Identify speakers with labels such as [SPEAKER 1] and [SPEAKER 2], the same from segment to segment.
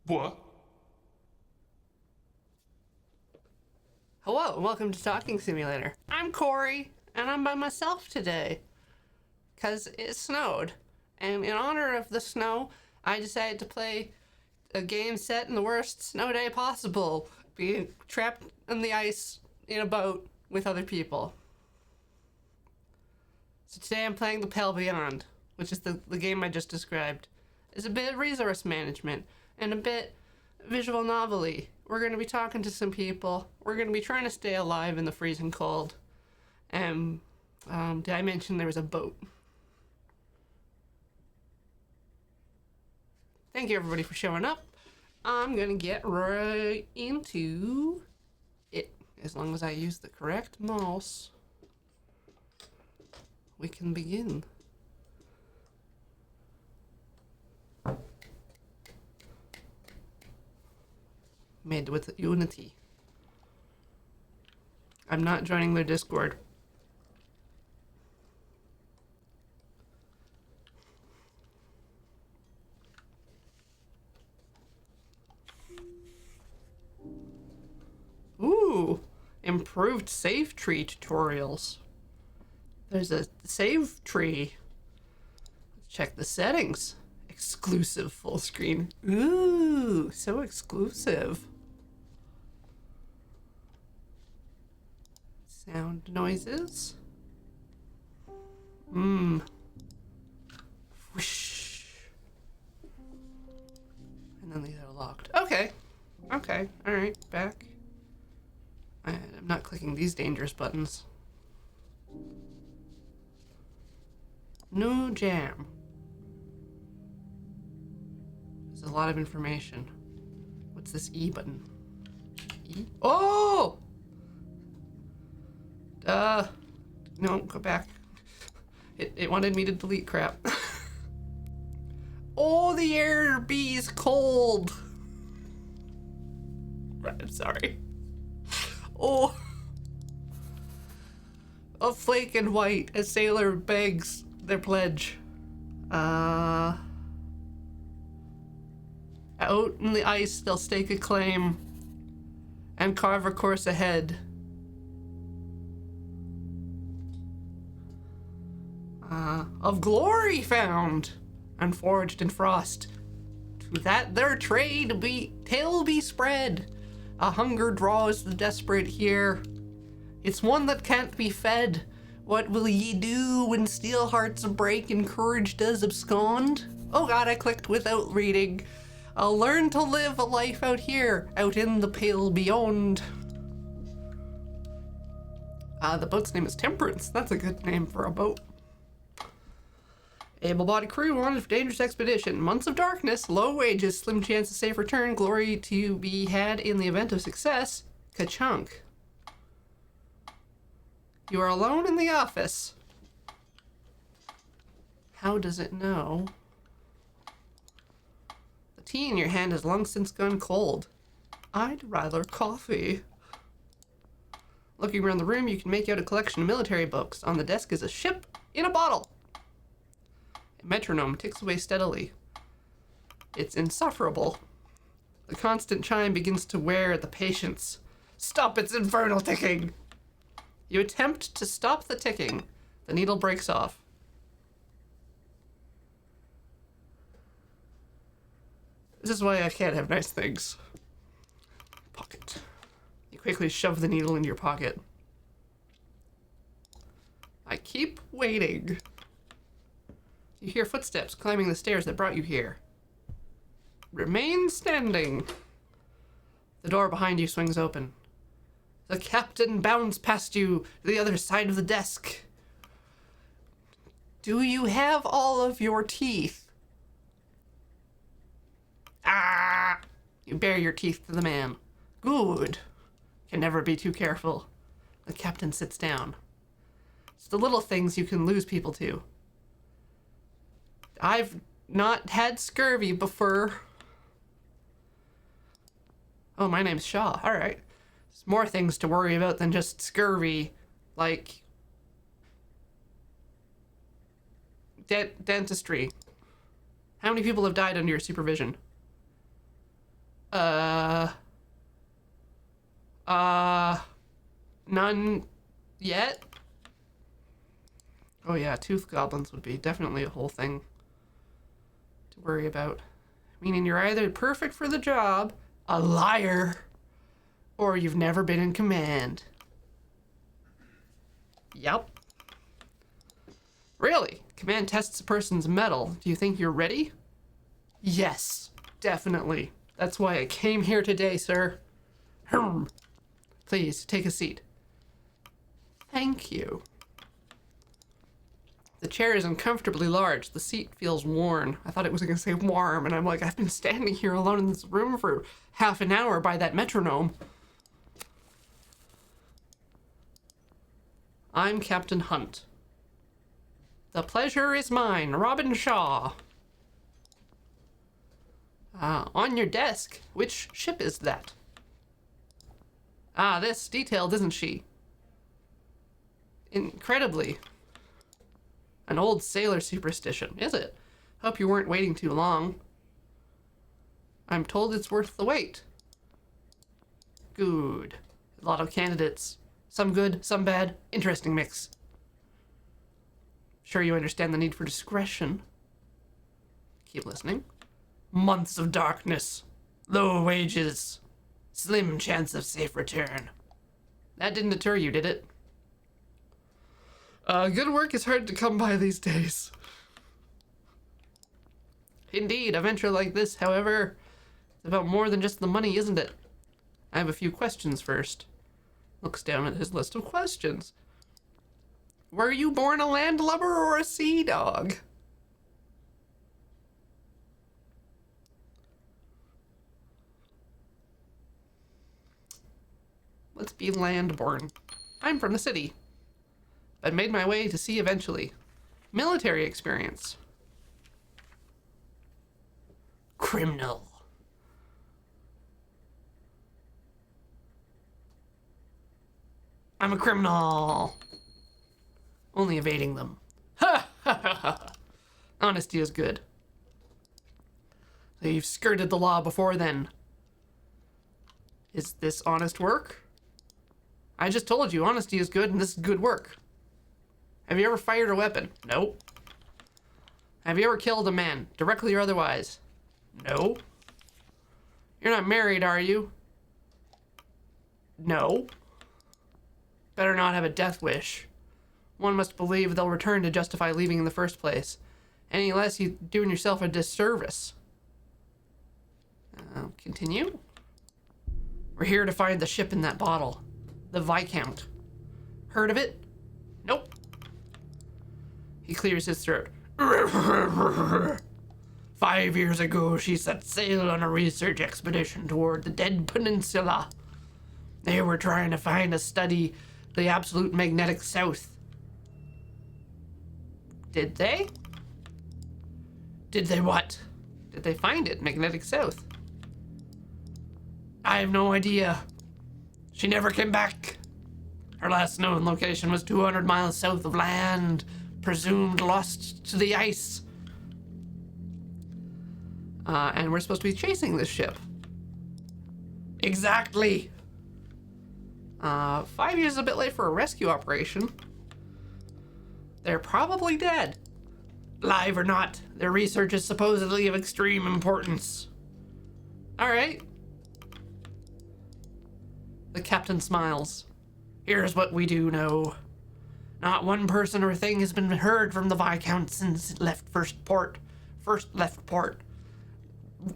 [SPEAKER 1] What?
[SPEAKER 2] Hello, and welcome to Talking Simulator. I'm Corey, and I'm by myself today. Because it snowed. And in honor of the snow, I decided to play a game set in the worst snow day possible. Being trapped on the ice in a boat with other people. So today I'm playing The Pale Beyond, which is the game I just described. It's a bit resource management, and a bit visual novelty. We're going to be talking to some people. We're going to be trying to stay alive in the freezing cold. And did I mention there was a boat? Thank you everybody for showing up. I'm going to get right into it. As long as I use the correct mouse, we can begin. Made with Unity. I'm not joining their Discord. Ooh, improved save tree tutorials. There's a save tree. Let's check the settings. Exclusive full screen. Ooh, so exclusive. Sound noises. Whoosh. And then these are locked. Okay. Okay. Alright, back. I'm not clicking these dangerous buttons. New jam. There's a lot of information. What's this E button? E? Oh! No, go back. It wanted me to delete crap. Oh, the air bee's cold. I'm sorry. Oh. A flake and white, a sailor begs their pledge. Out in the ice, they'll stake a claim and carve a course ahead. Of glory found and forged in frost. To that their trade tale be spread. A hunger draws the desperate here. It's one that can't be fed. What will ye do when steel hearts break and courage does abscond? Oh god, I clicked without reading. I'll learn to live a life out here, out in the pale beyond. The boat's name is Temperance. That's a good name for a boat. Able-bodied crew wanted for dangerous expedition. Months of darkness, low wages, slim chance of safe return, glory to be had in the event of success. Ka-chunk. You are alone in the office. How does it know? The tea in your hand has long since gone cold. I'd rather coffee. Looking around the room, you can make out a collection of military books. On the desk is a ship in a bottle. A metronome ticks away steadily. It's insufferable. The constant chime begins to wear the patience. Stop its infernal ticking! You attempt to stop the ticking. The needle breaks off. This is why I can't have nice things. Pocket. You quickly shove the needle into your pocket. I keep waiting. You hear footsteps climbing the stairs that brought you here. Remain standing. The door behind you swings open. The captain bounds past you to the other side of the desk. Do you have all of your teeth? Ah! You bare your teeth to the man. Good. Can never be too careful. The captain sits down. It's the little things you can lose people to. I've not had scurvy before. Oh, my name's Shaw. All right. There's more things to worry about than just scurvy, like dentistry. How many people have died under your supervision? Uh, none yet? Oh yeah, tooth goblins would be definitely a whole thing to worry about. Meaning you're either perfect for the job, a liar, or you've never been in command. Yep. Really? Command tests a person's mettle. Do you think you're ready? Yes, definitely. That's why I came here today, sir. Please, take a seat. Thank you. The chair is uncomfortably large. The seat feels worn. I thought it was going to say warm, and I'm like, I've been standing here alone in this room for half an hour by that metronome. I'm Captain Hunt. The pleasure is mine, Robin Shaw. On your desk, which ship is that? This detailed, isn't she? Incredibly. An old sailor superstition, is it? Hope you weren't waiting too long. I'm told it's worth the wait. Good. A lot of candidates. Some good, some bad. Interesting mix. Sure you understand the need for discretion. Keep listening. Months of darkness. Low wages. Slim chance of safe return. That didn't deter you, did it? Good work is hard to come by these days. Indeed, a venture like this, however, it's about more than just the money, isn't it? I have a few questions first. Looks down at his list of questions. Were you born a landlubber or a sea dog? Let's be landborn. I'm from the city, but made my way to sea eventually. Military experience. Criminal. I'm a criminal. Only evading them. Ha ha ha ha. Honesty is good. So you've skirted the law before then. Is this honest work? I just told you, honesty is good and this is good work. Have you ever fired a weapon? Nope. Have you ever killed a man, directly or otherwise? No. You're not married, are you? No. Better not have a death wish. One must believe they'll return to justify leaving in the first place. Any less, you're doing yourself a disservice. Continue. We're here to find the ship in that bottle. The Viscount. Heard of it? Nope. He clears his throat. 5 years ago, she set sail on a research expedition toward the Dead Peninsula. They were trying to find a study the absolute magnetic south. Did they? Did they what? Did they find it, magnetic south? I have no idea. She never came back. Her last known location was 200 miles south of land, presumed lost to the ice. And we're supposed to be chasing this ship. Exactly. 5 years is a bit late for a rescue operation. They're probably dead. Live or not, their research is supposedly of extreme importance. All right. The captain smiles. Here's what we do know. Not one person or thing has been heard from the Viscount since it left first left port.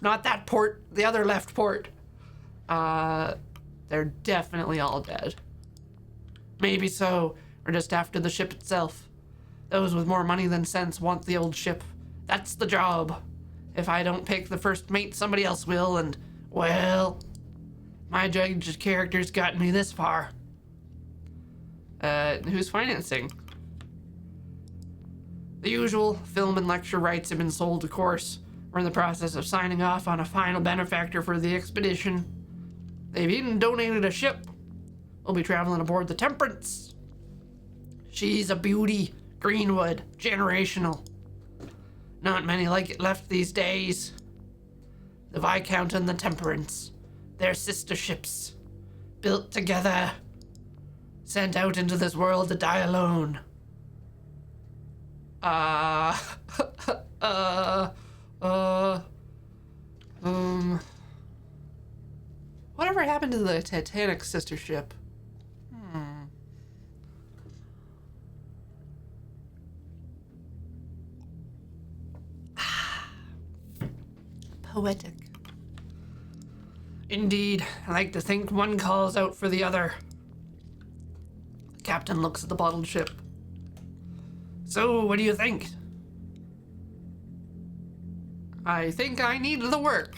[SPEAKER 2] Not that port, the other left port. They're definitely all dead. Maybe so, or just after the ship itself. Those with more money than sense want the old ship. That's the job. If I don't pick the first mate, somebody else will, and, well, my judge character's gotten me this far. Who's financing? The usual. Film and lecture rights have been sold, of course. We're in the process of signing off on a final benefactor for the expedition. They've even donated a ship. We'll be traveling aboard the Temperance. She's a beauty. Greenwood. Generational. Not many like it left these days. The Viscount and the Temperance. They're sister ships. Built together. Sent out into this world to die alone. Whatever happened to the Titanic sister ship? Poetic. Indeed, I like to think one calls out for the other. The captain looks at the bottled ship. So, what do you think? I think I need the work.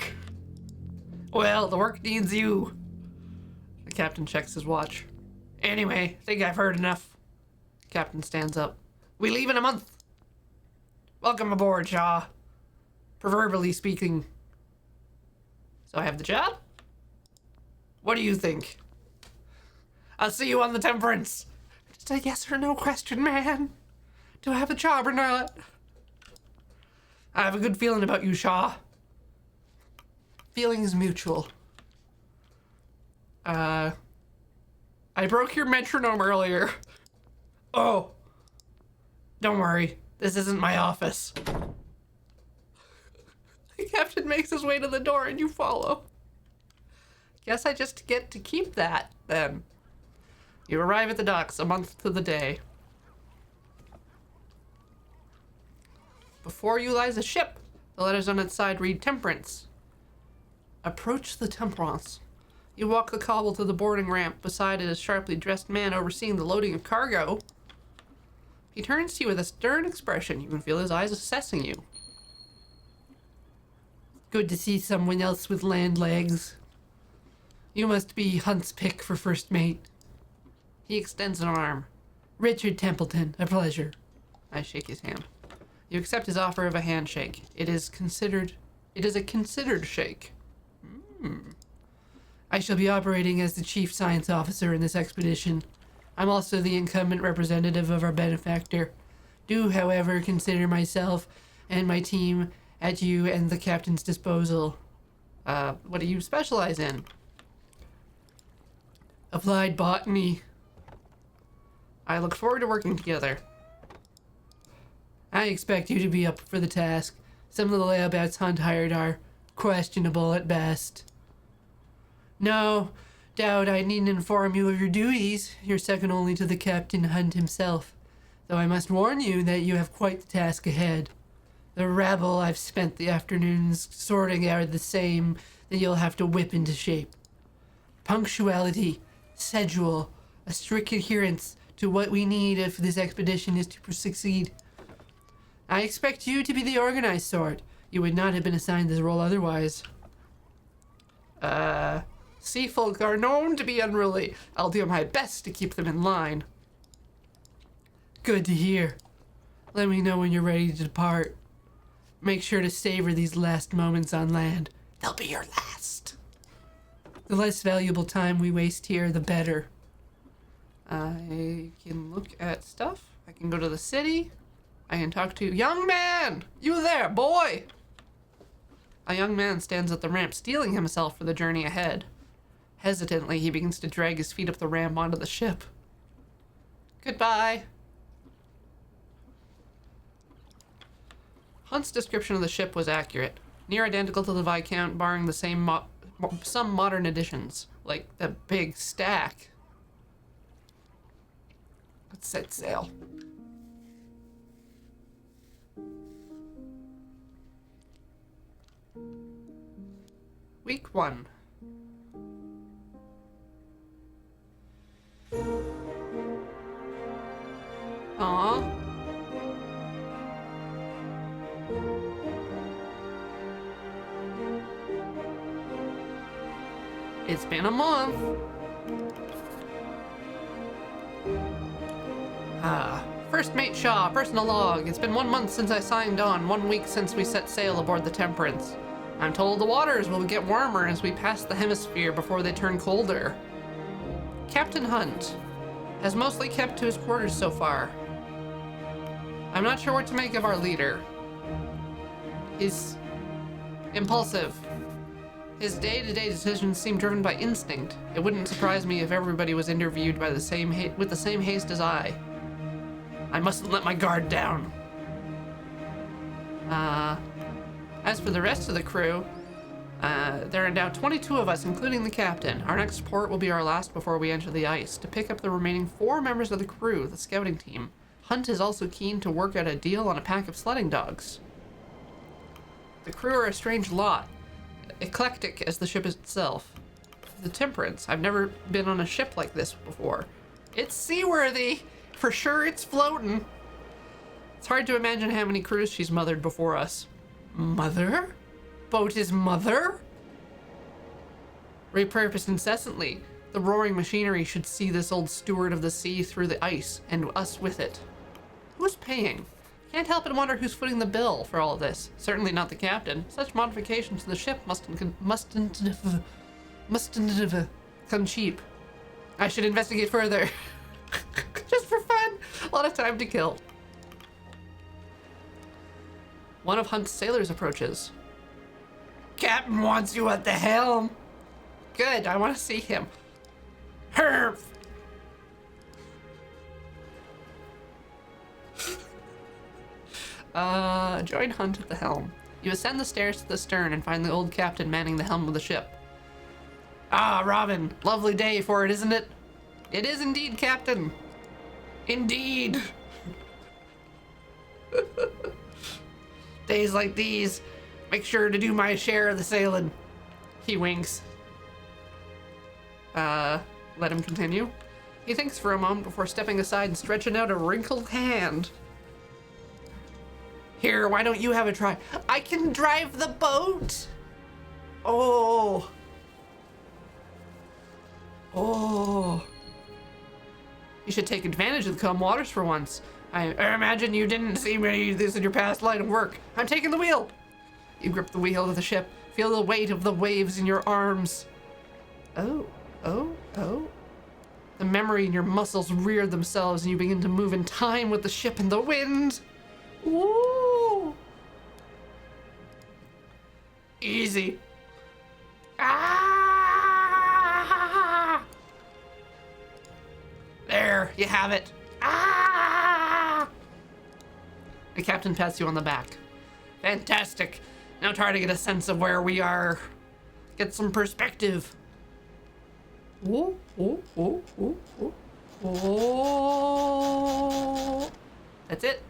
[SPEAKER 2] Well, the work needs you. The captain checks his watch. Anyway, I think I've heard enough. The captain stands up. We leave in a month. Welcome aboard, Shaw. Proverbially speaking. So I have the job? What do you think? I'll see you on the Temperance. Just a yes or no question, man. Do I have a job or not? I have a good feeling about you, Shaw. Feelings mutual. I broke your metronome earlier. Oh. Don't worry. This isn't my office. The captain makes his way to the door and you follow. Guess I just get to keep that, then. You arrive at the docks a month to the day. Before you lies a ship. The letters on its side read Temperance. Approach the Temperance. You walk the cobble to the boarding ramp. Beside it is a sharply dressed man overseeing the loading of cargo. He turns to you with a stern expression. You can feel his eyes assessing you. Good to see someone else with land legs. You must be Hunt's pick for first mate. He extends an arm. Richard Templeton, a pleasure. I shake his hand. You accept his offer of a handshake. It is a considered shake. I shall be operating as the chief science officer in this expedition. I'm also the incumbent representative of our benefactor. Do, however, consider myself and my team at you and the captain's disposal. What do you specialize in? Applied botany. I look forward to working together. I expect you to be up for the task. Some of the layabouts Hunt hired are questionable at best. No doubt I needn't inform you of your duties. You're second only to the Captain Hunt himself. Though I must warn you that you have quite the task ahead. The rabble I've spent the afternoons sorting out are the same that you'll have to whip into shape. Punctuality, schedule, a strict adherence to what we need if this expedition is to succeed. I expect you to be the organized sort. You would not have been assigned this role otherwise. Sea folk are known to be unruly. I'll do my best to keep them in line. Good to hear. Let me know when you're ready to depart. Make sure to savor these last moments on land. They'll be your last. The less valuable time we waste here, the better. I can look at stuff. I can go to the city. I can talk to young man! You there, boy! A young man stands at the ramp, steeling himself for the journey ahead. Hesitantly, he begins to drag his feet up the ramp onto the ship. Goodbye. Hunt's description of the ship was accurate. Near identical to the Viscount, barring the same some modern additions, like the big stack. Let's set sail. Week 1. Aww. It's been a month. First Mate Shaw, personal log. It's been 1 month since I signed on, 1 week since we set sail aboard the Temperance. I'm told the waters will get warmer as we pass the hemisphere before they turn colder. Captain Hunt has mostly kept to his quarters so far. I'm not sure what to make of our leader. He's impulsive, His day-to-day decisions seem driven by instinct. It wouldn't surprise me if everybody was interviewed by with the same haste as I. I mustn't let my guard down. As for the rest of the crew, there are now 22 of us, including the captain. Our next port will be our last before we enter the ice, to pick up the remaining 4 members of the crew, the scouting team. Hunt is also keen to work out a deal on a pack of sledding dogs. The crew are a strange lot, eclectic as the ship itself. The Temperance. I've never been on a ship like this before. It's seaworthy! For sure it's floating. It's hard to imagine how many crews she's mothered before us. Mother? Boat is mother? Repurposed incessantly, the roaring machinery should see this old steward of the sea through the ice, and us with it. Who's paying? Can't help but wonder who's footing the bill for all this. Certainly not the captain. Such modifications to the ship mustn't come cheap. I should investigate further. Just for fun. A lot of time to kill. One of Hunt's sailors approaches. Captain wants you at the helm. Good, I want to see him. Herf! Join Hunt at the helm. You ascend the stairs to the stern and find the old captain manning the helm of the ship. Ah, Robin, lovely day for it, isn't it? It is indeed, Captain. Indeed. Days like these, make sure to do my share of the sailing. He winks. Let him continue. He thinks for a moment before stepping aside and stretching out a wrinkled hand. Here, why don't you have a try? I can drive the boat! Oh. Oh. You should take advantage of the calm waters for once. I imagine you didn't see many of this in your past line of work. I'm taking the wheel. You grip the wheel of the ship. Feel the weight of the waves in your arms. Oh. The memory in your muscles rear themselves and you begin to move in time with the ship and the wind. Ooh. Easy. Ah! There, you have it. Ah! The captain pats you on the back. Fantastic. Now try to get a sense of where we are. Get some perspective. Oh. That's it.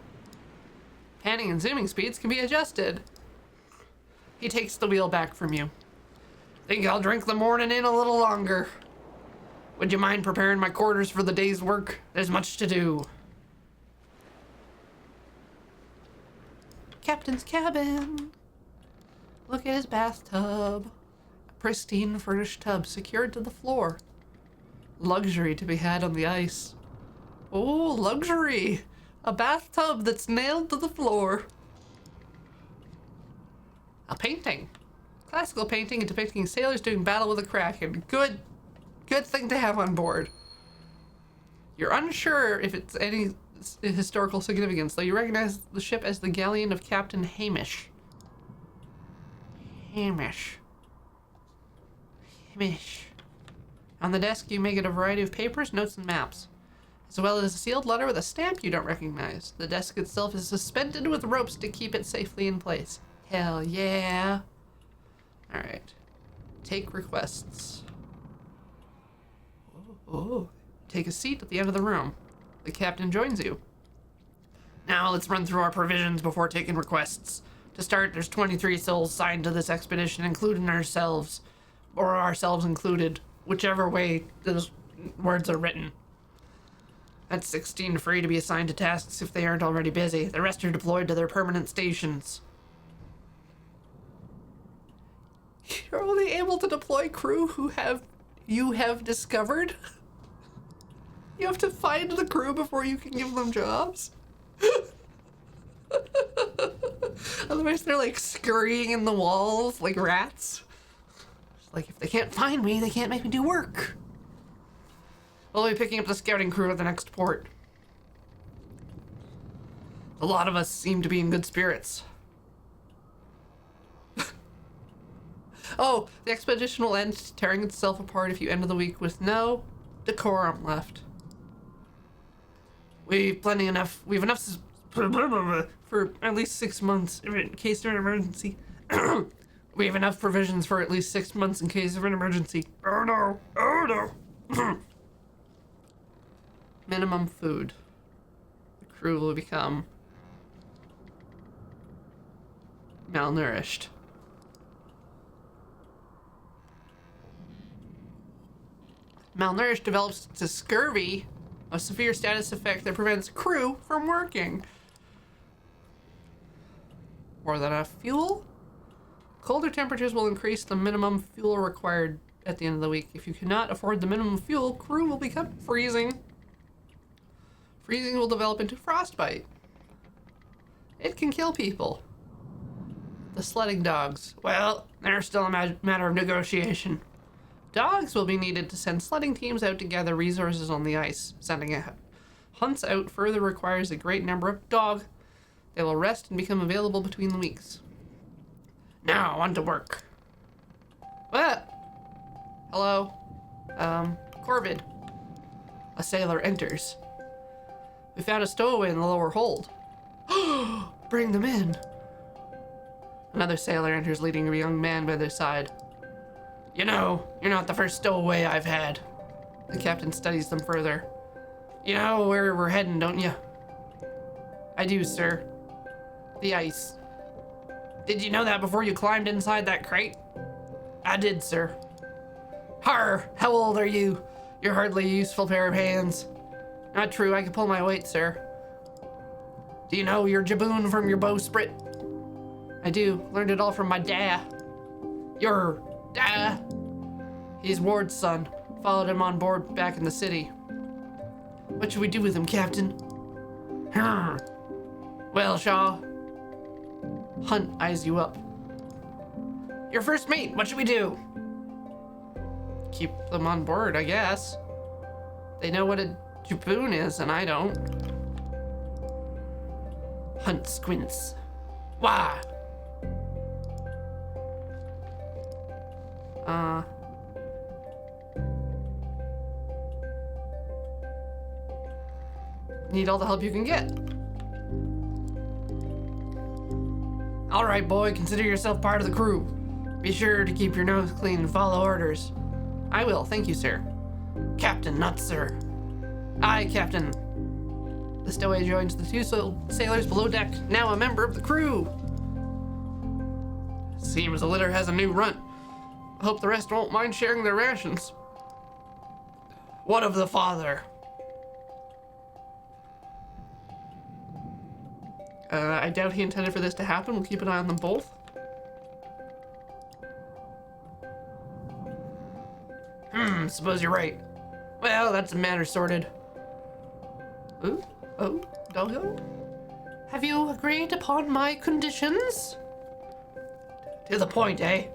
[SPEAKER 2] Panning and zooming speeds can be adjusted. He takes the wheel back from you. Think I'll drink the morning in a little longer. Would you mind preparing my quarters for the day's work? There's much to do. Captain's cabin. Look at his bathtub. A pristine furnished tub secured to the floor. Luxury to be had on the ice. Oh, luxury. A bathtub that's nailed to the floor. A painting. Classical painting depicting sailors doing battle with a kraken. Good thing to have on board. You're unsure if it's any historical significance, though you recognize the ship as the galleon of Captain Hamish. Hamish. On the desk, you may get a variety of papers, notes, and maps, as well as a sealed letter with a stamp you don't recognize. The desk itself is suspended with ropes to keep it safely in place. Hell yeah. Alright. Take requests. Oh. Take a seat at the end of the room. The captain joins you. Now let's run through our provisions before taking requests. To start, there's 23 souls signed to this expedition, including ourselves. Or ourselves included. Whichever way those words are written. That's 16 free to be assigned to tasks if they aren't already busy. The rest are deployed to their permanent stations. You're only able to deploy crew who you have discovered? You have to find the crew before you can give them jobs? Otherwise they're like scurrying in the walls like rats. Like, if they can't find me, they can't make me do work. We'll be picking up the scouting crew at the next port. A lot of us seem to be in good spirits. Oh, the expedition will end tearing itself apart if you end the week with no decorum left. We've enough for at least 6 months in case of an emergency. We have enough provisions for at least 6 months in case of an emergency. Oh no, oh no. Minimum food. The crew will become malnourished. Malnourished develops to scurvy, a severe status effect that prevents crew from working. More than enough fuel? Colder temperatures will increase the minimum fuel required at the end of the week. If you cannot afford the minimum fuel, crew will become freezing. Freezing will develop into frostbite. It can kill people. The sledding dogs. Well, they're still a matter of negotiation. Dogs will be needed to send sledding teams out to gather resources on the ice. Sending hunts out further requires a great number of dog. They will rest and become available between the weeks. Now, on to work. What? Hello? Corvid. A sailor enters. We found a stowaway in the lower hold. Bring them in. Another sailor enters, leading a young man by their side. You know, you're not the first stowaway I've had. The captain studies them further. You know where we're heading, don't you? I do, sir. The ice. Did you know that before you climbed inside that crate? I did, sir. Har! How old are you? You're hardly a useful pair of hands. Not true, I can pull my weight, sir. Do you know your jaboon from your bowsprit? I do. Learned it all from my dad. Your dad? He's Ward's son. Followed him on board back in the city. What should we do with him, Captain? Well, Shaw. Hunt eyes you up. Your first mate, what should we do? Keep them on board, I guess. They know what a jaboon is, and I don't. Hunt squints. Why? Need all the help you can get. All right, boy, consider yourself part of the crew. Be sure to keep your nose clean and follow orders. I will, thank you, sir. Captain, not sir. Aye, Captain. The stowaway joins the two sailors below deck, now a member of the crew. Seems the litter has a new runt. I hope the rest won't mind sharing their rations. What of the father? I doubt he intended for this to happen. We'll keep an eye on them both. Suppose you're right. Well, that's a matter sorted. Ooh, oh, doggo? Have you agreed upon my conditions? To the point, eh?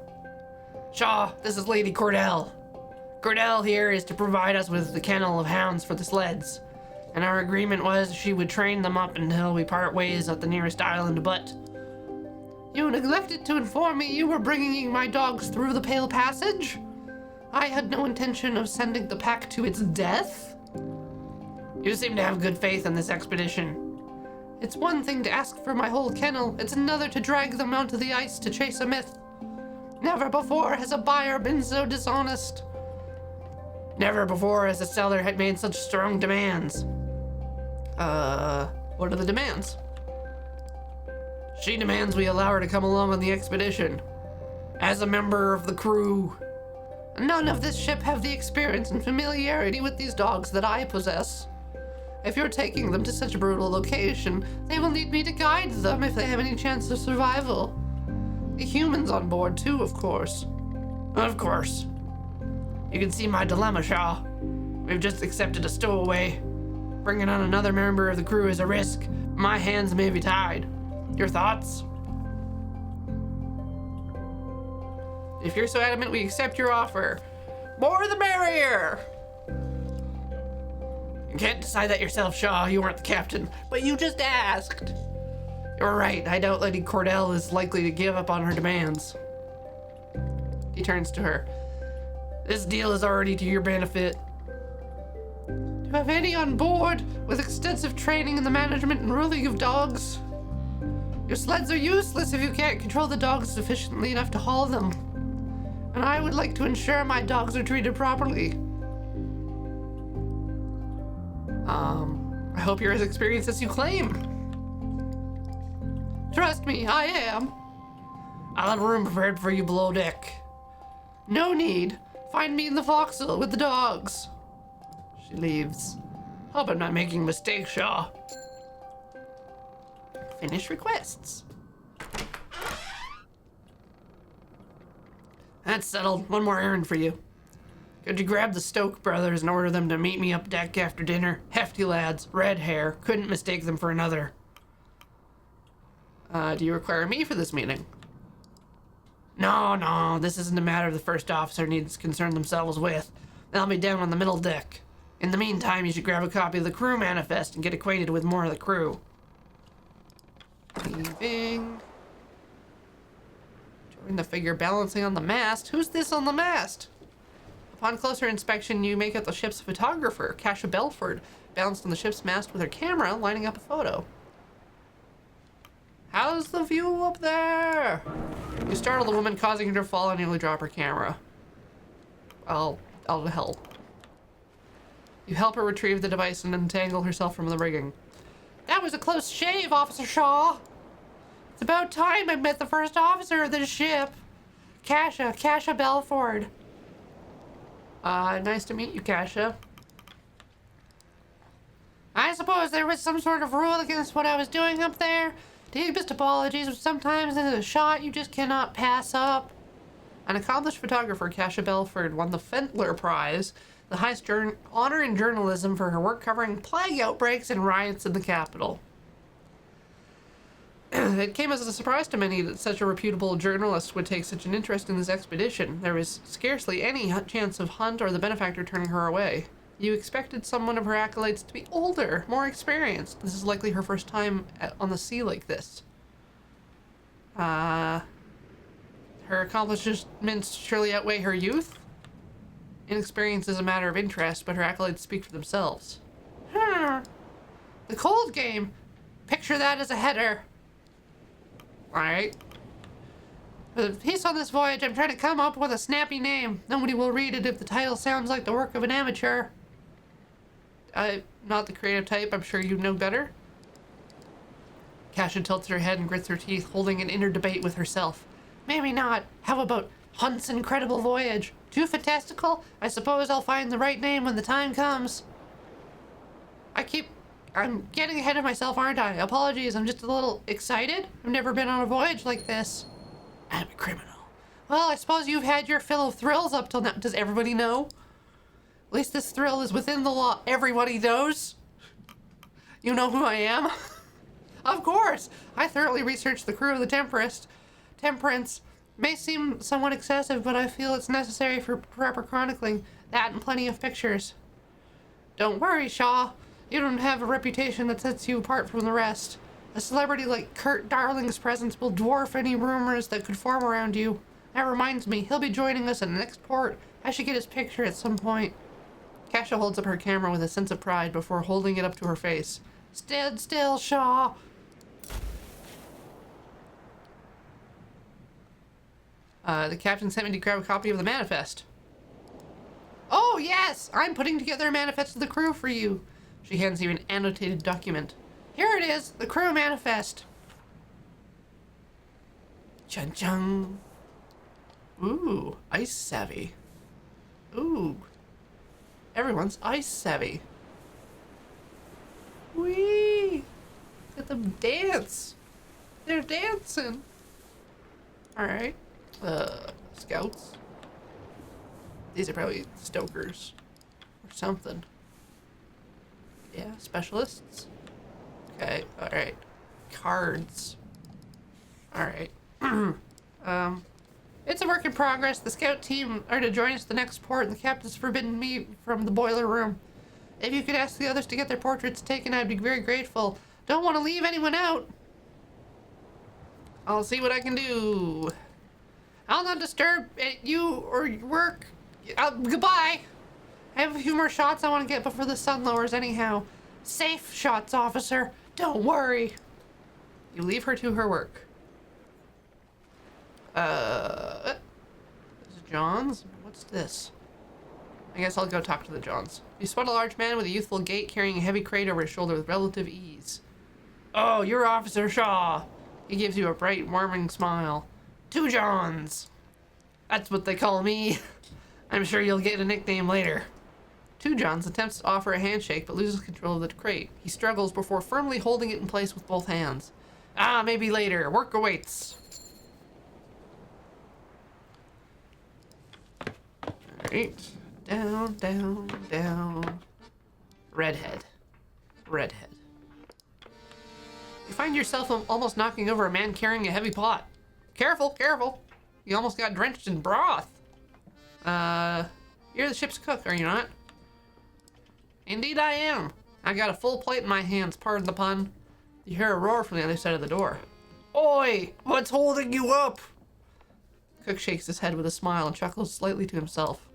[SPEAKER 2] Shaw, this is Lady Cordell. Cordell here is to provide us with the kennel of hounds for the sleds. And our agreement was she would train them up until we part ways at the nearest island, but... You neglected to inform me you were bringing my dogs through the Pale Passage? I had no intention of sending the pack to its death? You seem to have good faith in this expedition. It's one thing to ask for my whole kennel, it's another to drag them onto the ice to chase a myth. Never before has a buyer been so dishonest. Never before has a seller had made such strong demands. What are the demands? She demands we allow her to come along on the expedition. As a member of the crew. None of this ship have the experience and familiarity with these dogs that I possess. If you're taking them to such a brutal location, they will need me to guide them if they have any chance of survival. The humans on board too, of course. Of course. You can see my dilemma, Shaw. We've just accepted a stowaway. Bringing on another member of the crew is a risk. My hands may be tied. Your thoughts? If you're so adamant, we accept your offer. More the merrier! You can't decide that yourself, Shaw. You weren't the captain. But you just asked. You're right. I doubt Lady Cordell is likely to give up on her demands. He turns to her. This deal is already to your benefit. Do you have any on board with extensive training in the management and ruling of dogs? Your sleds are useless if you can't control the dogs sufficiently enough to haul them. And I would like to ensure my dogs are treated properly. I hope you're as experienced as you claim. Trust me, I am. I'll have a room prepared for you below deck. No need. Find me in the forecastle with the dogs. She leaves. Hope I'm not making mistakes, Shaw. Finish requests. That's settled. One more errand for you. Could you grab the Stoke brothers and order them to meet me up deck after dinner? Hefty lads, red hair. Couldn't mistake them for another. Do you require me for this meeting? No, this isn't a matter the first officer needs to concern themselves with. They'll be down on the middle deck. In the meantime, you should grab a copy of the crew manifest and get acquainted with more of the crew. Leaving. Join the figure balancing on the mast. Who's this on the mast? Upon closer inspection, you make out the ship's photographer, Kasha Belford, balanced on the ship's mast with her camera, lining up a photo. How's the view up there? You startle the woman, causing her to fall and nearly drop her camera. I'll help. You help her retrieve the device and untangle herself from the rigging. That was a close shave, Officer Shaw. It's about time I met the first officer of this ship. Kasha Belford. Nice to meet you, Kasha. I suppose there was some sort of rule against what I was doing up there. Deepest apologies, but sometimes in a shot you just cannot pass up. An accomplished photographer, Kasha Belford, won the Fentler Prize, the highest honor in journalism, for her work covering plague outbreaks and riots in the capital. It came as a surprise to many that such a reputable journalist would take such an interest in this expedition. There was scarcely any chance of Hunt or the benefactor turning her away. You expected someone of her accolades to be older, more experienced. This is likely her first time on the sea like this. Her accomplishments surely outweigh her youth? Inexperience is a matter of interest, but her accolades speak for themselves. The cold game. Picture that as a header. Alright. For the piece on this voyage, I'm trying to come up with a snappy name. Nobody will read it if the title sounds like the work of an amateur. I'm not the creative type. I'm sure you know better. Kasha tilts her head and grits her teeth, holding an inner debate with herself. Maybe not. How about Hunt's Incredible Voyage? Too fantastical? I suppose I'll find the right name when the time comes. I'm getting ahead of myself, aren't I? Apologies, I'm just a little excited. I've never been on a voyage like this. I'm a criminal. Well, I suppose you've had your fill of thrills up till now. Does everybody know? At least this thrill is within the law. Everybody knows. You know who I am? Of course. I thoroughly researched the crew of the Temperance. May seem somewhat excessive, but I feel it's necessary for proper chronicling. That and plenty of pictures. Don't worry, Shaw. You don't have a reputation that sets you apart from the rest. A celebrity like Kurt Darling's presence will dwarf any rumors that could form around you. That reminds me, he'll be joining us in the next port. I should get his picture at some point. Kasha holds up her camera with a sense of pride before holding it up to her face. Stand still, Shaw. The captain sent me to grab a copy of the manifest. Oh, yes! I'm putting together a manifest of the crew for you. She hands you an annotated document. Here it is, the crew manifest. Chun-chung. Ooh, ice savvy. Ooh. Everyone's ice savvy. Whee! Let them dance. They're dancing. Alright. Scouts. These are probably stokers. Or something. Yeah, specialists. Okay, alright. Cards. Alright. It's a work in progress. The scout team are to join us at the next port, and the captain's forbidden me from the boiler room. If you could ask the others to get their portraits taken, I'd be very grateful. Don't want to leave anyone out. I'll see what I can do. I'll not disturb you or your work. Goodbye. I have a few more shots I want to get before the sun lowers anyhow. Safe shots, officer. Don't worry. You leave her to her work. This is John's? What's this? I guess I'll go talk to the Johns. You spot a large man with a youthful gait carrying a heavy crate over his shoulder with relative ease. Oh, you're Officer Shaw. He gives you a bright, warming smile. Two Johns. That's what they call me. I'm sure you'll get a nickname later. Two Johns attempts to offer a handshake but loses control of the crate. He struggles before firmly holding it in place with both hands. Ah, maybe later. Work awaits. Alright. Down, down, down. Redhead. Redhead. You find yourself almost knocking over a man carrying a heavy pot. Careful, careful. You almost got drenched in broth. You're the ship's cook, are you not? Indeed I am. I got a full plate in my hands, pardon the pun. You hear a roar from the other side of the door. Oi! What's holding you up? The cook shakes his head with a smile and chuckles slightly to himself.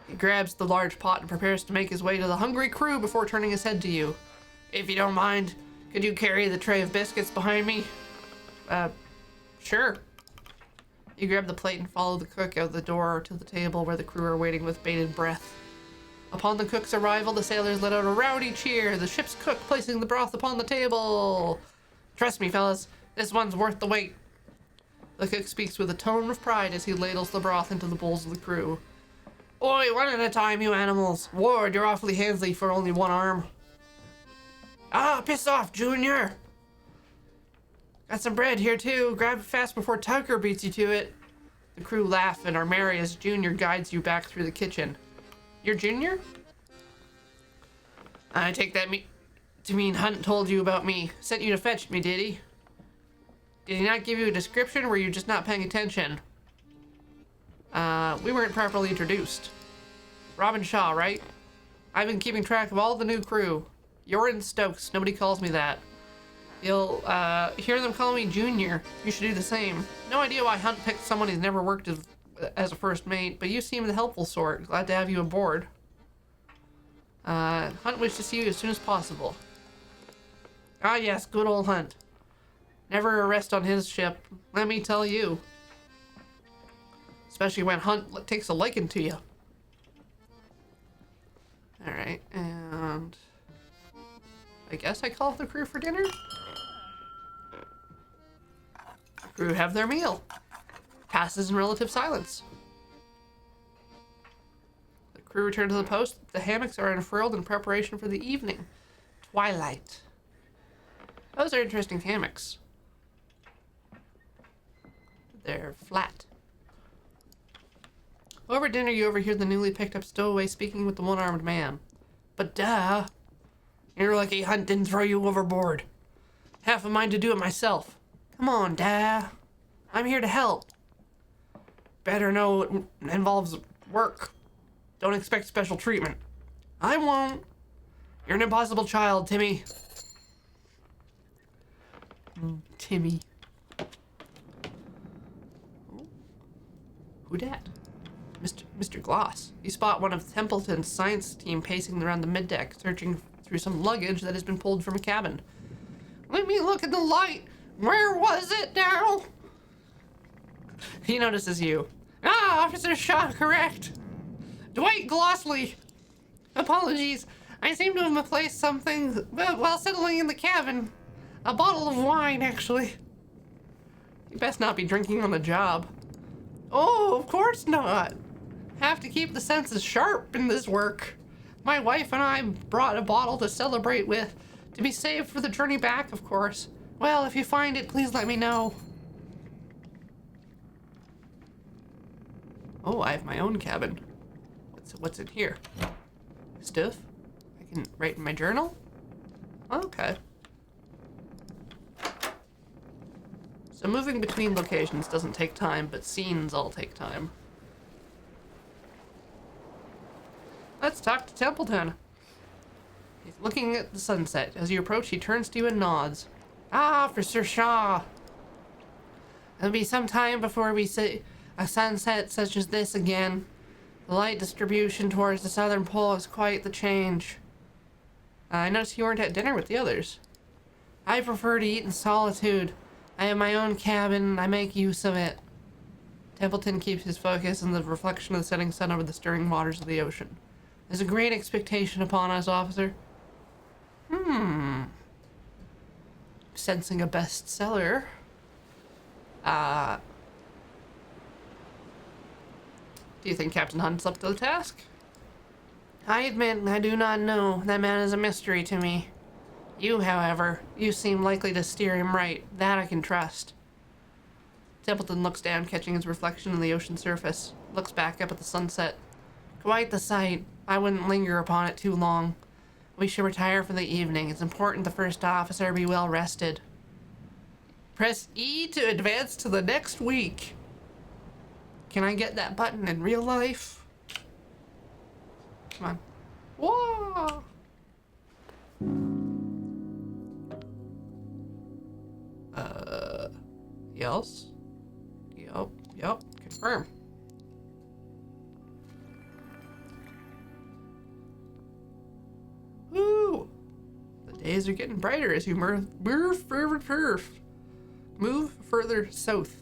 [SPEAKER 2] He grabs the large pot and prepares to make his way to the hungry crew before turning his head to you. If you don't mind, could you carry the tray of biscuits behind me? Sure. You grab the plate and follow the cook out the door to the table where the crew are waiting with bated breath. Upon the cook's arrival, the sailors let out a rowdy cheer, the ship's cook placing the broth upon the table. Trust me, fellas, this one's worth the wait. The cook speaks with a tone of pride as he ladles the broth into the bowls of the crew. Oi, one at a time, you animals. Ward, you're awfully handsy for only one arm. Ah, piss off, Junior. Got some bread here, too. Grab it fast before Tucker beats you to it. The crew laugh and are merry as Junior guides you back through the kitchen. You're Junior? I take that to mean Hunt told you about me. Sent you to fetch me, did he? Did he not give you a description, or were you just not paying attention? We weren't properly introduced. Robin Shaw, right? I've been keeping track of all the new crew. You're in Stokes. Nobody calls me that. You'll, hear them call me Junior. You should do the same. No idea why Hunt picked someone he's never worked as a first mate, but you seem the helpful sort. Glad to have you aboard. Hunt wishes to see you as soon as possible. Ah, yes, good old Hunt. Never a rest on his ship, let me tell you. Especially when Hunt takes a liking to you. Alright, and I guess I call the crew for dinner? The crew have their meal. Passes in relative silence. The crew return to the post. The hammocks are unfurled in preparation for the evening. Twilight. Those are interesting hammocks. They're flat. Over dinner, you overhear the newly picked up stowaway speaking with the one-armed man. But duh. You're lucky Hunt didn't throw you overboard. Half a mind to do it myself. Come on, duh. I'm here to help. Better know it involves work. Don't expect special treatment. I won't. You're an impossible child, Timmy. Timmy. Who dat? Mr. Gloss. You spot one of Templeton's science team pacing around the middeck, searching through some luggage that has been pulled from a cabin. Let me look at the light. Where was it now? He notices you. Ah, Officer Shaw, correct. Dwight Glossley. Apologies. I seem to have misplaced something while settling in the cabin. A bottle of wine, actually. You best not be drinking on the job. Oh, of course not. Have to keep the senses sharp in this work. My wife and I brought a bottle to celebrate with, to be saved for the journey back, of course. Well, if you find it, please let me know. Oh, I have my own cabin. What's in here? Stuff? I can write in my journal? Okay. So moving between locations doesn't take time, but scenes all take time. Let's talk to Templeton. He's looking at the sunset. As you approach, he turns to you and nods. Ah, Officer Shaw. It'll be some time before we see a sunset such as this again. The light distribution towards the southern pole is quite the change. I noticed you weren't at dinner with the others. I prefer to eat in solitude. I have my own cabin and I make use of it. Templeton keeps his focus on the reflection of the setting sun over the stirring waters of the ocean. There's a great expectation upon us, officer. Sensing a bestseller. Do you think Captain Hunt's up to the task? I admit I do not know. That man is a mystery to me. You, however, you seem likely to steer him right. That I can trust. Templeton looks down, catching his reflection on the ocean surface. Looks back up at the sunset. Quite the sight. I wouldn't linger upon it too long. We should retire for the evening. It's important the first officer be well rested. Press E to advance to the next week. Can I get that button in real life? Come on. Whoa! Yes? Yep. Confirm. Woo! The days are getting brighter as you move further south.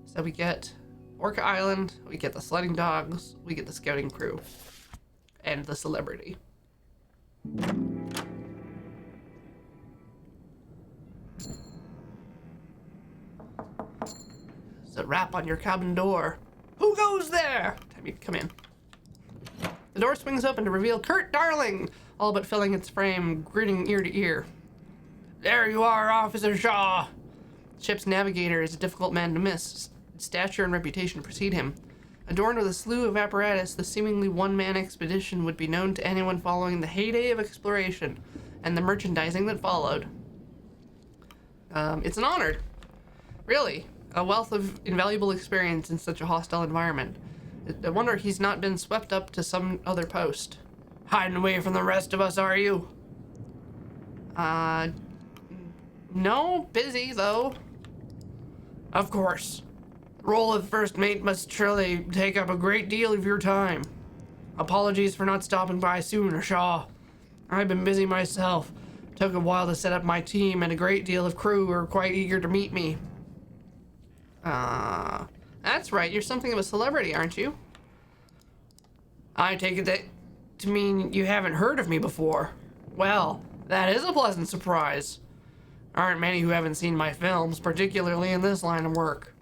[SPEAKER 2] So we get Orca Island, we get the sledding dogs, we get the scouting crew, and the celebrity. There's a rap on your cabin door. Who goes there? Time you come in. The door swings open to reveal Kurt Darling, all but filling its frame, grinning ear to ear. There you are, Officer Shaw. The ship's navigator is a difficult man to miss. Stature and reputation precede him. Adorned with a slew of apparatus, the seemingly one-man expedition would be known to anyone following the heyday of exploration and the merchandising that followed. It's an honor. Really, a wealth of invaluable experience in such a hostile environment. I wonder he's not been swept up to some other post. Hiding away from the rest of us, are you? No, busy, though. Of course. The role of first mate must surely take up a great deal of your time. Apologies for not stopping by sooner, Shaw. I've been busy myself. Took a while to set up my team, and a great deal of crew are quite eager to meet me. That's right, you're something of a celebrity, aren't you? I take it that to mean you haven't heard of me before. Well, that is a pleasant surprise. Aren't many who haven't seen my films, particularly in this line of work.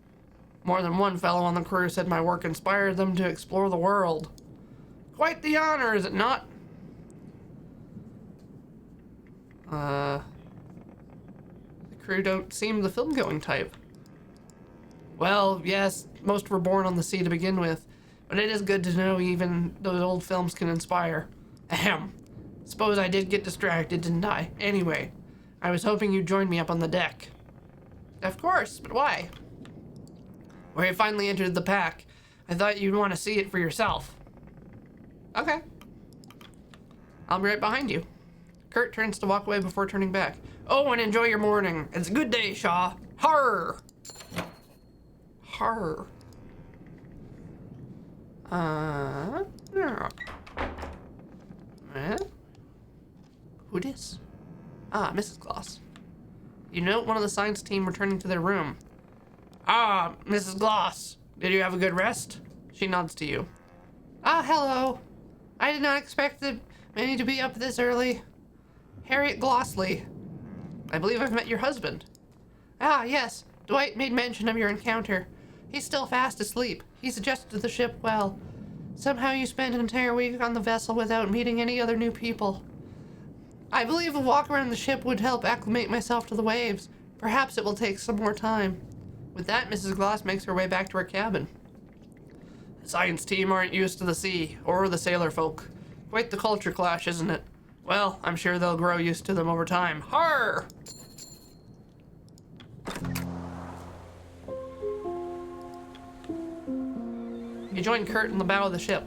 [SPEAKER 2] More than one fellow on the crew said my work inspired them to explore the world. Quite the honor, is it not? The crew don't seem the film-going type. Well, yes, most were born on the sea to begin with, but it is good to know even those old films can inspire. Ahem. Suppose I did get distracted, didn't I? Anyway, I was hoping you'd join me up on the deck. Of course, but why? Where you finally entered the pack, I thought you'd want to see it for yourself. Okay. I'll be right behind you. Kurt turns to walk away before turning back. Oh, and enjoy your morning. It's a good day, Shaw. Harr! Harr. Who dis? Ah, Mrs. Gloss. You note one of the science team returning to their room. Ah, Mrs. Gloss. Did you have a good rest? She nods to you. Ah, hello. I did not expect the many to be up this early. Harriet Glossley. I believe I've met your husband. Ah, yes. Dwight made mention of your encounter. He's still fast asleep. He suggested the ship well. Somehow you spent an entire week on the vessel without meeting any other new people. I believe a walk around the ship would help acclimate myself to the waves. Perhaps it will take some more time. With that, Mrs. Gloss makes her way back to her cabin. The science team aren't used to the sea, or the sailor folk. Quite the culture clash, isn't it? Well, I'm sure they'll grow used to them over time. Harr! You join Kurt in the bow of the ship.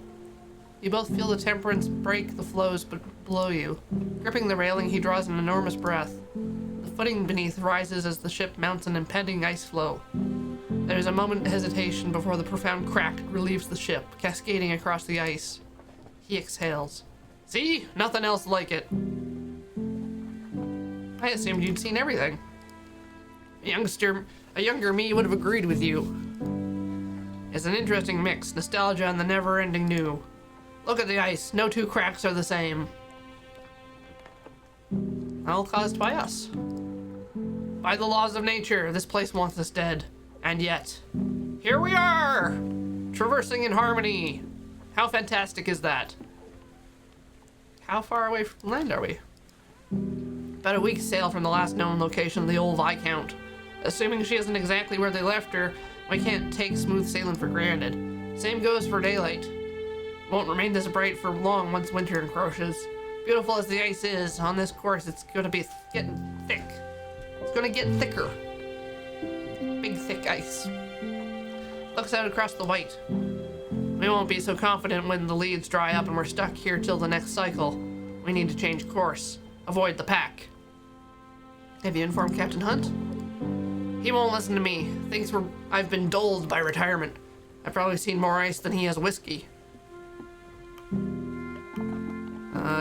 [SPEAKER 2] You both feel the temperance break the floes below you. Gripping the railing, he draws an enormous breath. The footing beneath rises as the ship mounts an impending ice floe. There's a moment of hesitation before the profound crack relieves the ship, cascading across the ice. He exhales. See? Nothing else like it. I assumed you'd seen everything. A younger me would have agreed with you. It's an interesting mix, nostalgia and the never-ending new. Look at the ice, no two cracks are the same. All caused by us. By the laws of nature, this place wants us dead. And yet, here we are! Traversing in harmony. How fantastic is that? How far away from land are we? About a week's sail from the last known location of the old Viscount. Assuming she isn't exactly where they left her, we can't take smooth sailing for granted. Same goes for daylight. Won't remain this bright for long once winter encroaches. Beautiful as the ice is, on this course it's gonna be getting thick. It's gonna get thicker. Big thick ice. Looks out across the white. We won't be so confident when the leads dry up and we're stuck here till the next cycle. We need to change course. Avoid the pack. Have you informed Captain Hunt? He won't listen to me. I've been dulled by retirement. I've probably seen more ice than he has whiskey.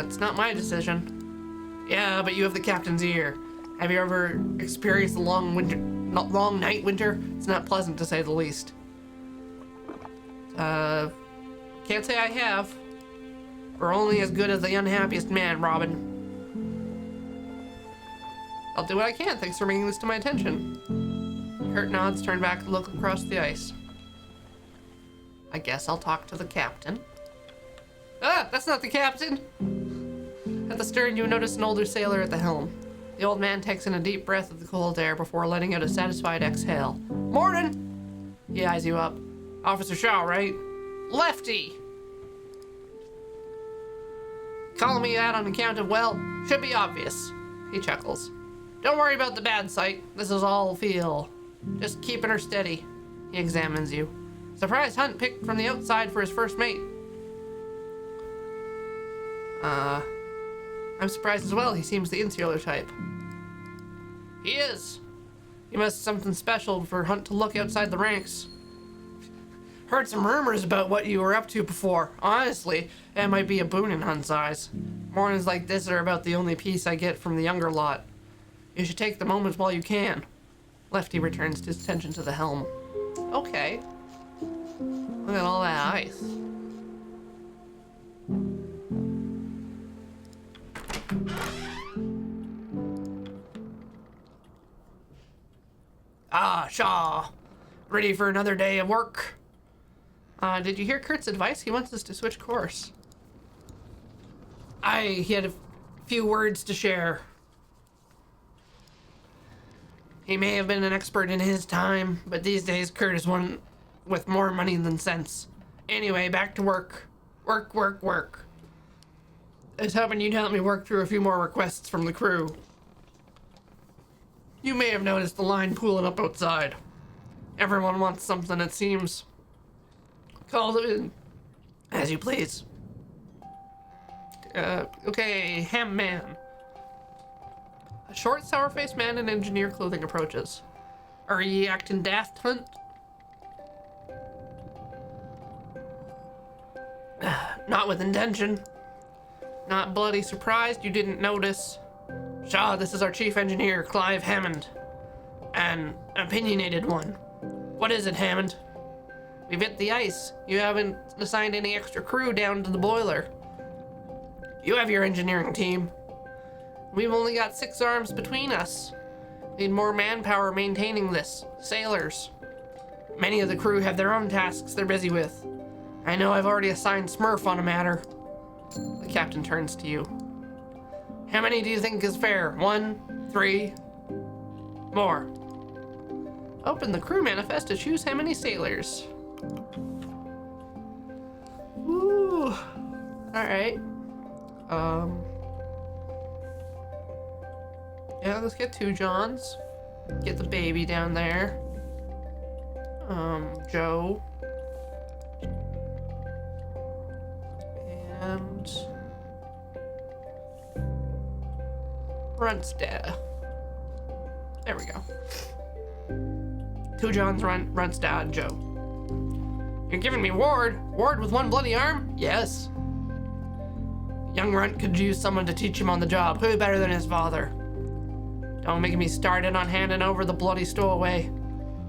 [SPEAKER 2] It's not my decision. Yeah, but you have the captain's ear. Have you ever experienced a long night winter? It's not pleasant to say the least. Can't say I have. We're only as good as the unhappiest man, Robin. I'll do what I can. Thanks for bringing this to my attention. Kurt nods, turn back to look across the ice. I guess I'll talk to the captain. Ah, that's not the captain! At the stern, you notice an older sailor at the helm. The old man takes in a deep breath of the cold air before letting out a satisfied exhale. Morning! He eyes you up. Officer Shaw, right? Lefty! Calling me that on account of, well, should be obvious. He chuckles. Don't worry about the bad sight. This is all feel. Just keeping her steady. He examines you. Surprised Hunt picked from the outside for his first mate. I'm surprised as well. He seems the insular type. He is. He must have something special for Hunt to look outside the ranks. Heard some rumors about what you were up to before. Honestly, that might be a boon in Hunt's eyes. Mornings like this are about the only peace I get from the younger lot. You should take the moment while you can. Lefty returns his attention to the helm. Okay. Look at all that ice. Ah, Shaw. Ready for another day of work? Did you hear Kurt's advice? He wants us to switch course. He had a few words to share. He may have been an expert in his time, but these days Kurt is one with more money than sense. Anyway, back to work. Work, work, work. I was hoping you'd help me work through a few more requests from the crew. You may have noticed the line pooling up outside. Everyone wants something, it seems. Call them in. As you please. Okay, Ham Man. A short, sour-faced man in engineer clothing approaches. Are ye acting daft, Hunt? Not with intention. Not bloody surprised you didn't notice. Shaw, this is our chief engineer, Clive Hammond. An opinionated one. What is it, Hammond? We've hit the ice. You haven't assigned any extra crew down to the boiler. You have your engineering team. We've only got 6 arms between us. Need more manpower maintaining this. Sailors. Many of the crew have their own tasks they're busy with. I know I've already assigned Smurf on a matter. The captain turns to you. How many do you think is fair? 1, 3, more. Open the crew manifest to choose how many sailors. Ooh. Alright. Yeah, let's get 2 Johns. Get the baby down there. Joe. And Runstead. There we go. Kujan's runt's dad, Joe. You're giving me Ward? Ward with one bloody arm? Yes. Young runt could use someone to teach him on the job. Who better than his father? Don't make me started on handing over the bloody stowaway.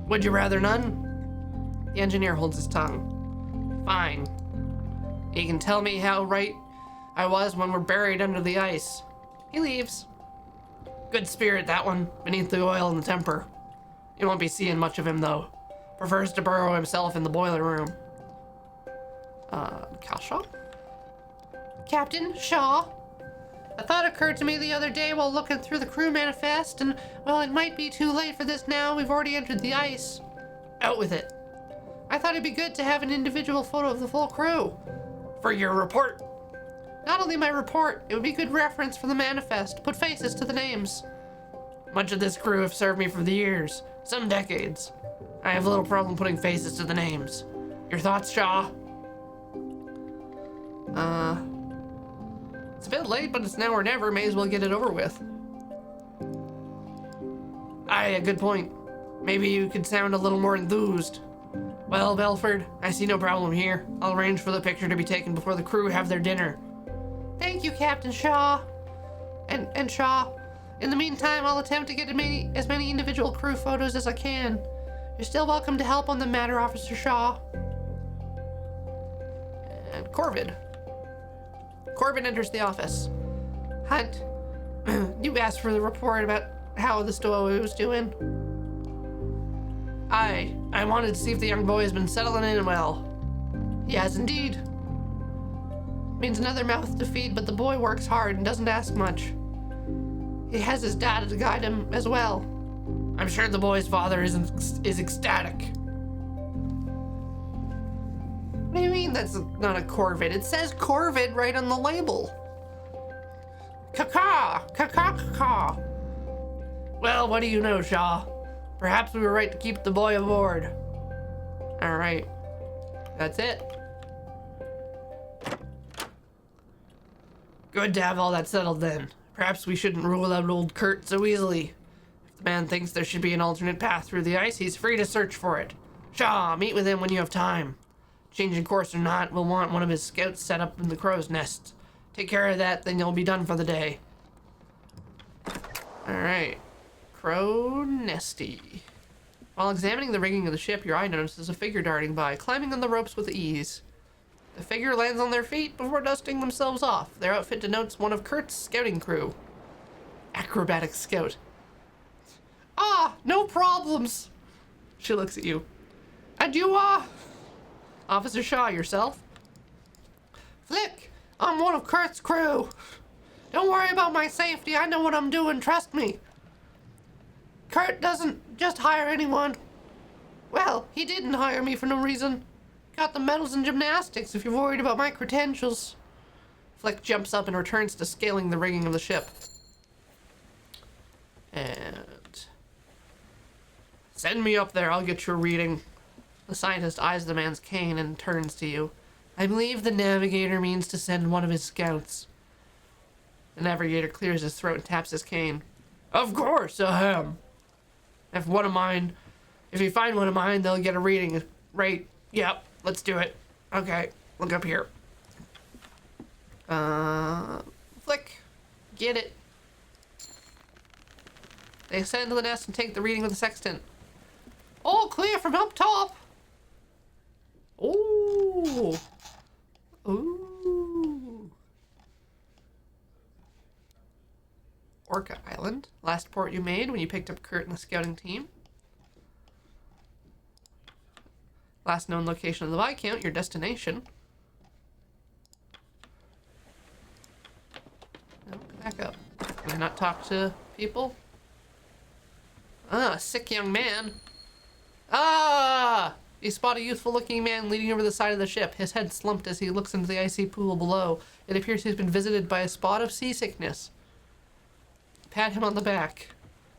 [SPEAKER 2] Would you rather none? The engineer holds his tongue. Fine. You can tell me how right I was when we're buried under the ice. He leaves. Good spirit, that one, beneath the oil and the temper. You won't be seeing much of him, though. Prefers to burrow himself in the boiler room. Cal Shaw? Captain Shaw? A thought occurred to me the other day while looking through the crew manifest, and, well, it might be too late for this now. We've already entered the ice. Out with it. I thought it'd be good to have an individual photo of the full crew. For your report. Not only my report, it would be good reference for the manifest. Put faces to the names. Much of this crew have served me for the years. Some decades. I have little problem putting faces to the names. Your thoughts, Shaw? It's a bit late, but it's now or never. May as well get it over with. Aye, a good point. Maybe you could sound a little more enthused. Well, Belford, I see no problem here. I'll arrange for the picture to be taken before the crew have their dinner. Thank you, Captain Shaw. And Shaw. In the meantime, I'll attempt to get as many individual crew photos as I can. You're still welcome to help on the matter, Officer Shaw. And Corvid. Corbin enters the office. Hunt, you asked for the report about how the stowaway was doing. I wanted to see if the young boy has been settling in well. He has indeed. Means another mouth to feed, but the boy works hard and doesn't ask much. He has his dad to guide him as well. I'm sure the boy's father is ecstatic. What do you mean that's not a Corvid? It says Corvid right on the label. Caca. Well, what do you know, Shaw? Perhaps we were right to keep the boy aboard. All right. That's it. Good to have all that settled then. Perhaps we shouldn't rule out old Kurt so easily. If the man thinks there should be an alternate path through the ice, he's free to search for it. Shaw, meet with him when you have time. Changing course or not, we'll want one of his scouts set up in the crow's nest. Take care of that, then you'll be done for the day. Alright. Crow Nesty. While examining the rigging of the ship, your eye notices a figure darting by, climbing on the ropes with ease. The figure lands on their feet before dusting themselves off. Their outfit denotes one of Kurt's scouting crew. Acrobatic scout. Ah, no problems. She looks at you. And you are? Officer Shaw, yourself? Flick, I'm one of Kurt's crew. Don't worry about my safety. I know what I'm doing, trust me. Kurt doesn't just hire anyone. Well, he didn't hire me for no reason. Got the medals in gymnastics if you're worried about my credentials. Flick jumps up and returns to scaling the rigging of the ship. And... send me up there, I'll get your reading. The scientist eyes the man's cane and turns to you. I believe the navigator means to send one of his scouts. The navigator clears his throat and taps his cane. Of course, ahem. If you find one of mine, they'll get a reading. Right, yep, let's do it. Okay, look up here. Flick. Get it. They ascend to the nest and take the reading with the sextant. All clear from up top. Ooh. Ooh. Orca Island. Last port you made when you picked up Kurt and the scouting team. Last known location of the Viscount, your destination. No, back up. Can I not talk to people? Ah, sick young man. Ah! You spot a youthful-looking man leaning over the side of the ship, his head slumped as he looks into the icy pool below. It appears he's been visited by a spot of seasickness. Pat him on the back.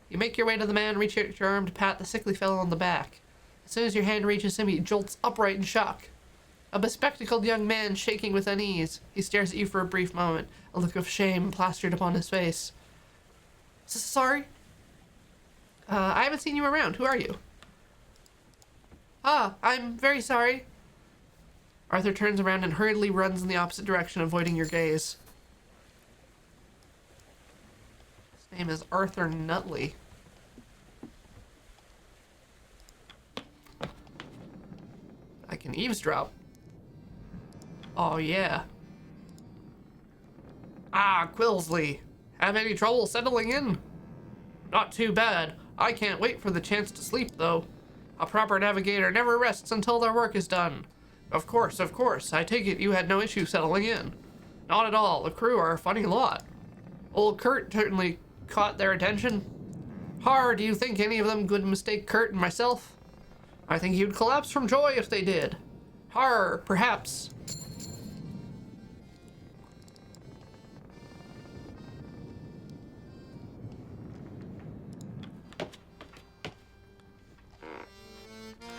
[SPEAKER 2] You make your way to the man, reach out your arm to pat the sickly fellow on the back. As soon as your hand reaches him, he jolts upright in shock. A bespectacled young man shaking with unease. He stares at you for a brief moment, a look of shame plastered upon his face. Sorry? I haven't seen you around. Who are you? Ah, I'm very sorry. Arthur turns around and hurriedly runs in the opposite direction, avoiding your gaze. His name is Arthur Nutley. I can eavesdrop. Oh, yeah. Ah, Quilsley. Have any trouble settling in? Not too bad. I can't wait for the chance to sleep, though. A proper navigator never rests until their work is done. Of course, of course. I take it you had no issue settling in. Not at all. The crew are a funny lot. Old Kurt certainly caught their attention. Har, do you think any of them would mistake Kurt and myself? I think you'd collapse from joy if they did. Har, perhaps.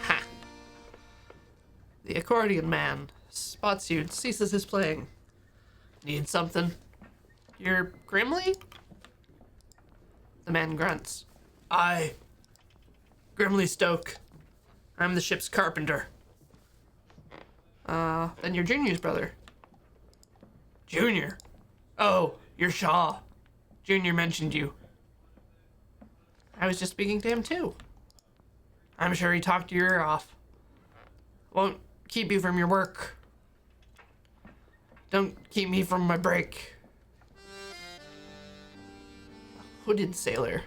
[SPEAKER 2] Ha. The accordion man spots you and ceases his playing. Need something? You're Grimley? The man grunts. Aye. Grimley Stoke. I'm the ship's carpenter. Then you're Junior's brother. Junior? Oh, you're Shaw. Junior mentioned you. I was just speaking to him too. I'm sure he talked your ear off. Won't keep you from your work. Don't keep me from my break. A hooded sailor.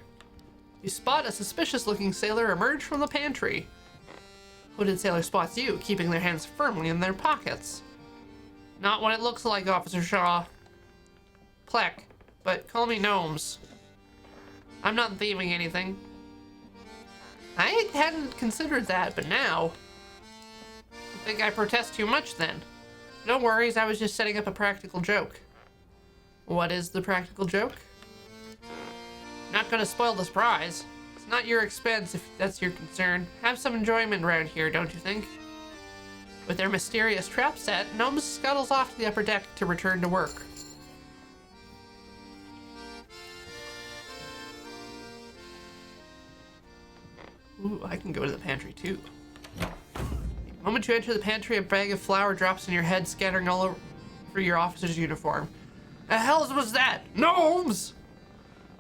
[SPEAKER 2] You spot a suspicious-looking sailor emerge from the pantry. Hooded sailor spots you, keeping their hands firmly in their pockets. Not what it looks like, Officer Shaw. Pleck, but call me Gnomes. I'm not thieving anything. I hadn't considered that, but now... I think I protest too much then. No worries, I was just setting up a practical joke. What is the practical joke? Not gonna spoil the surprise. It's not your expense if that's your concern. Have some enjoyment around here, don't you think? With their mysterious trap set, Gnomes scuttles off to the upper deck to return to work. Ooh, I can go to the pantry too. The moment you enter the pantry, a bag of flour drops on your head, scattering all over your officer's uniform. The hell was that? Gnomes!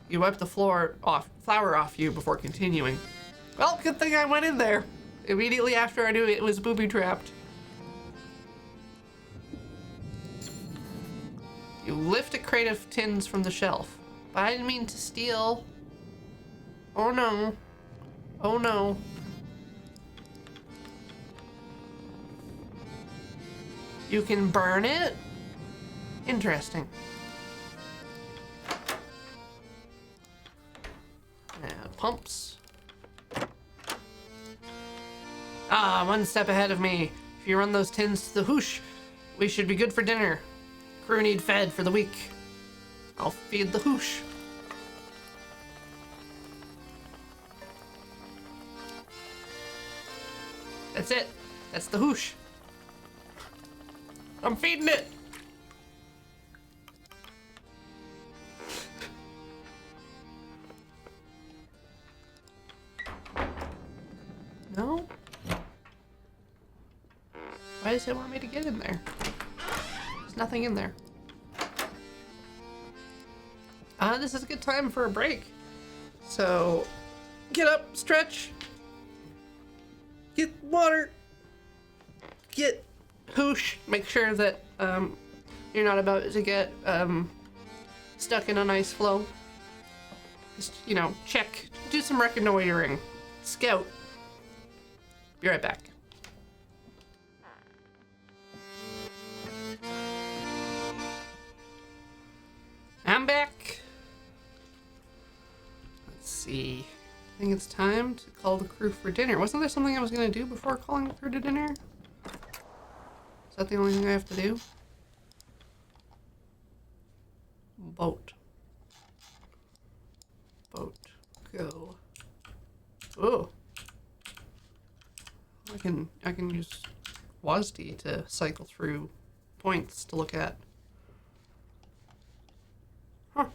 [SPEAKER 2] You wipe the flour off you before continuing. Well, good thing I went in there. Immediately after I knew it was booby-trapped. You lift a crate of tins from the shelf. But I didn't mean to steal. Oh no. Oh no. You can burn it? Interesting. Pumps. Ah, one step ahead of me. If you run those tins to the hoosh, we should be good for dinner. Crew need fed for the week. I'll feed the hoosh. That's it. That's the hoosh. I'm feeding it. No? Why does it want me to get in there? There's nothing in there. This is a good time for a break. So, get up, stretch. Get water. Get hoosh. Make sure that you're not about to get stuck in an ice floe. Just, you know, check. Do some reconnoitering. Scout. Be right back. I'm back. Let's see. I think it's time to call the crew for dinner. Wasn't there something I was going to do before calling the crew to dinner? Is that the only thing I have to do? Boat. Boat. Go. Oh. I can use WASD to cycle through points to look at. Huh.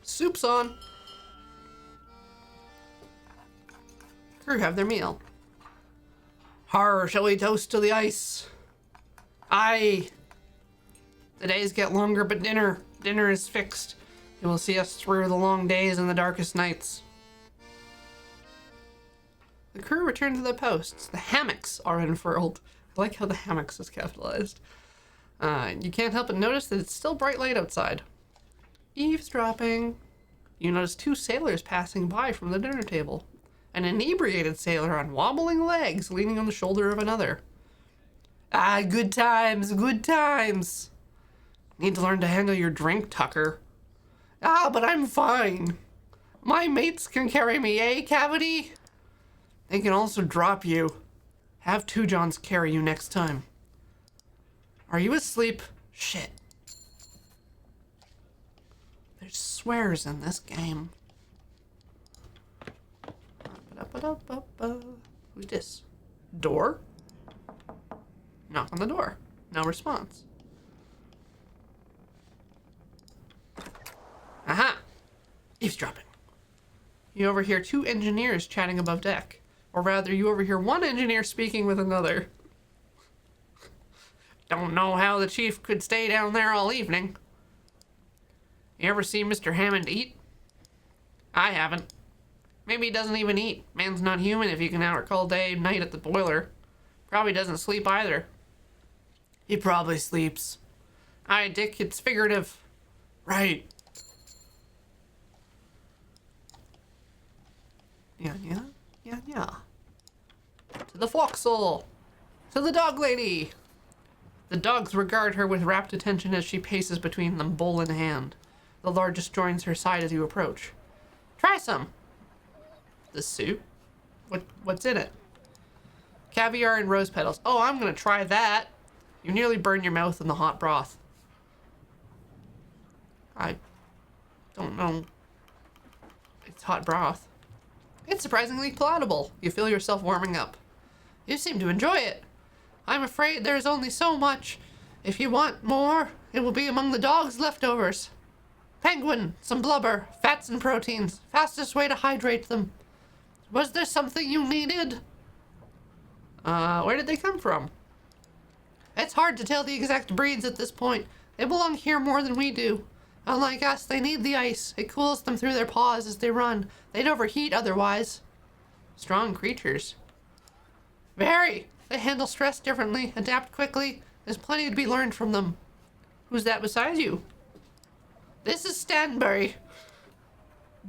[SPEAKER 2] Soup's on. Crew have their meal. Har, shall we toast to the ice? Aye. The days get longer, but dinner is fixed. It will see us through the long days and the darkest nights. The crew return to their posts. The hammocks are unfurled. I like how the hammocks is capitalized. You can't help but notice that it's still bright light outside. Eavesdropping. You notice 2 sailors passing by from the dinner table. An inebriated sailor on wobbling legs leaning on the shoulder of another. Ah, good times, good times. Need to learn to handle your drink, Tucker. Ah, but I'm fine. My mates can carry me, eh, Cavity? They can also drop you. Have 2 Johns carry you next time. Are you asleep? Shit. There's swears in this game. Who's this? Door? Knock on the door. No response. Aha! Eavesdropping. You overhear 2 engineers chatting above deck. Or rather, you overhear 1 engineer speaking with another. Don't know how the chief could stay down there all evening. You ever see Mr. Hammond eat? I haven't. Maybe he doesn't even eat. Man's not human if he can outwork all day and night at the boiler. Probably doesn't sleep either. He probably sleeps. Aye, Dick, it's figurative. Right. Yeah. To the forecastle. To the dog lady. The dogs regard her with rapt attention as she paces between them, bowl in hand. The largest joins her side as you approach. Try some. The soup? What's in it? Caviar and rose petals. Oh, I'm gonna try that. You nearly burn your mouth in the hot broth. I don't know. It's hot broth. It's surprisingly palatable. You feel yourself warming up. You seem to enjoy it. I'm afraid there's only so much. If you want more, it will be among the dog's leftovers. Penguin, some blubber, fats and proteins. Fastest way to hydrate them. Was there something you needed? Where did they come from? It's hard to tell the exact breeds at this point. They belong here more than we do. Unlike us, they need the ice. It cools them through their paws as they run. They'd overheat otherwise. Strong creatures. Very. They handle stress differently, adapt quickly. There's plenty to be learned from them. Who's that beside you? This is Stanbury.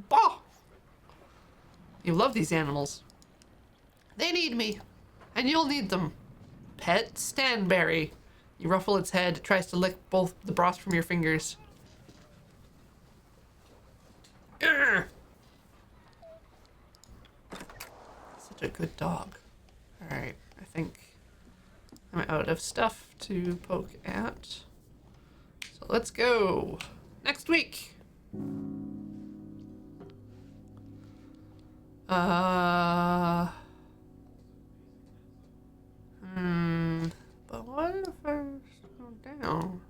[SPEAKER 2] Bah! You love these animals. They need me. And you'll need them. Pet Stanbury. You ruffle its head. It tries to lick both the broth from your fingers. Urgh. Such a good dog. Alright, I think I'm out of stuff to poke at. So let's go. Next week. But what if I slow down?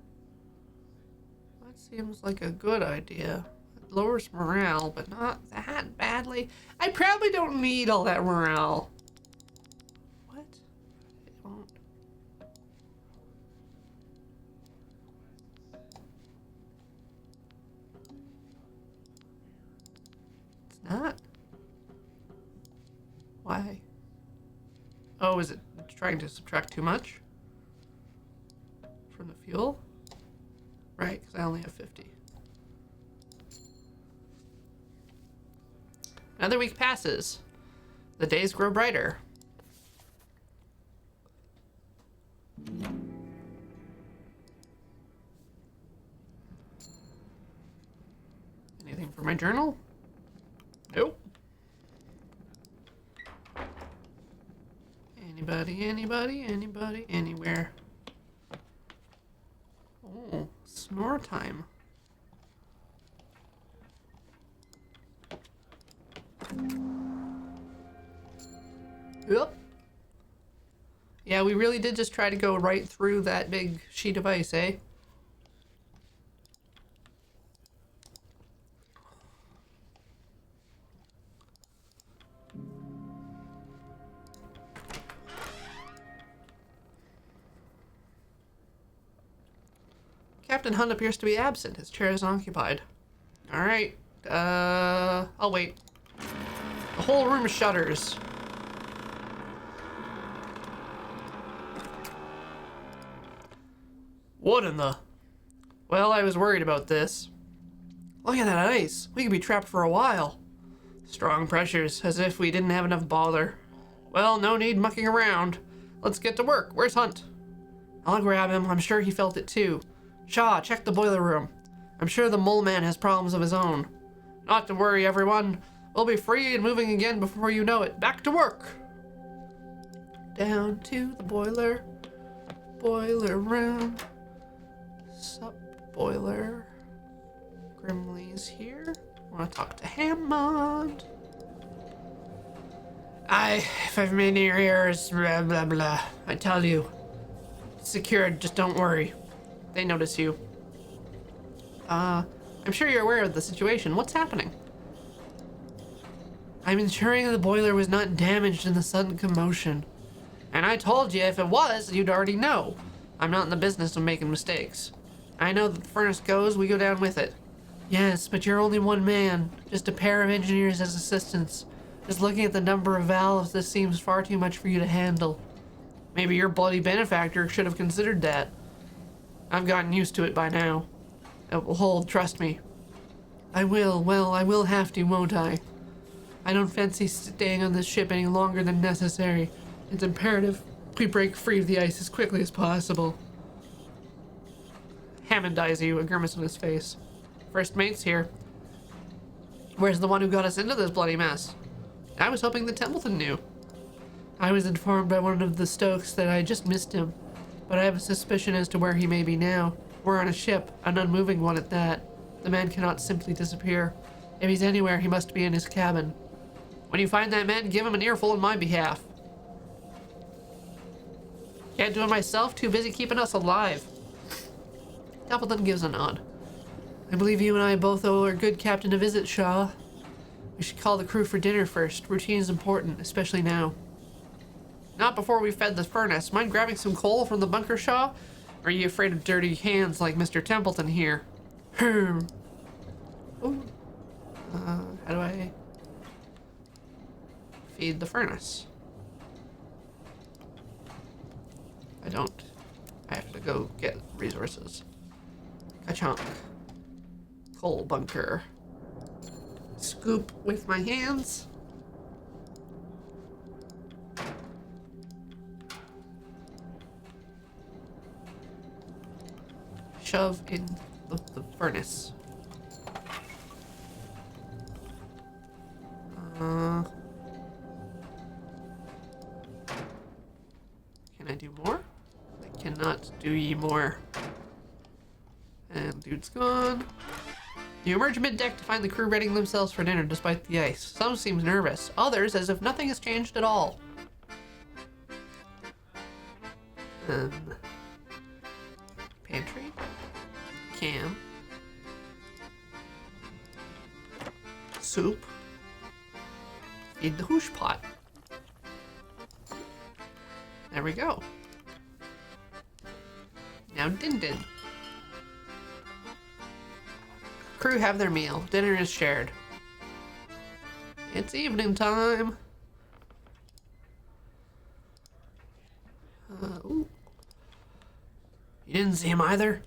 [SPEAKER 2] That seems like a good idea. It lowers morale, but not that badly. I probably don't need all that morale. What? It won't. It's not. Why? Oh, is it trying to subtract too much from the fuel? Right, because I only have 50. Another week passes. The days grow brighter. Anything for my journal? Nope. Anybody, anywhere. Oh, snore time. Yep. Yeah, we really did just try to go right through that big sheet of ice, eh? Captain Hunt appears to be absent. His chair is occupied. Alright. I'll wait. The whole room shudders. What in the... Well, I was worried about this. Look at that ice. We could be trapped for a while. Strong pressures, as if we didn't have enough bother. Well, no need mucking around. Let's get to work. Where's Hunt? I'll grab him. I'm sure he felt it too. Shaw, check the boiler room. I'm sure the mole man has problems of his own. Not to worry, everyone. We'll be free and moving again before you know it. Back to work. Down to the boiler room. Sup, boiler. Grimley's here. Want to talk to Hammond. If I've made any errors, blah, blah, blah. I tell you. Secured, just don't worry. They notice you. I'm sure you're aware of the situation. What's happening? I'm ensuring the boiler was not damaged in the sudden commotion. And I told you if it was, you'd already know. I'm not in the business of making mistakes. I know that the furnace goes, we go down with it. Yes, but you're only one man. Just a pair of engineers as assistants. Just looking at the number of valves, this seems far too much for you to handle. Maybe your bloody benefactor should have considered that. I've gotten used to it by now. It will hold, trust me. I will, well, I will have to, won't I? I don't fancy staying on this ship any longer than necessary. It's imperative we break free of the ice as quickly as possible. Hammond eyes you, a grimace on his face. First mate's here. Where's the one who got us into this bloody mess? I was hoping that Templeton knew. I was informed by one of the Stokes that I just missed him, but I have a suspicion as to where he may be now. We're on a ship, an unmoving one at that. The man cannot simply disappear. If he's anywhere, he must be in his cabin. When you find that man, give him an earful on my behalf. Can't do it myself, too busy keeping us alive. Templeton gives a nod. I believe you and I both owe our good captain a visit, Shaw. We should call the crew for dinner first. Routine is important, especially now. Not before we fed the furnace. Mind grabbing some coal from the bunker, Shaw? Or are you afraid of dirty hands like Mr. Templeton here? Ooh. How do I feed the furnace? I don't. I have to go get resources. Ka-chunk. Coal bunker. Scoop with my hands. Shove in the furnace. Can I do more? I cannot do ye more. And dude's gone. You emerge mid-deck to find the crew readying themselves for dinner despite the ice. Some seem nervous, others as if nothing has changed at all. Pantry. Can. Soup. Feed the hoosh pot. There we go. Now Din Din. Crew have their meal. Dinner is shared. It's evening time. Ooh. You didn't see him either?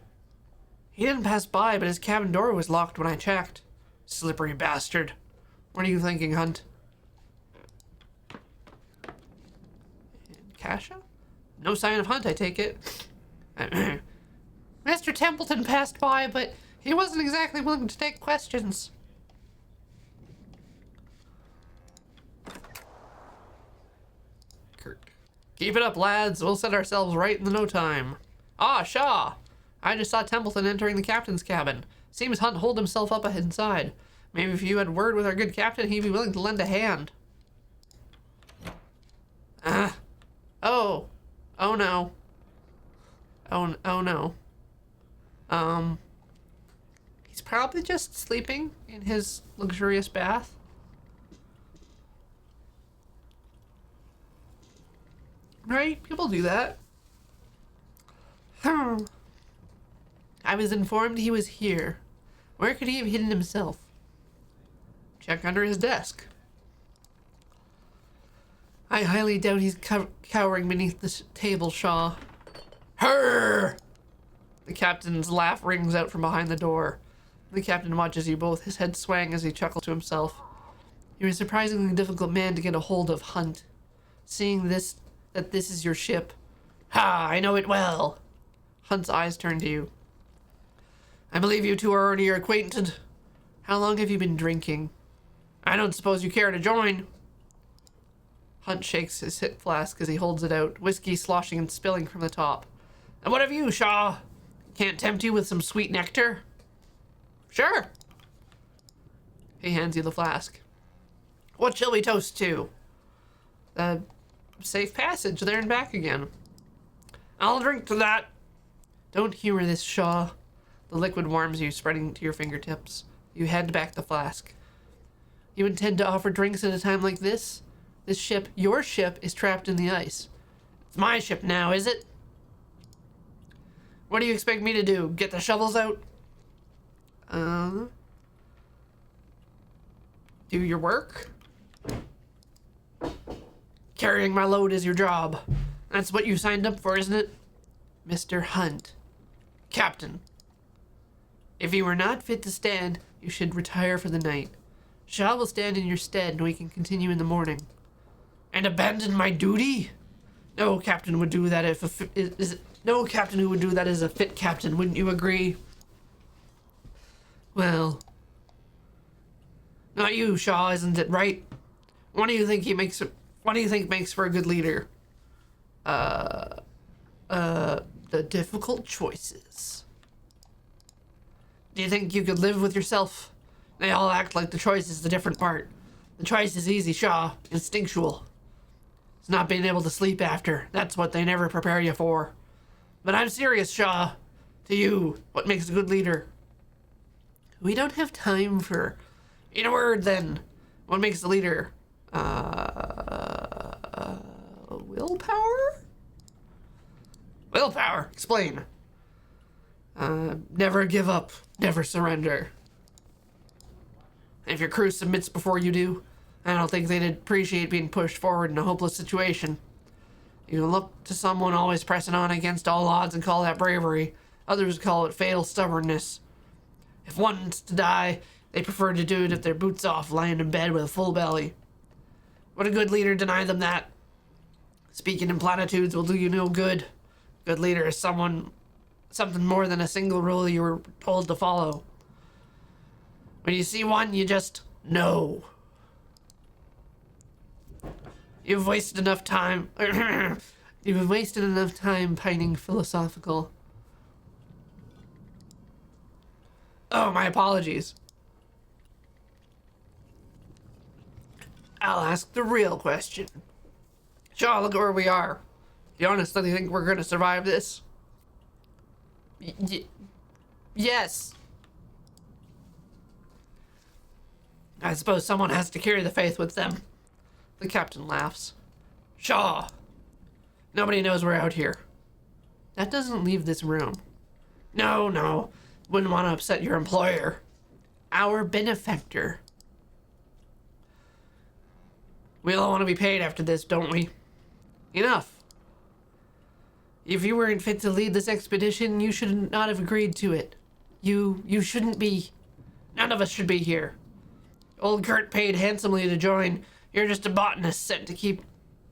[SPEAKER 2] He didn't pass by, but his cabin door was locked when I checked. Slippery bastard. What are you thinking, Hunt? And Kasha? No sign of Hunt, I take it. Mr. Templeton passed by, but he wasn't exactly willing to take questions. Kurt. Keep it up, lads. We'll set ourselves right in no time. Ah, Shaw! I just saw Templeton entering the captain's cabin. Seems Hunt holed himself up inside. Maybe if you had word with our good captain, he'd be willing to lend a hand. Oh. Oh no. Oh no. He's probably just sleeping in his luxurious bath. Right? People do that. I I was informed he was here. Where could he have hidden himself? Check under his desk. I highly doubt he's cowering beneath the table, Shaw. Her! The captain's laugh rings out from behind the door. The captain watches you both, his head swaying as he chuckles to himself. You're a surprisingly difficult man to get a hold of, Hunt. Seeing that this is your ship. Ha, I know it well. Hunt's eyes turn to you. I believe you two are already acquainted. How long have you been drinking? I don't suppose you care to join. Hunt shakes his hip flask as he holds it out, whiskey sloshing and spilling from the top. And what of you, Shaw? Can't tempt you with some sweet nectar? Sure. He hands you the flask. What shall we toast to? The safe passage there and back again. I'll drink to that. Don't humor this, Shaw. The liquid warms you, spreading to your fingertips. You hand back the flask. You intend to offer drinks at a time like this? This ship, your ship, is trapped in the ice. It's my ship now, is it? What do you expect me to do? Get the shovels out? Do your work? Carrying my load is your job. That's what you signed up for, isn't it? Mr. Hunt. Captain. If you are not fit to stand, you should retire for the night. Shaw will stand in your stead and we can continue in the morning. And abandon my duty? No captain would do that no captain who would do that is a fit captain, wouldn't you agree? Well, not you, Shaw, isn't it right? What do you think makes for a good leader? The difficult choices. Do you think you could live with yourself? They all act like the choice is the different part. The choice is easy, Shaw. Instinctual. It's not being able to sleep after. That's what they never prepare you for. But I'm serious, Shaw. To you, what makes a good leader? We don't have time for... In a word, then. What makes a leader? Willpower? Willpower. Explain. Never give up. Never surrender. If your crew submits before you do, I don't think they'd appreciate being pushed forward in a hopeless situation. You can look to someone always pressing on against all odds and call that bravery. Others call it fatal stubbornness. If one's to die, they prefer to do it with their boots off, lying in bed with a full belly. Would a good leader deny them that? Speaking in platitudes will do you no good. Good leader is something more than a single rule you were told to follow. When you see one, you just know. You've wasted enough time. You've wasted enough time pining philosophical. Oh, my apologies. I'll ask the real question. Shaw, look at where we are. Do you honestly think we're gonna survive this? Yes. I suppose someone has to carry the faith with them. The captain laughs. Shaw. Nobody knows we're out here. That doesn't leave this room. No. Wouldn't want to upset your employer. Our benefactor. We all want to be paid after this, don't we? Enough. If you weren't fit to lead this expedition, you should not have agreed to it. You shouldn't be. None of us should be here. Old Kurt paid handsomely to join. You're just a botanist sent to keep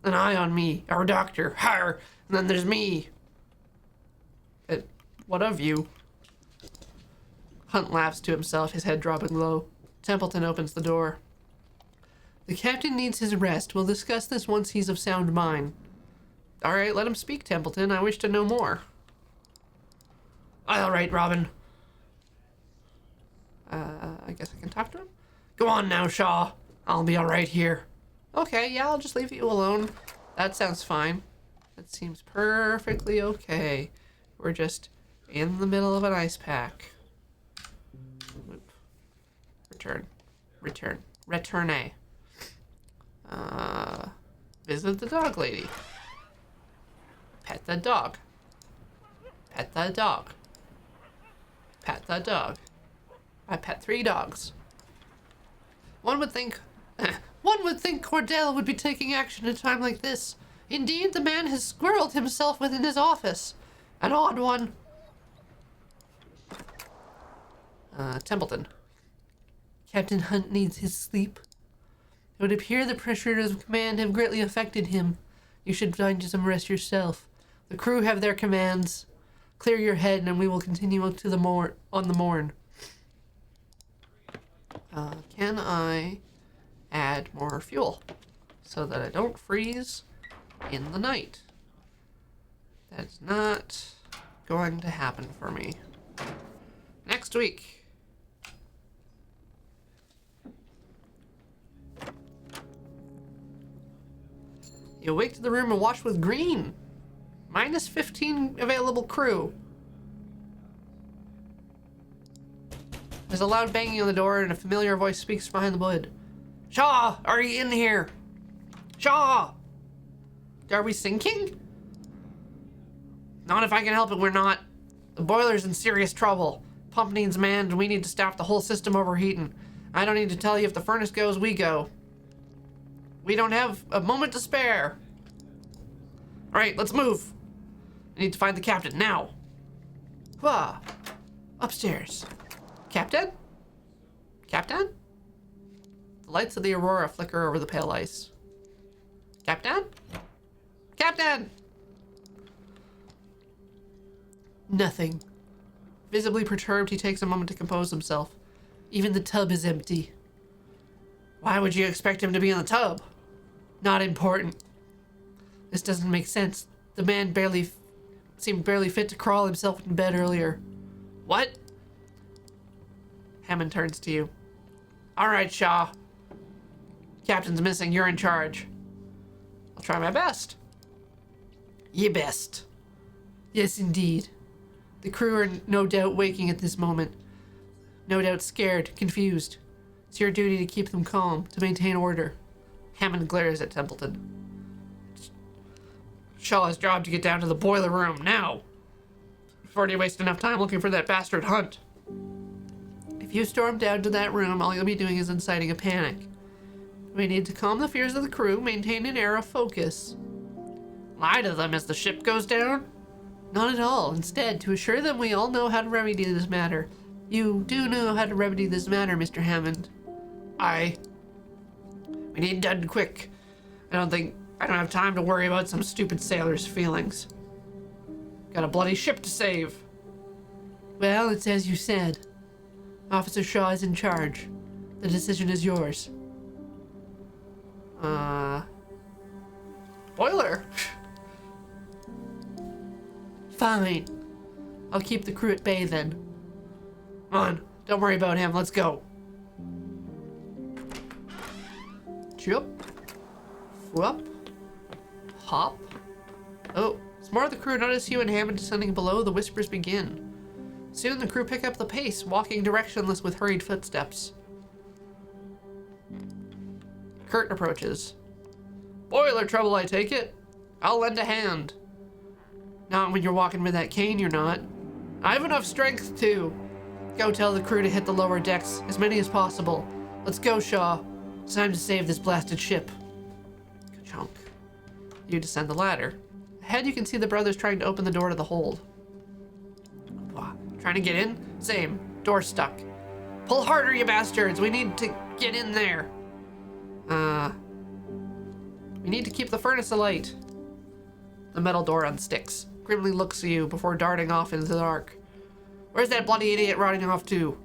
[SPEAKER 2] an eye on me, our doctor. Har! And then there's me. What of you? Hunt laughs to himself, his head dropping low. Templeton opens the door. The captain needs his rest. We'll discuss this once he's of sound mind. All right, let him speak, Templeton. I wish to know more. All right, Robin. I guess I can talk to him? Go on now, Shaw. I'll be all right here. Okay, yeah, I'll just leave you alone. That sounds fine. That seems perfectly okay. We're just in the middle of an ice pack. Oop. Return. Visit the dog lady. Pet the dog. Pat that dog. I pet 3 dogs. One would think Cordell would be taking action at a time like this. Indeed, the man has squirreled himself within his office. An odd one. Templeton. Captain Hunt needs his sleep. It would appear the pressure of command have greatly affected him. You should find some rest yourself. The crew have their commands. Clear your head and we will continue on the morn. Can I add more fuel so that I don't freeze in the night? That's not going to happen for me. Next week. You awake to the room awash with green. Minus 15 available crew. There's a loud banging on the door and a familiar voice speaks behind the wood. Shaw, are you in here? Shaw! Are we sinking? Not if I can help it, we're not. The boiler's in serious trouble. Pump needs manned and we need to stop the whole system overheating. I don't need to tell you, if the furnace goes, we go. We don't have a moment to spare. All right, let's move. I need to find the captain now. Wah. Upstairs. Captain? Captain? The lights of the Aurora flicker over the pale ice. Captain? Captain! Nothing. Visibly perturbed, he takes a moment to compose himself. Even the tub is empty. Why would you expect him to be in the tub? Not important. This doesn't make sense. The man seemed barely fit to crawl himself in bed earlier. What? Hammond turns to you. All right, Shaw. Captain's missing. You're in charge. I'll try my best. Ye best. Yes, indeed. The crew are no doubt waking at this moment. No doubt scared, confused. It's your duty to keep them calm, to maintain order. Hammond glares at Templeton. Shaw's job to get down to the boiler room, now. Before you waste enough time looking for that bastard Hunt. If you storm down to that room, all you'll be doing is inciting a panic. We need to calm the fears of the crew, maintain an air of focus. Lie to them as the ship goes down? Not at all. Instead, to assure them we all know how to remedy this matter. You do know how to remedy this matter, Mr. Hammond. Aye. We need done quick. I don't have time to worry about some stupid sailor's feelings. Got a bloody ship to save. Well, it's as you said. Officer Shaw is in charge. The decision is yours. Boiler! Fine. I'll keep the crew at bay then. Come on, don't worry about him, let's go. Chup. Whoop. Hop. Oh, as more of the crew notice you and Hammond descending below, the whispers begin. Soon the crew pick up the pace, walking directionless with hurried footsteps. Kurt approaches. Boiler trouble, I take it. I'll lend a hand. Not when you're walking with that cane, you're not. I have enough strength to. Go tell the crew to hit the lower decks, as many as possible. Let's go, Shaw. It's time to save this blasted ship. Ka-chunk. You descend the ladder. Ahead you can see the brothers trying to open the door to the hold. Trying to get in? Same. Door stuck. Pull harder, you bastards! We need to get in there. We need to keep the furnace alight. The metal door unsticks. Grimly looks at you before darting off into the dark. Where's that bloody idiot riding off to?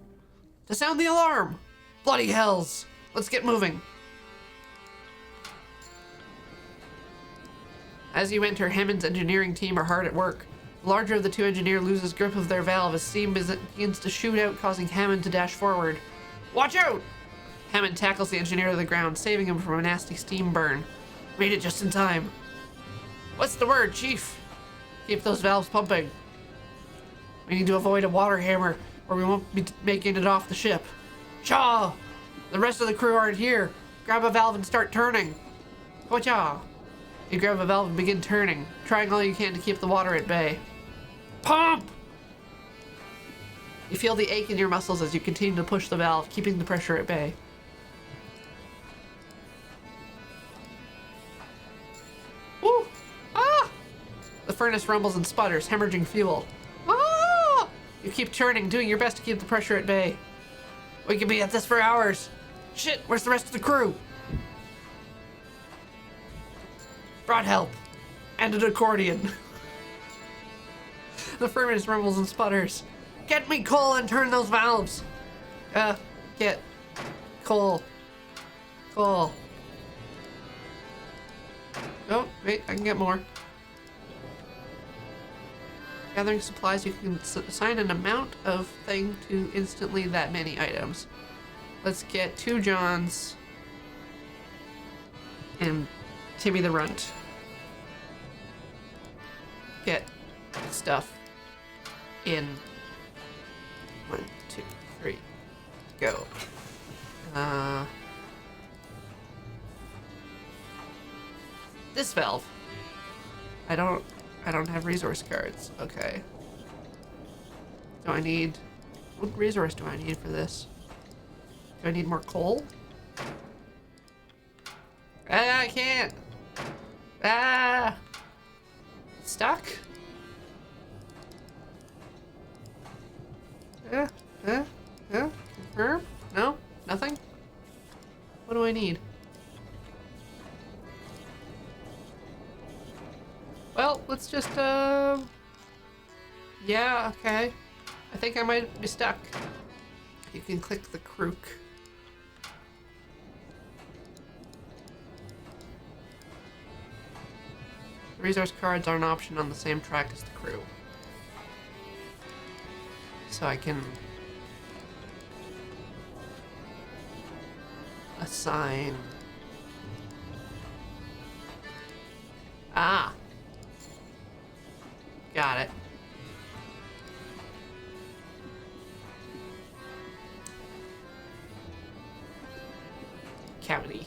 [SPEAKER 2] To sound the alarm! Bloody hells! Let's get moving. As you enter, Hammond's engineering team are hard at work. The larger of the two engineers loses grip of their valve as steam begins to shoot out, causing Hammond to dash forward. Watch out! Hammond tackles the engineer to the ground, saving him from a nasty steam burn. Made it just in time. What's the word, Chief? Keep those valves pumping. We need to avoid a water hammer, or we won't be making it off the ship. Shaw! The rest of the crew aren't here. Grab a valve and start turning. Hwa-cha! You grab a valve and begin turning, trying all you can to keep the water at bay. Pump! You feel the ache in your muscles as you continue to push the valve, keeping the pressure at bay. Woo! Ah! The furnace rumbles and sputters, hemorrhaging fuel. Ah! You keep churning, doing your best to keep the pressure at bay. We could be at this for hours. Shit, where's the rest of the crew? Brought help. And an accordion. The furnace rumbles and sputters. Get me coal and turn those valves. Get coal. Coal. Oh, wait, I can get more. Gathering supplies, you can assign an amount of thing to instantly that many items. Let's get 2 Johns and Timmy the Runt. Get stuff in 1, 2, 3, go. This valve. I don't have resource cards. Okay. Do I need... What resource do I need for this? Do I need more coal? Ah, I can't! Ah! Stuck? Confirm? No? Nothing? What do I need? Well, let's just, yeah, okay. I think I might be stuck. You can click the crook. The resource cards are an option on the same track as the crew. So I can assign... Ah! Got it. Cavity.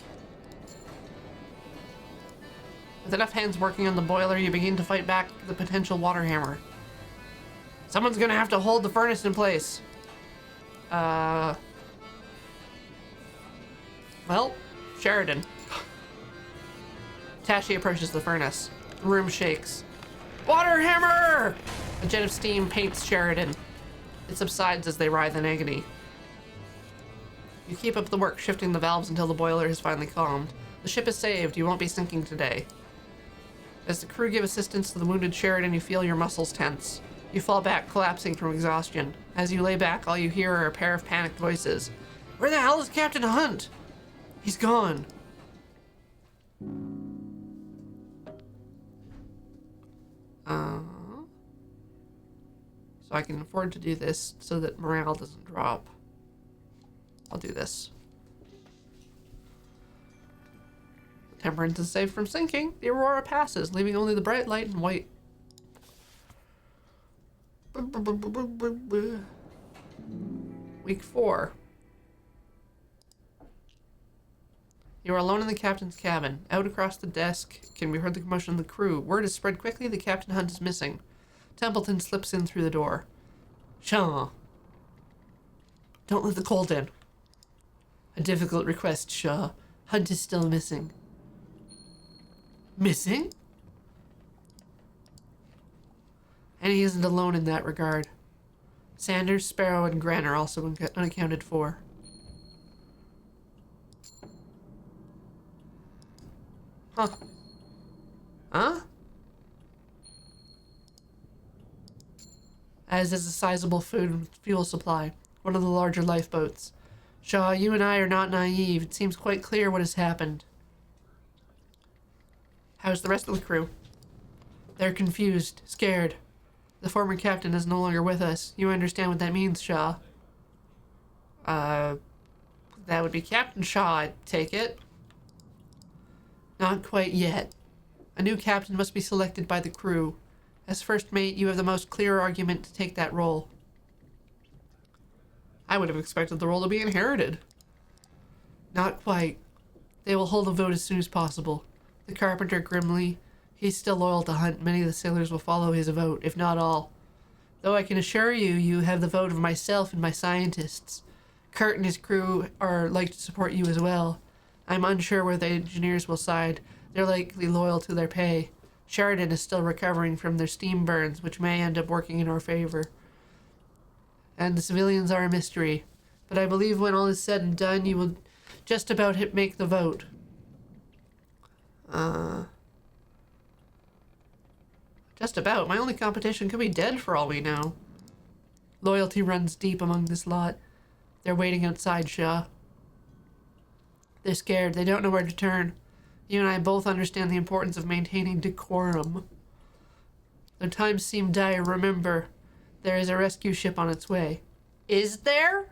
[SPEAKER 2] With enough hands working on the boiler, you begin to fight back the potential water hammer. Someone's gonna have to hold the furnace in place. Well, Sheridan. Tashi approaches the furnace. The room shakes. Water hammer! A jet of steam paints Sheridan. It subsides as they writhe in agony. You keep up the work, shifting the valves until the boiler has finally calmed. The ship is saved. You won't be sinking today. As the crew give assistance to the wounded Sheridan, you feel your muscles tense. You fall back, collapsing from exhaustion. As you lay back, all you hear are a pair of panicked voices. Where the hell is Captain Hunt? He's gone. So I can afford to do this so that morale doesn't drop. I'll do this. Temperance is safe from sinking. The Aurora passes, leaving only the bright light and white. Week 4. You are alone in the captain's cabin. Out across the desk can be heard the commotion of the crew. Word is spread quickly that Captain Hunt is missing. Templeton slips in through the door. Shaw. Don't let the cold in. A difficult request, Shaw. Hunt is still missing. Missing? And he isn't alone in that regard. Sanders, Sparrow, and Gran are also unaccounted for. Huh. Huh? As is a sizable food and fuel supply, one of the larger lifeboats. Shaw, you and I are not naive. It seems quite clear what has happened. How's the rest of the crew? They're confused, scared. The former captain is no longer with us. You understand what that means, Shaw. That would be Captain Shaw, I take it. Not quite yet. A new captain must be selected by the crew. As first mate, you have the most clear argument to take that role. I would have expected the role to be inherited. Not quite. They will hold a vote as soon as possible. The carpenter grimly. He's still loyal to Hunt. Many of the sailors will follow his vote, if not all. Though I can assure you, you have the vote of myself and my scientists. Kurt and his crew are like to support you as well. I'm unsure where the engineers will side. They're likely loyal to their pay. Sheridan is still recovering from their steam burns, which may end up working in our favor. And the civilians are a mystery. But I believe when all is said and done, you will just about make the vote. Just about. My only competition could be dead for all we know. Loyalty runs deep among this lot. They're waiting outside, Shaw. They're scared. They don't know where to turn. You and I both understand the importance of maintaining decorum. Though times seem dire, remember, there is a rescue ship on its way. Is there?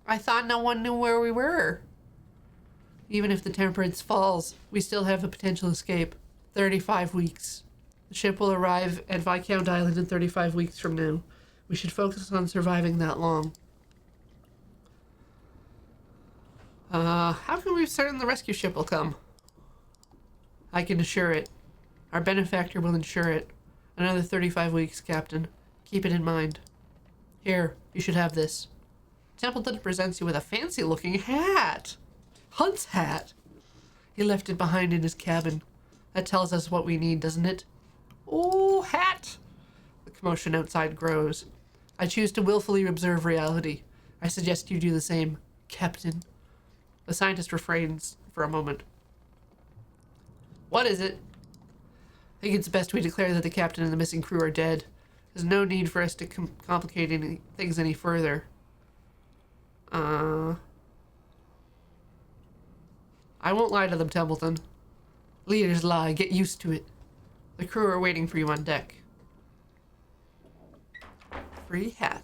[SPEAKER 2] I thought no one knew where we were. Even if the Temperance falls, we still have a potential escape. 35 weeks. The ship will arrive at Viscount Island in 35 weeks from now. We should focus on surviving that long. How can we be certain the rescue ship will come? I can assure it. Our benefactor will ensure it. Another 35 weeks, Captain. Keep it in mind. Here, you should have this. Templeton presents you with a fancy-looking hat. Hunt's hat. He left it behind in his cabin. That tells us what we need, doesn't it? Ooh, hat! The commotion outside grows. I choose to willfully observe reality. I suggest you do the same, Captain. The scientist refrains for a moment. What is it? I think it's best we declare that the captain and the missing crew are dead. There's no need for us to complicate things any further. I won't lie to them, Templeton. Leaders lie. Get used to it. The crew are waiting for you on deck. Free hat.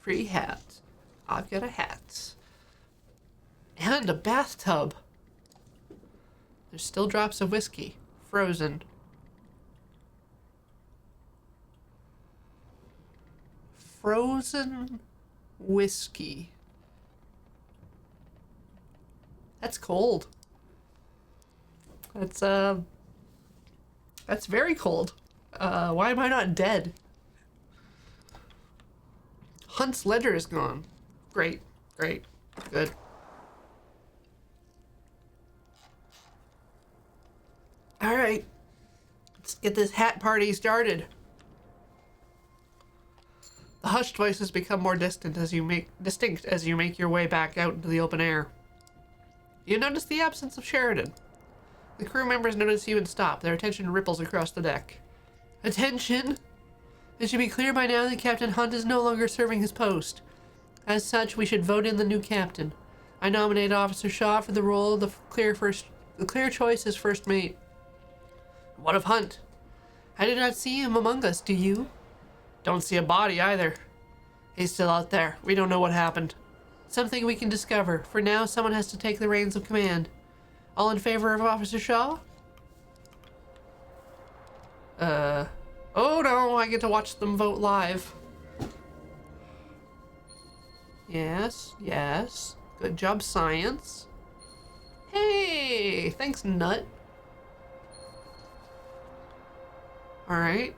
[SPEAKER 2] Free hat. I've got a hat. And a bathtub. There's still drops of whiskey. Frozen. Frozen whiskey. That's cold. That's very cold. Why am I not dead? Hunt's ledger is gone. Great, great, good. All right, let's get this hat party started. The hushed voices become more distinct as you make your way back out into the open air. You notice the absence of Sheridan. The crew members notice you and stop. Their attention ripples across the deck. Attention! It should be clear by now that Captain Hunt is no longer serving his post. As such, we should vote in the new captain. I nominate Officer Shaw for the role of the clear choice as first mate. What of Hunt? I did not see him among us, do you? Don't see a body either. He's still out there. We don't know what happened. Something we can discover. For now, someone has to take the reins of command. All in favor of Officer Shaw? Oh no, I get to watch them vote live. Yes, yes. Good job, science. Hey, thanks, Nut. Alright.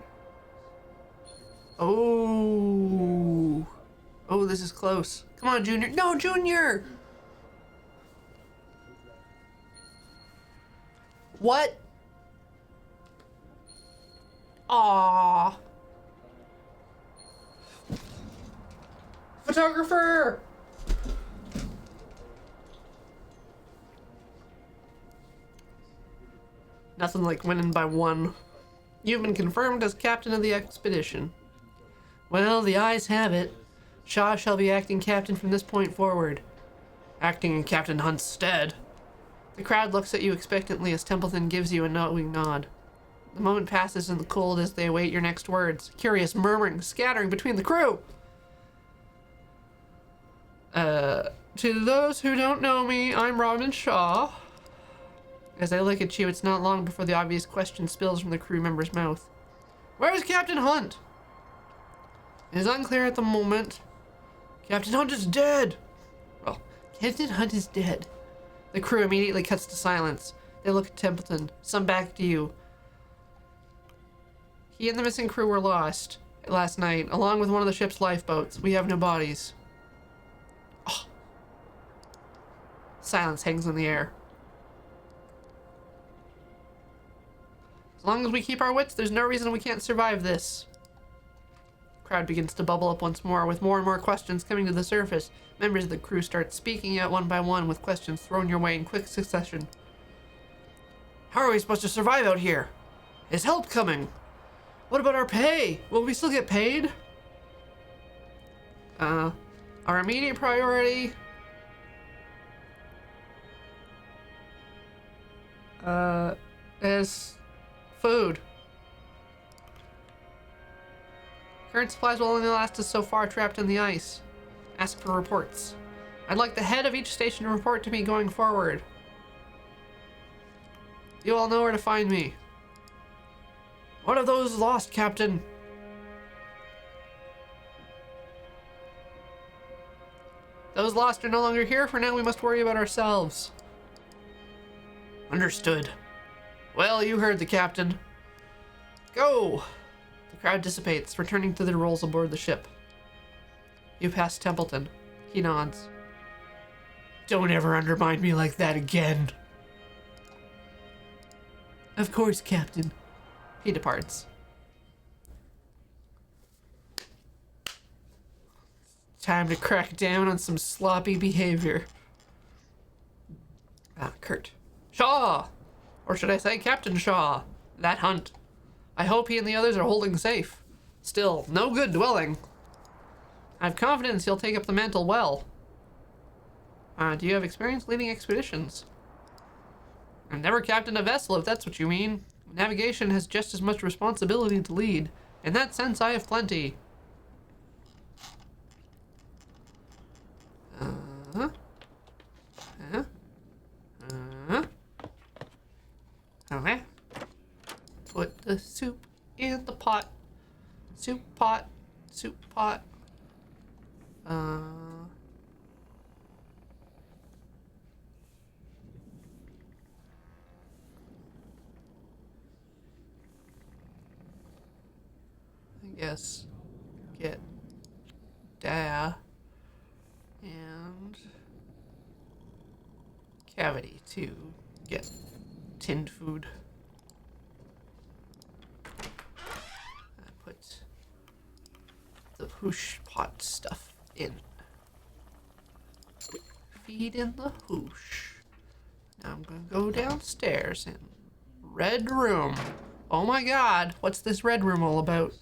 [SPEAKER 2] Oh. Oh, this is close. Come on, Junior. No, Junior! What? Aww. Photographer! Nothing like winning by one. You've been confirmed as captain of the expedition. Well, the ayes have it. Shaw shall be acting captain from this point forward. Acting in Captain Hunt's stead. The crowd looks at you expectantly as Templeton gives you a knowing nod. The moment passes in the cold as they await your next words. Curious murmuring scattering between the crew. To those who don't know me, I'm Robin Shaw. As I look at you, it's not long before the obvious question spills from the crew member's mouth. Where's Captain Hunt? It is unclear at the moment. Captain Hunt is dead. Well, Captain Hunt is dead. The crew immediately cuts to silence. They look at Templeton, some back to you. He and the missing crew were lost. last night, along with one of the ship's lifeboats. We have no bodies. Oh. Silence hangs in the air. As long as we keep our wits, there's no reason we can't survive this. Crowd begins to bubble up once more, with more and more questions coming to the surface. Members of the crew start speaking out one by one, with questions thrown your way in quick succession. How are we supposed to survive out here? Is help coming? What about our pay? Will we still get paid? Our immediate priority... is... food. Current supplies will only last us so far trapped in the ice. Ask for reports. I'd like the head of each station to report to me going forward. You all know where to find me. What of those lost, Captain? Those lost are no longer here. For now, we must worry about ourselves. Understood. Well, you heard the captain. Go! The crowd dissipates, returning to their roles aboard the ship. You pass Templeton. He nods. Don't ever undermine me like that again. Of course, Captain. He departs. Time to crack down on some sloppy behavior. Kurt. Shaw! Or should I say Captain Shaw? That hunt. I hope he and the others are holding safe. Still, no good dwelling. I have confidence he'll take up the mantle well. Do you have experience leading expeditions? I've never captained a vessel, if that's what you mean. Navigation has just as much responsibility to lead. In that sense, I have plenty. Okay. Put the soup in the pot. Soup pot. Soup pot. I guess get Da and Cavity to get tinned food. I put the whoosh pot stuff in. Feed in the whoosh. Now I'm gonna go downstairs and red room. Oh my god, what's this red room all about?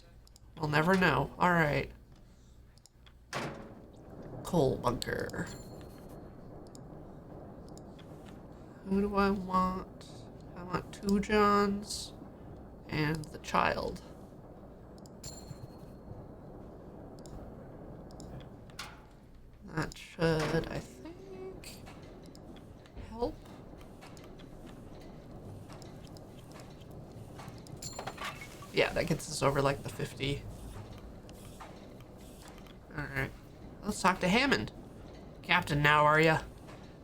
[SPEAKER 2] We'll never know. Alright. Coal bunker. Who do I want? I want 2 Johns and the child. That should, I think, help. Yeah, that gets us over like the 50. Alright. Let's talk to Hammond. Captain now, are ya?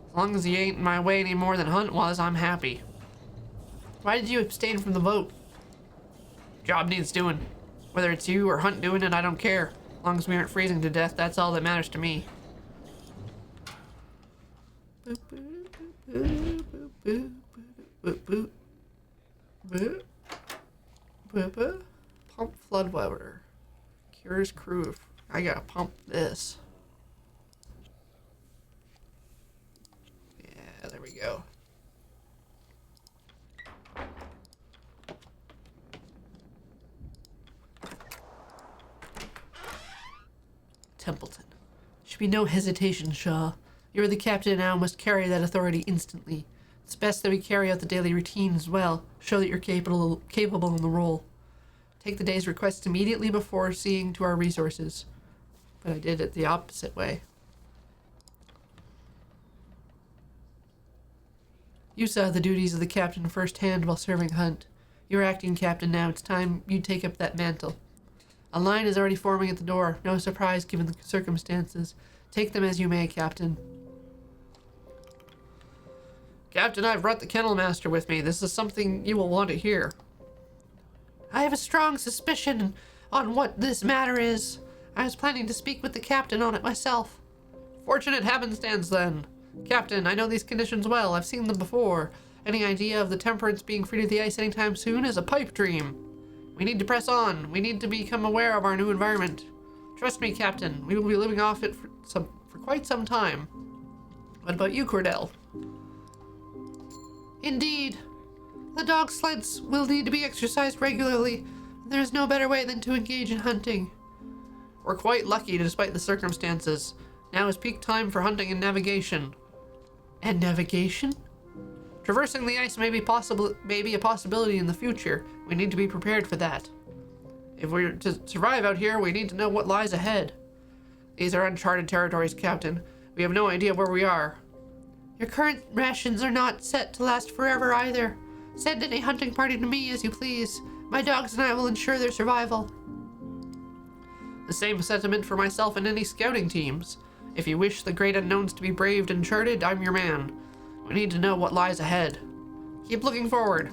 [SPEAKER 2] As long as he ain't in my way any more than Hunt was, I'm happy. Why did you abstain from the vote? Job needs doing. Whether it's you or Hunt doing it, I don't care. As long as we aren't freezing to death, that's all that matters to me. Boop, boop, boop, boop, boop, boop, boop, boop, boop. Pump flood water. Cures crew. I gotta pump this. Yeah, there we go. Templeton. Should be no hesitation, Shaw. You're the captain now, must carry that authority instantly. It's best that we carry out the daily routine as well. Show that you're capable in the role. Take the day's requests immediately before seeing to our resources. But I did it the opposite way. You saw the duties of the captain firsthand while serving Hunt. You're acting captain now. It's time you take up that mantle. A line is already forming at the door. No surprise given the circumstances. Take them as you may, Captain. Captain, I've brought the Kennel Master with me. This is something you will want to hear. I have a strong suspicion on what this matter is. I was planning to speak with the captain on it myself. Fortunate happenstance, then. Captain, I know these conditions well. I've seen them before. Any idea of the Temperance being free to the ice anytime soon is a pipe dream. We need to press on. We need to become aware of our new environment. Trust me, Captain. We will be living off it for quite some time. What about you, Cordell? Indeed. The dog sleds will need to be exercised regularly. There is no better way than to engage in hunting. We're quite lucky despite the circumstances. Now is peak time for hunting and navigation. And navigation? Traversing the ice may be a possibility in the future. We need to be prepared for that. If we're to survive out here, we need to know what lies ahead. These are uncharted territories, Captain. We have no idea where we are. Your current rations are not set to last forever either. Send any hunting party to me as you please. My dogs and I will ensure their survival. The same sentiment for myself and any scouting teams. If you wish the great unknowns to be braved and charted, I'm your man. We need to know what lies ahead. Keep looking forward.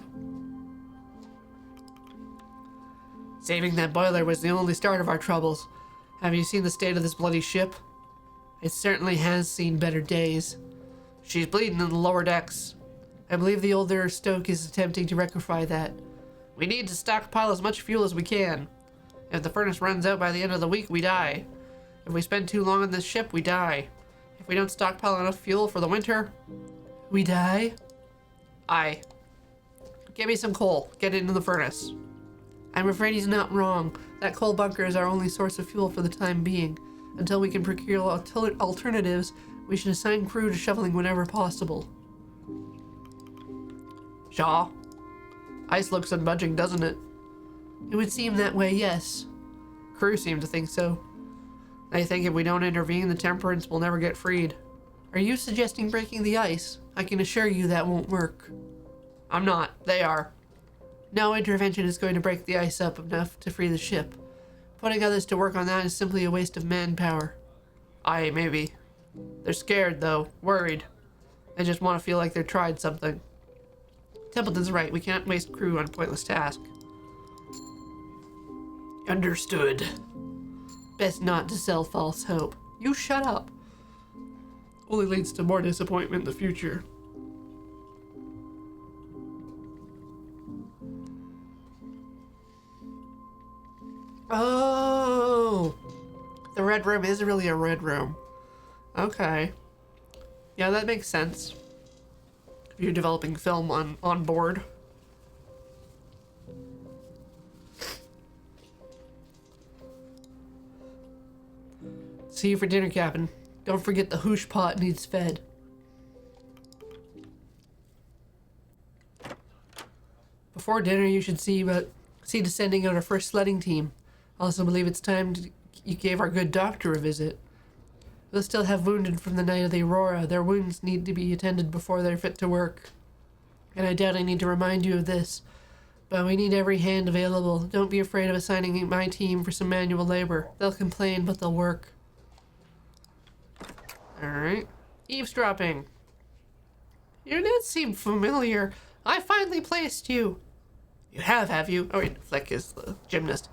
[SPEAKER 2] Saving that boiler was the only start of our troubles. Have you seen the state of this bloody ship? It certainly has seen better days. She's bleeding in the lower decks. I believe the older Stoke is attempting to rectify that. We need to stockpile as much fuel as we can. If the furnace runs out by the end of the week, we die. If we spend too long on this ship, we die. If we don't stockpile enough fuel for the winter, we die? Aye. Get me some coal. Get it into the furnace. I'm afraid he's not wrong. That coal bunker is our only source of fuel for the time being. Until we can procure alternatives, we should assign crew to shoveling whenever possible. Shaw? Ice looks unbudging, doesn't it? It would seem that way, yes. Crew seem to think so. They think if we don't intervene, the Temperance will never get freed. Are you suggesting breaking the ice? I can assure you that won't work. I'm not. They are. No intervention is going to break the ice up enough to free the ship. Putting others to work on that is simply a waste of manpower. Aye, maybe. They're scared, though. Worried. They just want to feel like they've tried something. Templeton's right. We can't waste crew on a pointless task. Understood. Best not to sell false hope. You shut up. Only leads to more disappointment in the future. Oh! The red room is really a red room. Okay. Yeah, that makes sense. If you're developing film on board. See you for dinner, Captain. Don't forget the hoosh pot needs fed. Before dinner, you should see to sending out our first sledding team. Also believe it's time you gave our good doctor a visit. We'll still have wounded from the night of the Aurora. Their wounds need to be attended before they're fit to work. And I doubt I need to remind you of this, but we need every hand available. Don't be afraid of assigning my team for some manual labor. They'll complain, but they'll work. Alright. Eavesdropping. Your names seem familiar. I finally placed you. You have you? Oh wait, Flick is the gymnast.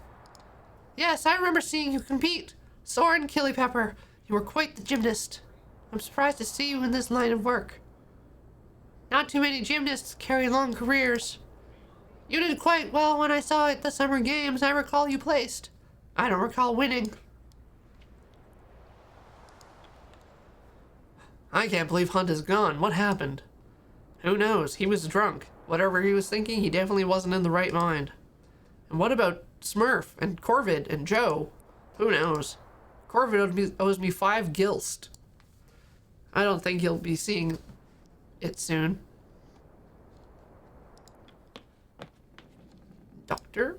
[SPEAKER 2] Yes, I remember seeing you compete. Soren Killypepper, you were quite the gymnast. I'm surprised to see you in this line of work. Not too many gymnasts carry long careers. You did quite well when I saw at the Summer Games. I recall you placed. I don't recall winning. I can't believe Hunt is gone. What happened? Who knows? He was drunk. Whatever he was thinking, he definitely wasn't in the right mind. And what about Smurf and Corvid and Joe? Who knows? Corvid owes me 5 gilst. I don't think he'll be seeing it soon. Doctor?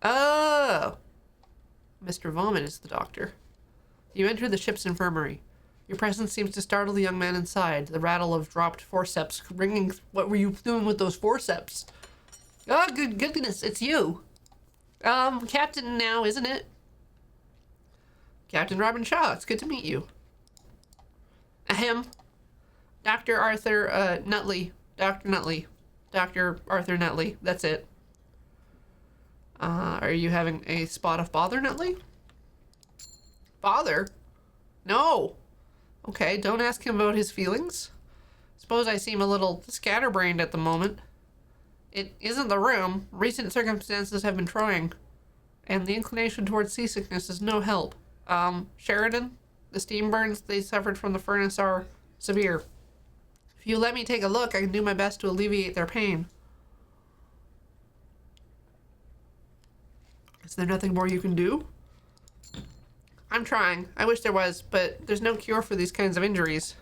[SPEAKER 2] Oh! Mr. Vomit is the doctor. You enter the ship's infirmary. Your presence seems to startle the young man inside. The rattle of dropped forceps ringing. What were you doing with those forceps? Oh, goodness, it's you. Captain now, isn't it? Captain Robin Shaw, it's good to meet you. Ahem. Dr. Arthur, Nutley. Dr. Nutley. Dr. Arthur Nutley. That's it. Are you having a spot of bother, Nutley? Bother? No. Okay, don't ask him about his feelings. Suppose I seem a little scatterbrained at the moment. It isn't the room. Recent circumstances have been trying. And the inclination towards seasickness is no help. Sheridan, the steam burns they suffered from the furnace are severe. If you let me take a look, I can do my best to alleviate their pain. Is there nothing more you can do? I'm trying. I wish there was, but there's no cure for these kinds of injuries.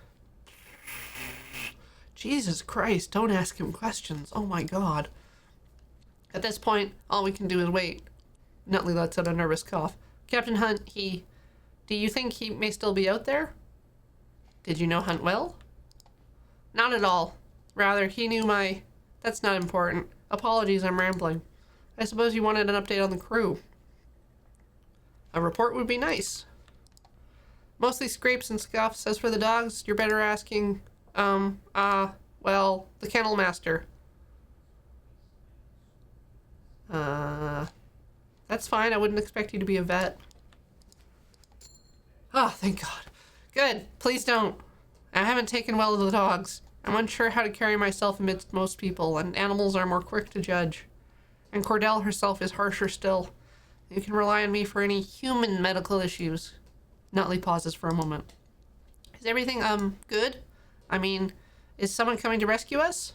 [SPEAKER 2] Jesus Christ, don't ask him questions. Oh my god. At this point, all we can do is wait. Nutley lets out a nervous cough. Captain Hunt, do you think he may still be out there? Did you know Hunt well? Not at all. Rather, he knew my... That's not important. Apologies, I'm rambling. I suppose you wanted an update on the crew. A report would be nice. Mostly scrapes and scuffs. As for the dogs, you're better asking, well, the kennel master. That's fine. I wouldn't expect you to be a vet. Oh, thank God. Good. Please don't. I haven't taken well to the dogs. I'm unsure how to carry myself amidst most people, and animals are more quick to judge. And Cordell herself is harsher still. You can rely on me for any human medical issues. Nutley pauses for a moment. Is everything, good? I mean, is someone coming to rescue us?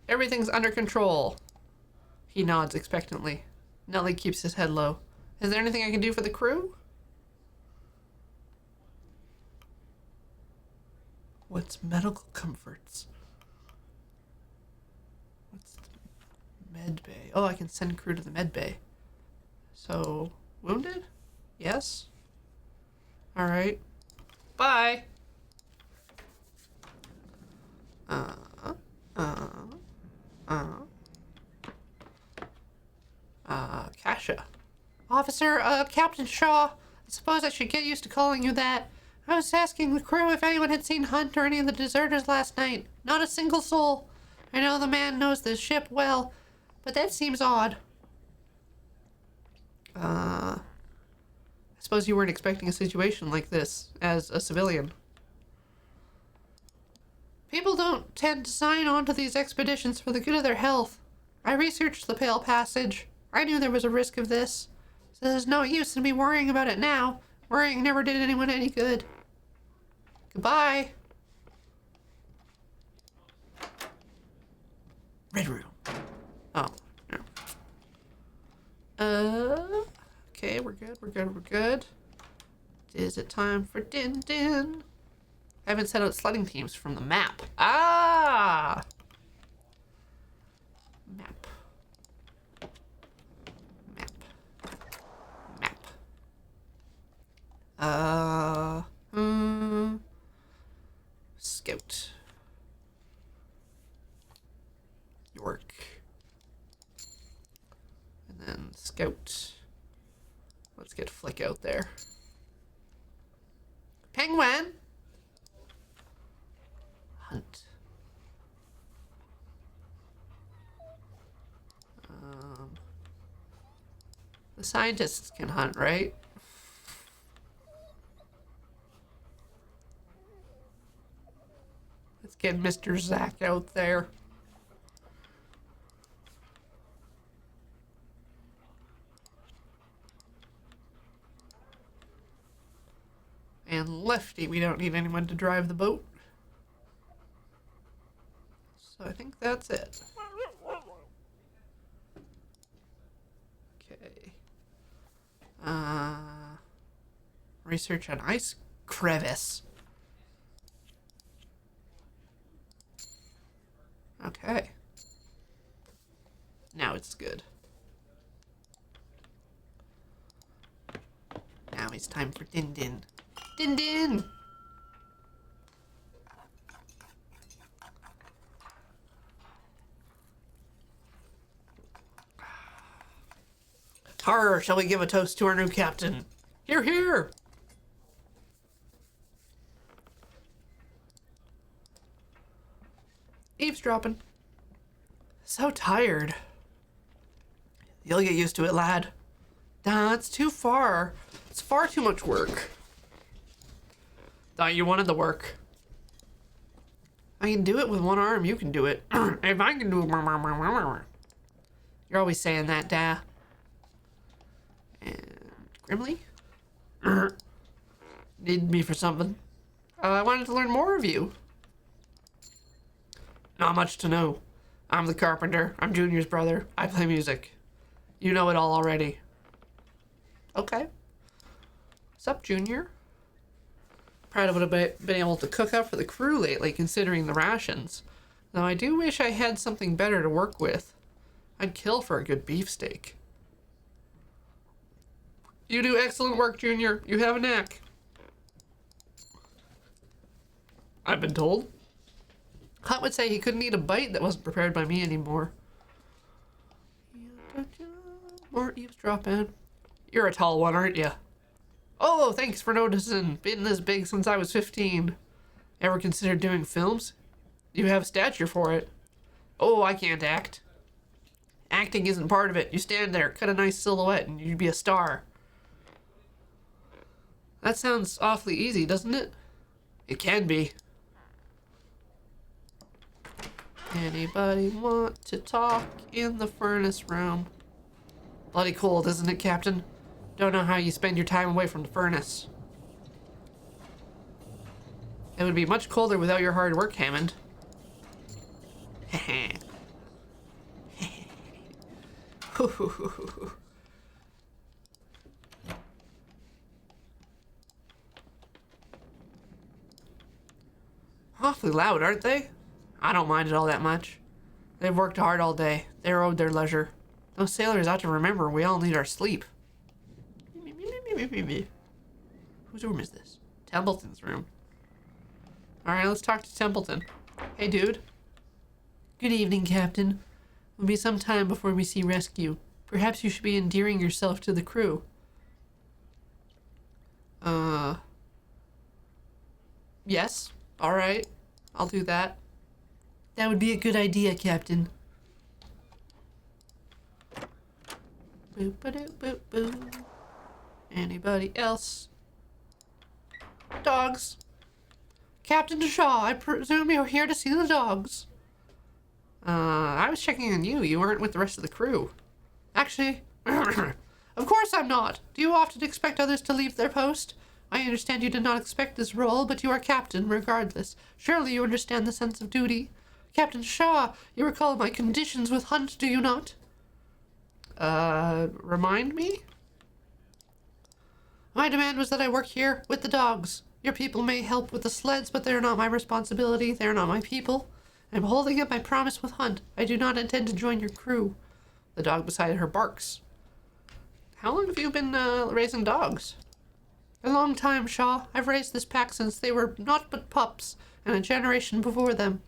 [SPEAKER 2] Everything's under control. He nods expectantly. Nutley keeps his head low. Is there anything I can do for the crew? What's medical comforts? What's the med bay? Oh, I can send crew to the med bay. So, wounded? Yes? Alright. Bye! Kasha. Officer, Captain Shaw, I suppose I should get used to calling you that. I was asking the crew if anyone had seen Hunt or any of the deserters last night. Not a single soul. I know the man knows this ship well, but that seems odd. I suppose you weren't expecting a situation like this as a civilian. People don't tend to sign on to these expeditions for the good of their health. I researched the Pale Passage. I knew there was a risk of this. So there's no use in me worrying about it now. Worrying never did anyone any good. Goodbye. Red room. Oh, no. Okay, we're good. Is it time for Din Din? I haven't set out sledding teams from the map. Ah! Map. Scout. York. And then Scout. Let's get Flick out there. Penguin! Hunt. The scientists can hunt, right? Let's get Mr. Zach out there. And Lefty, we don't need anyone to drive the boat. So I think that's it. Okay. Research on ice crevice. Okay. Now it's good. Now it's time for Din Din. Din Din! Tar, shall we give a toast to our new captain? Hear, hear! Eavesdropping. So tired. You'll get used to it, lad. Nah, it's too far. It's far too much work. Thought you wanted the work. I can do it with one arm. You can do it. If I can do it. You're always saying that, Da. And Grimly? Need me for something? I wanted to learn more of you. Not much to know. I'm the carpenter. I'm Junior's brother. I play music. You know it all already. Okay. Sup, Junior? Probably would have been able to cook up for the crew lately, considering the rations. Though I do wish I had something better to work with. I'd kill for a good beefsteak. You do excellent work, Junior. You have a knack. I've been told. Hutt would say he couldn't eat a bite that wasn't prepared by me anymore. More eavesdropping. You're a tall one, aren't you? Oh, thanks for noticing. Been this big since I was 15. Ever considered doing films? You have stature for it. Oh, I can't act. Acting isn't part of it. You stand there, cut a nice silhouette, and you'd be a star. That sounds awfully easy, doesn't it? It can be. Anybody want to talk in the furnace room? Bloody cold, isn't it, Captain? Don't know how you spend your time away from the furnace. It would be much colder without your hard work, Hammond. Awfully loud, aren't they? I don't mind it all that much. They've worked hard all day. They're owed their leisure. Those sailors ought to remember we all need our sleep. Whose room is this? Templeton's room. Alright, let's talk to Templeton. Hey, dude. Good evening, Captain. It'll be some time before we see rescue. Perhaps you should be endearing yourself to the crew. Yes. Alright. I'll do that. That would be a good idea, Captain. Boop ba doop boop boo. Anybody else? Dogs. Captain Shaw, I presume you're here to see the dogs. I was checking on you. You weren't with the rest of the crew. Actually, of course I'm not. Do you often expect others to leave their post? I understand you did not expect this role, but you are captain regardless. Surely you understand the sense of duty. Captain Shaw, you recall my conditions with Hunt, do you not? Remind me? My demand was that I work here with the dogs. Your people may help with the sleds, but they are not my responsibility. They are not my people. I'm holding up my promise with Hunt. I do not intend to join your crew. The dog beside her barks. How long have you been, raising dogs? A long time, Shaw. I've raised this pack since they were naught but pups, and a generation before them.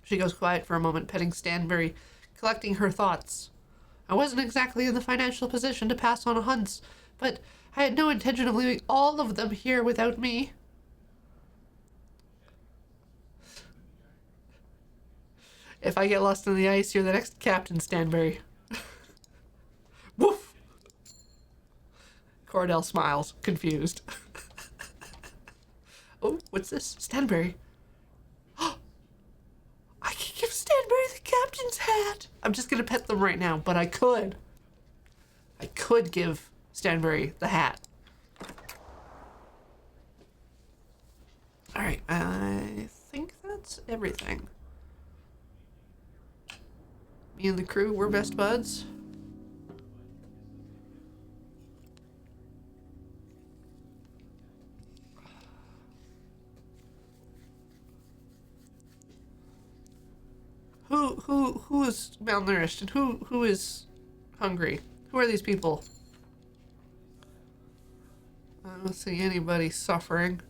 [SPEAKER 2] She goes quiet for a moment, petting Stanbury, collecting her thoughts. I wasn't exactly in the financial position to pass on Hunts, but I had no intention of leaving all of them here without me. If I get lost in the ice, you're the next captain, Stanbury. Woof! Cordell smiles, confused. Oh, what's this? Stanbury. I can give Stanbury the captain's hat. I'm just gonna pet them right now, but I could. I could give Stanbury the hat. Alright, I think that's everything. Me and the crew, we're best buds. Who is malnourished and who is hungry? Who are these people? I don't see anybody suffering.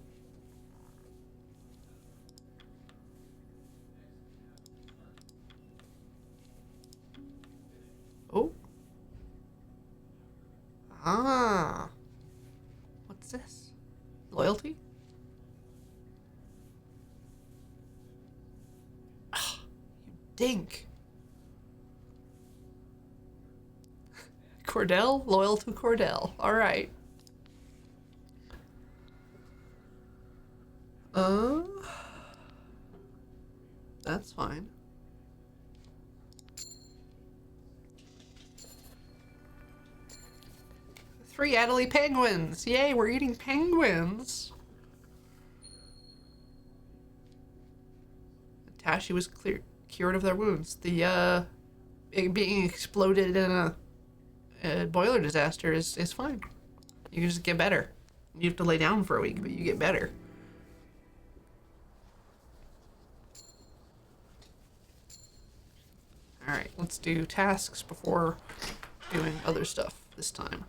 [SPEAKER 2] Oh. Ah. What's this? Loyalty? Ah, you dink. Cordell? Loyal to Cordell. Alright. That's fine. Three Adelie penguins! Yay, we're eating penguins! Tashi was cured of their wounds. The, being exploded in a boiler disaster is fine. You can just get better. You have to lay down for a week, but you get better. Alright, let's do tasks before doing other stuff this time.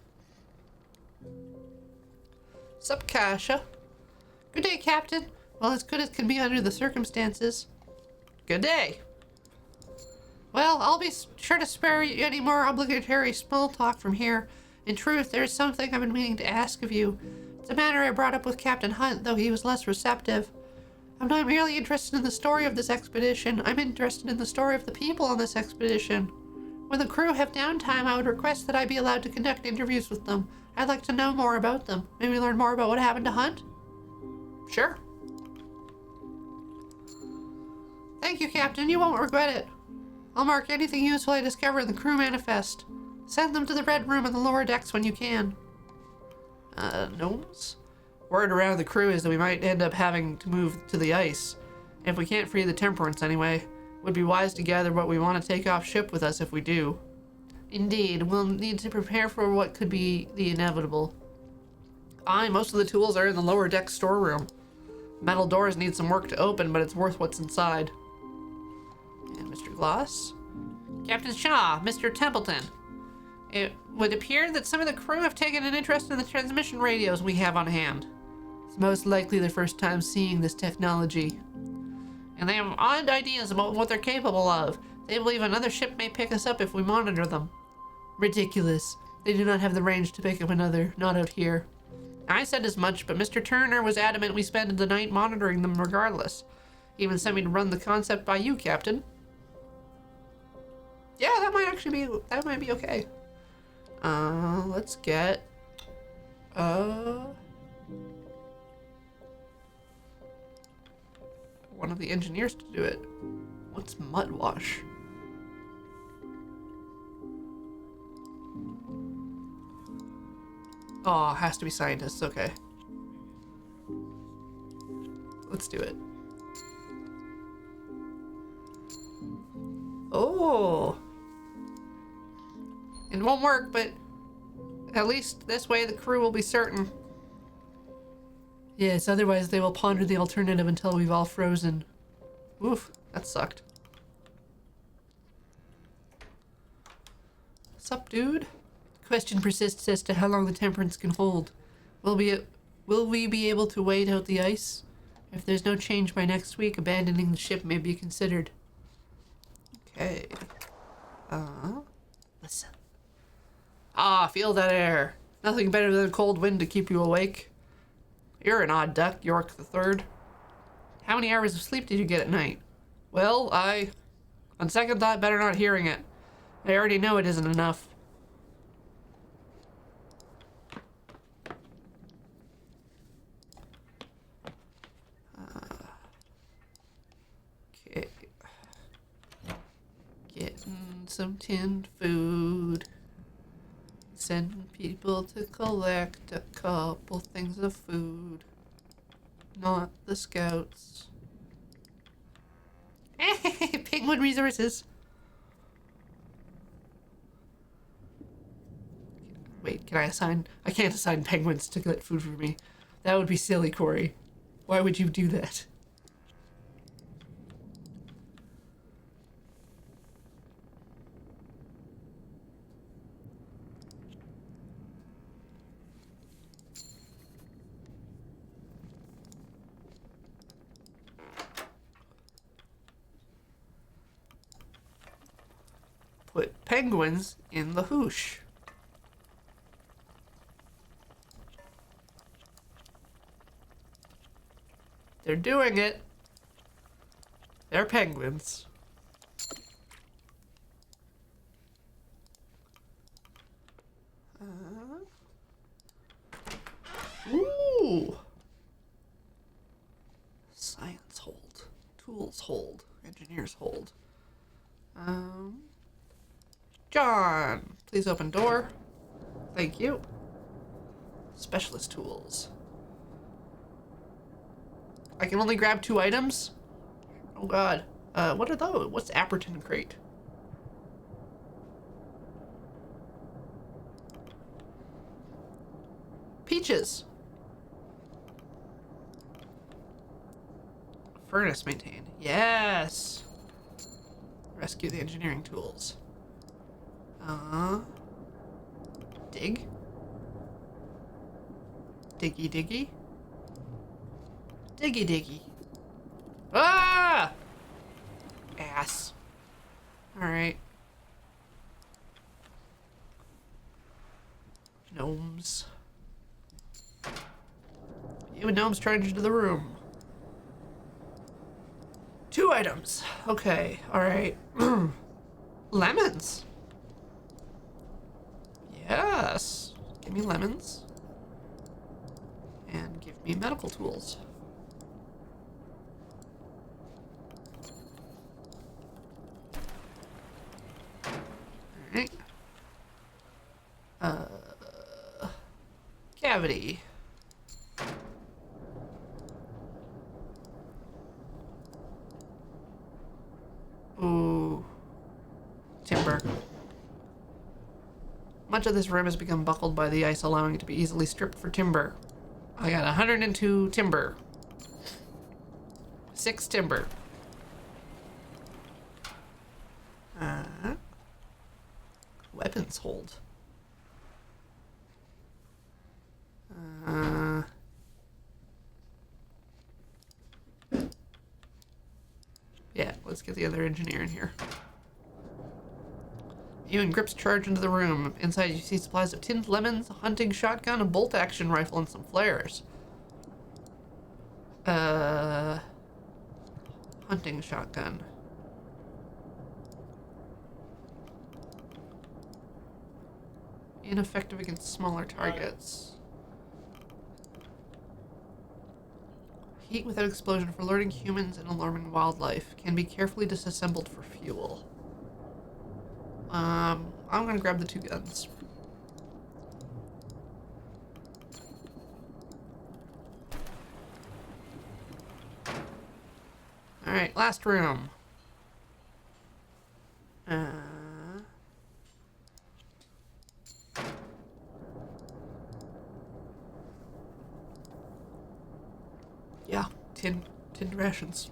[SPEAKER 2] Sup, Kasha? Good day, Captain. Well, as good as can be under the circumstances. Good day. Well, I'll be sure to spare you any more obligatory small talk from here. In truth, there is something I've been meaning to ask of you. It's a matter I brought up with Captain Hunt, though he was less receptive. I'm not merely interested in the story of this expedition. I'm interested in the story of the people on this expedition. When the crew have downtime, I would request that I be allowed to conduct interviews with them. I'd like to know more about them. Maybe learn more about what happened to Hunt? Sure. Thank you, Captain. You won't regret it. I'll mark anything useful I discover in the crew manifest. Send them to the Red Room in the lower decks when you can. Gnomes? Word around the crew is that we might end up having to move to the ice. And if we can't free the Temperance anyway, it would be wise to gather what we want to take off ship with us if we do. Indeed, we'll need to prepare for what could be the inevitable. Aye, most of the tools are in the lower deck storeroom. Metal doors need some work to open, but it's worth what's inside. And Mr. Gloss? Captain Shaw, Mr. Templeton. It would appear that some of the crew have taken an interest in the transmission radios we have on hand. It's most likely their first time seeing this technology. And they have odd ideas about what they're capable of. They believe another ship may pick us up if we monitor them. Ridiculous. They do not have the range to pick up another, not out here. I said as much, but Mr. Turner was adamant we spend the night monitoring them regardless. He even sent me to run the concept by you, Captain. Yeah, that might be okay. Let's get, one of the engineers to do it. What's mud wash? Oh, has to be scientists, okay. Let's do it. Oh! It won't work, but at least this way the crew will be certain. Yes, otherwise they will ponder the alternative until we've all frozen. Oof, that sucked. Sup, dude? The question persists as to how long the Temperance can hold. Will we be able to wait out the ice? If there's no change by next week, abandoning the ship may be considered. Okay. Listen. Ah, feel that air. Nothing better than a cold wind to keep you awake. You're an odd duck, York the Third. How many hours of sleep did you get at night? Well, on second thought, better not hearing it. I already know it isn't enough. Okay. Getting some tinned food. Sending people to collect a couple things of food. Not the scouts. Hey, penguin resources. Wait, can I assign? I can't assign penguins to get food for me. That would be silly, Corey. Why would you do that? Put penguins in the hoosh. They're doing it. They're penguins. Ooh. Science hold. Tools hold. Engineers hold. John, please open door. Thank you. Specialist tools. I can only grab 2 items? Oh god. What are those? What's Apperton crate? Peaches. Furnace maintained. Yes. Rescue the engineering tools. Dig. Diggy diggy. Diggy diggy. Ah! Ass. Alright. Gnomes. You and gnomes charged into the room. 2 items. Okay, alright. Lemons. Yes. Give me lemons. And give me medical tools. Alright. Cavity. Ooh. Timber. Much of this room has become buckled by the ice, allowing it to be easily stripped for timber. I got 102 timber. 6 timber. Weapons hold. Yeah, let's get the other engineer in here. You and Grips charge into the room. Inside you see supplies of tinned lemons, a hunting shotgun, a bolt-action rifle, and some flares. Hunting shotgun. Ineffective against smaller targets. Heat without explosion for alerting humans and alarming wildlife. Can be carefully disassembled for fuel. I'm gonna grab the 2 guns. Alright, last room. Yeah, tinned rations.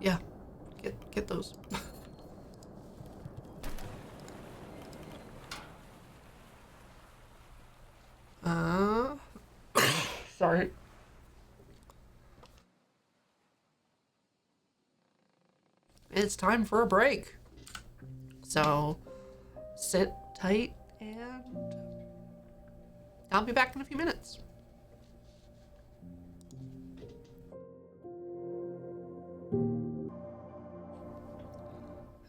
[SPEAKER 2] Yeah, get those. Sorry. It's time for a break. So, sit tight and I'll be back in a few minutes.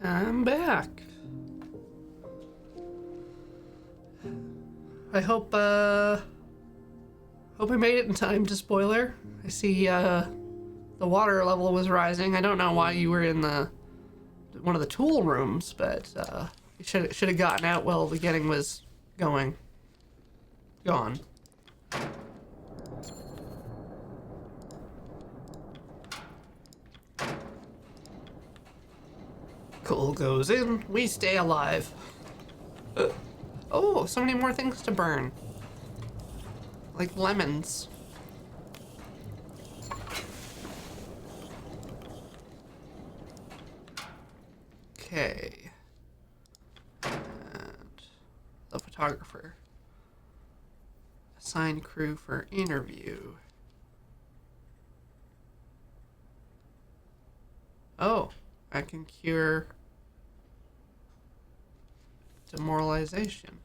[SPEAKER 2] I'm back. I hope I made it in time to spoiler. I see the water level was rising. I don't know why you were in one of the tool rooms, but you should have gotten out while the getting was gone. Coal goes in, we stay alive. Oh, so many more things to burn. Like lemons. Okay. And the photographer. Assign crew for interview. Oh, I can cure demoralization.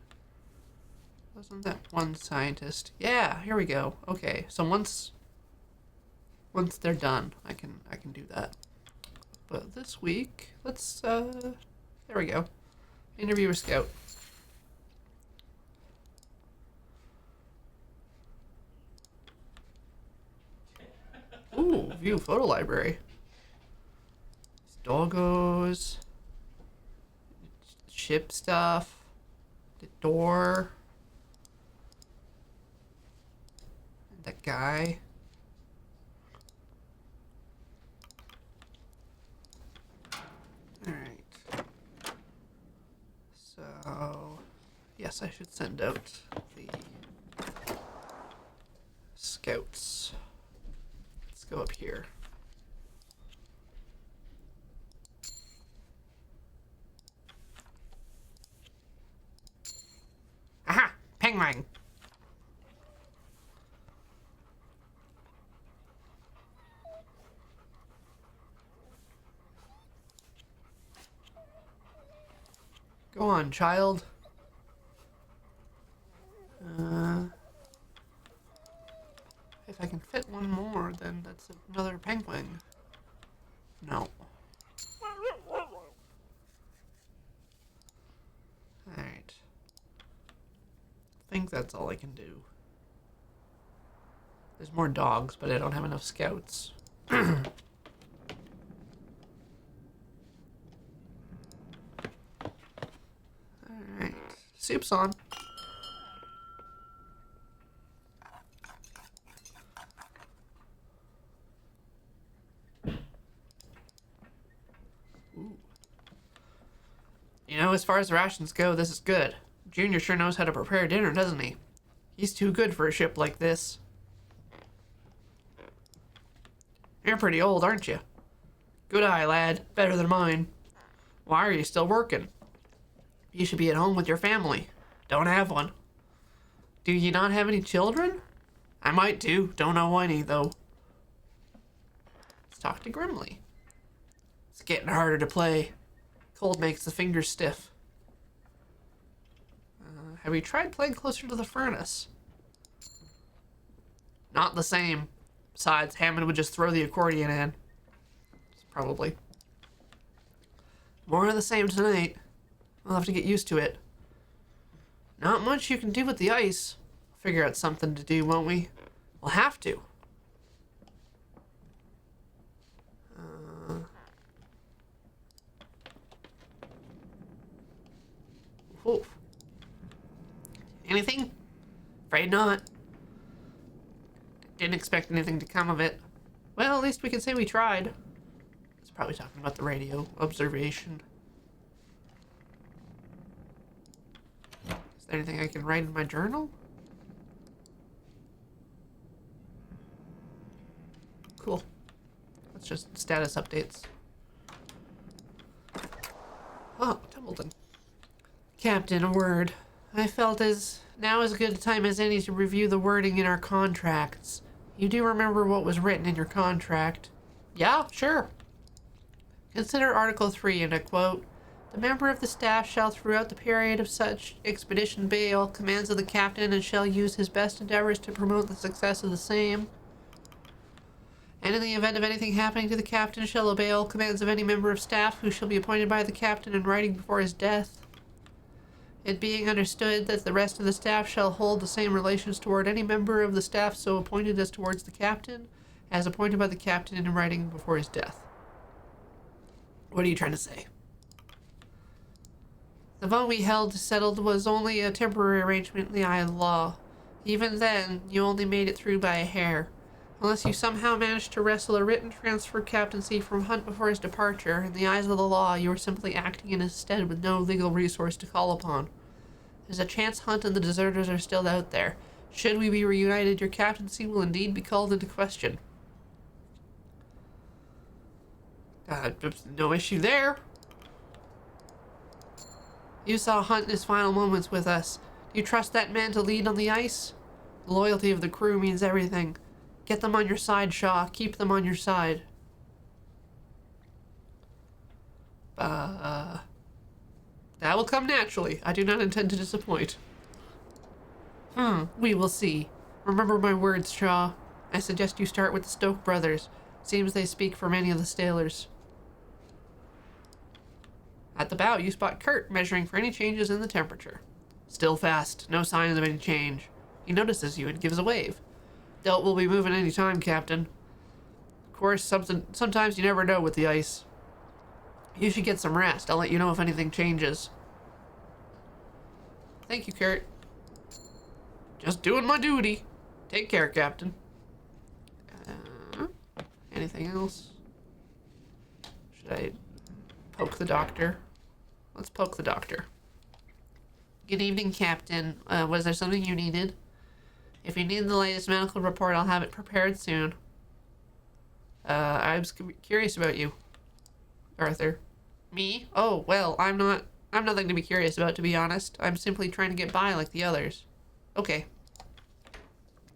[SPEAKER 2] Wasn't that one scientist? Yeah, here we go. Okay, so once they're done, I can do that. But this week, let's there we go. Interview a scout. View photo library. Doggos. Ship stuff. The door. That guy. Alright. So, yes, I should send out the scouts. Let's go up here. Aha! Penguin! Go on, child. If I can fit one more, then that's another penguin. No. Alright. I think that's all I can do. There's more dogs, but I don't have enough scouts. Alright. Soup's on. Ooh. You know, as far as the rations go, this is good. Junior sure knows how to prepare dinner, doesn't he? He's too good for a ship like this. You're pretty old, aren't you? Good eye, lad. Better than mine. Why are you still working? You should be at home with your family. Don't have one. Do you not have any children? I might do. Don't know any, though. Let's talk to Grimly. It's getting harder to play. Cold makes the fingers stiff. Have you tried playing closer to the furnace? Not the same. Besides, Hammond would just throw the accordion in. Probably. More of the same tonight. We'll have to get used to it. Not much you can do with the ice. Figure out something to do, won't we? We'll have to. Oof. Anything? Afraid not. Didn't expect anything to come of it. Well, at least we can say we tried. It's probably talking about the radio observation. Is there anything I can write in my journal? Cool. That's just status updates. Oh, Templeton. Captain, a word. I felt now is as good a time as any to review the wording in our contracts. You do remember what was written in your contract? Yeah, sure. Consider Article 3, and I quote, "The member of the staff shall throughout the period of such expedition obey all commands of the captain and shall use his best endeavors to promote the success of the same. And in the event of anything happening to the captain shall obey all commands of any member of staff who shall be appointed by the captain in writing before his death. It being understood that the rest of the staff shall hold the same relations toward any member of the staff so appointed as towards the captain, as appointed by the captain in writing before his death." What are you trying to say? The vote we held settled was only a temporary arrangement in the eye of the law. Even then, you only made it through by a hair. Unless you somehow managed to wrestle a written transfer captaincy from Hunt before his departure, in the eyes of the law, you were simply acting in his stead with no legal resource to call upon. There's a chance Hunt and the deserters are still out there. Should we be reunited, your captaincy will indeed be called into question. No issue there. You saw Hunt in his final moments with us. Do you trust that man to lead on the ice? The loyalty of the crew means everything. Get them on your side, Shaw. Keep them on your side. That will come naturally. I do not intend to disappoint. We will see. Remember my words, Shaw. I suggest you start with the Stoke brothers. Seems they speak for many of the sailors. At the bow, you spot Kurt measuring for any changes in the temperature. Still fast. No signs of any change. He notices you and gives a wave. Doubt we'll be moving any time, Captain. course, sometimes you never know with the ice. You should get some rest. I'll let you know if anything changes. Thank you, Kurt. Just doing my duty. Take care, Captain. Anything else? Should I poke the doctor? Let's poke the doctor. Good evening, Captain. Was there something you needed? If you need the latest medical report, I'll have it prepared soon. I was curious about you, Arthur. Me? Oh, well, I'm nothing to be curious about, to be honest. I'm simply trying to get by like the others. Okay.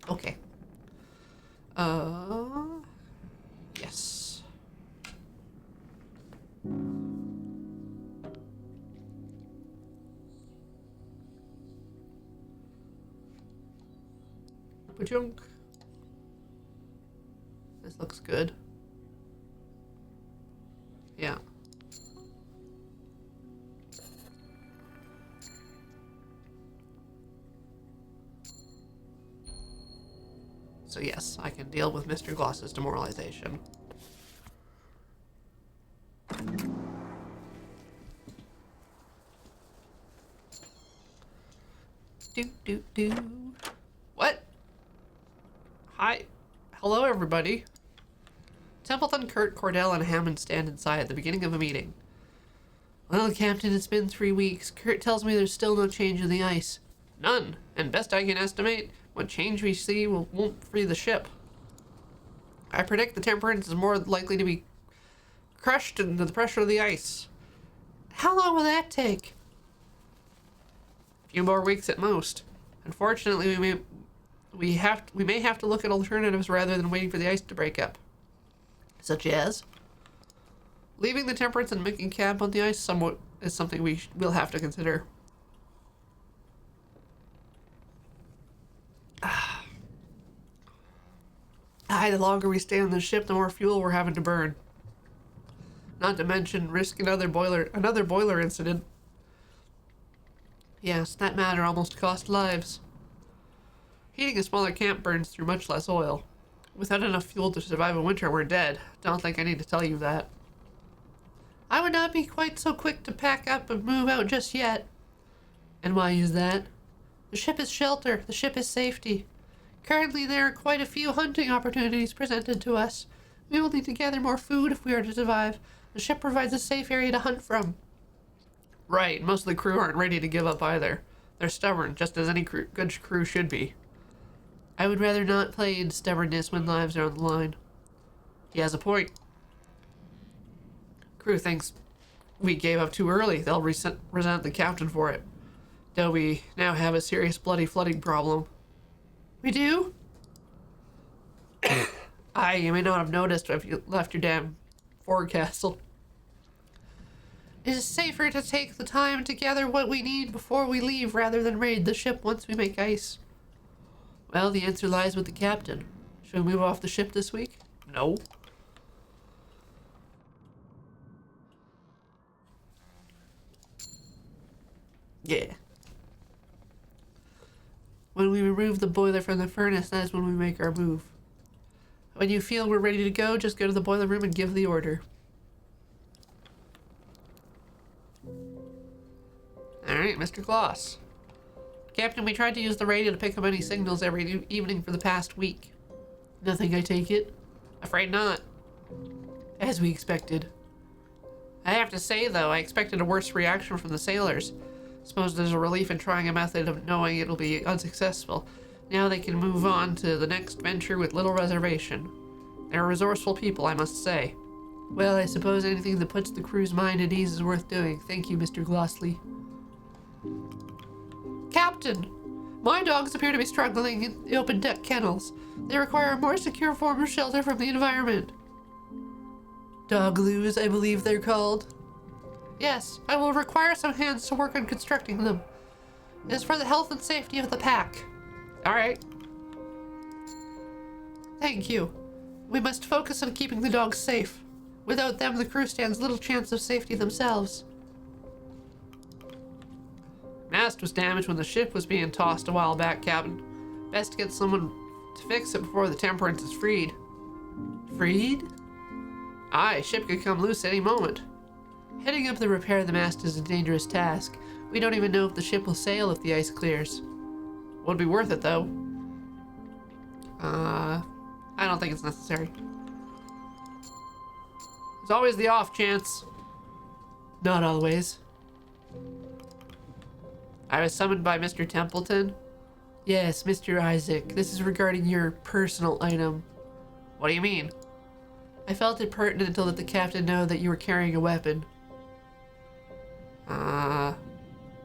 [SPEAKER 2] Okay. Yes. Pajunk. This looks good. Yeah. So yes, I can deal with Mr. Gloss's demoralization. Do. What? Hi. Hello, everybody. Templeton, Kurt, Cordell, and Hammond stand inside at the beginning of a meeting. Well, Captain, it's been 3 weeks. Kurt tells me there's still no change in the ice. None. And best I can estimate, what change we see won't free the ship. I predict the Temperance is more likely to be crushed into the pressure of the ice. How long will that take? A few more weeks at most. Unfortunately, we may have to look at alternatives rather than waiting for the ice to break up. Such as leaving the Temperance and making camp on the ice is something we'll have to consider. The longer we stay on the ship, the more fuel we're having to burn. Not to mention risking another boiler incident. Yes, that matter almost cost lives. Heating a smaller camp burns through much less oil. Without enough fuel to survive a winter, we're dead. Don't think I need to tell you that. I would not be quite so quick to pack up and move out just yet. And why is that? The ship is shelter. The ship is safety. Currently, there are quite a few hunting opportunities presented to us. We will need to gather more food if we are to survive. The ship provides a safe area to hunt from. Right, most of the crew aren't ready to give up either. They're stubborn, just as any good crew should be. I would rather not play in stubbornness when lives are on the line. He has a point. Crew thinks we gave up too early. They'll resent the captain for it. Though we now have a serious bloody flooding problem. We do? You may not have noticed if you left your damn forecastle. It is safer to take the time to gather what we need before we leave rather than raid the ship once we make ice. Well, the answer lies with the captain. Should we move off the ship this week? No. Yeah. When we remove the boiler from the furnace, that is when we make our move. When you feel we're ready to go, just go to the boiler room and give the order. Alright, Mr. Gloss. Captain, we tried to use the radio to pick up any signals every evening for the past week. Nothing, I take it? Afraid not. As we expected. I have to say, though, I expected a worse reaction from the sailors. Suppose there's a relief in trying a method of knowing it'll be unsuccessful. Now they can move on to the next venture with little reservation. They're resourceful people, I must say. Well, I suppose anything that puts the crew's mind at ease is worth doing. Thank you, Mr. Glossley. Captain! My dogs appear to be struggling in the open deck kennels. They require a more secure form of shelter from the environment. Dogloos, I believe they're called. Yes, I will require some hands to work on constructing them. It is for the health and safety of the pack. Alright. Thank you. We must focus on keeping the dogs safe. Without them, the crew stands little chance of safety themselves. Mast was damaged when the ship was being tossed a while back, Captain. Best to get someone to fix it before the Temperance is freed. Freed? Aye, ship could come loose any moment. Heading up the repair of the mast is a dangerous task. We don't even know if the ship will sail if the ice clears. Would be worth it, though. I don't think it's necessary. There's always the off chance. Not always. I was summoned by Mr. Templeton. Yes, Mr. Isaac. This is regarding your personal item. What do you mean? I felt it pertinent to let the captain know that you were carrying a weapon.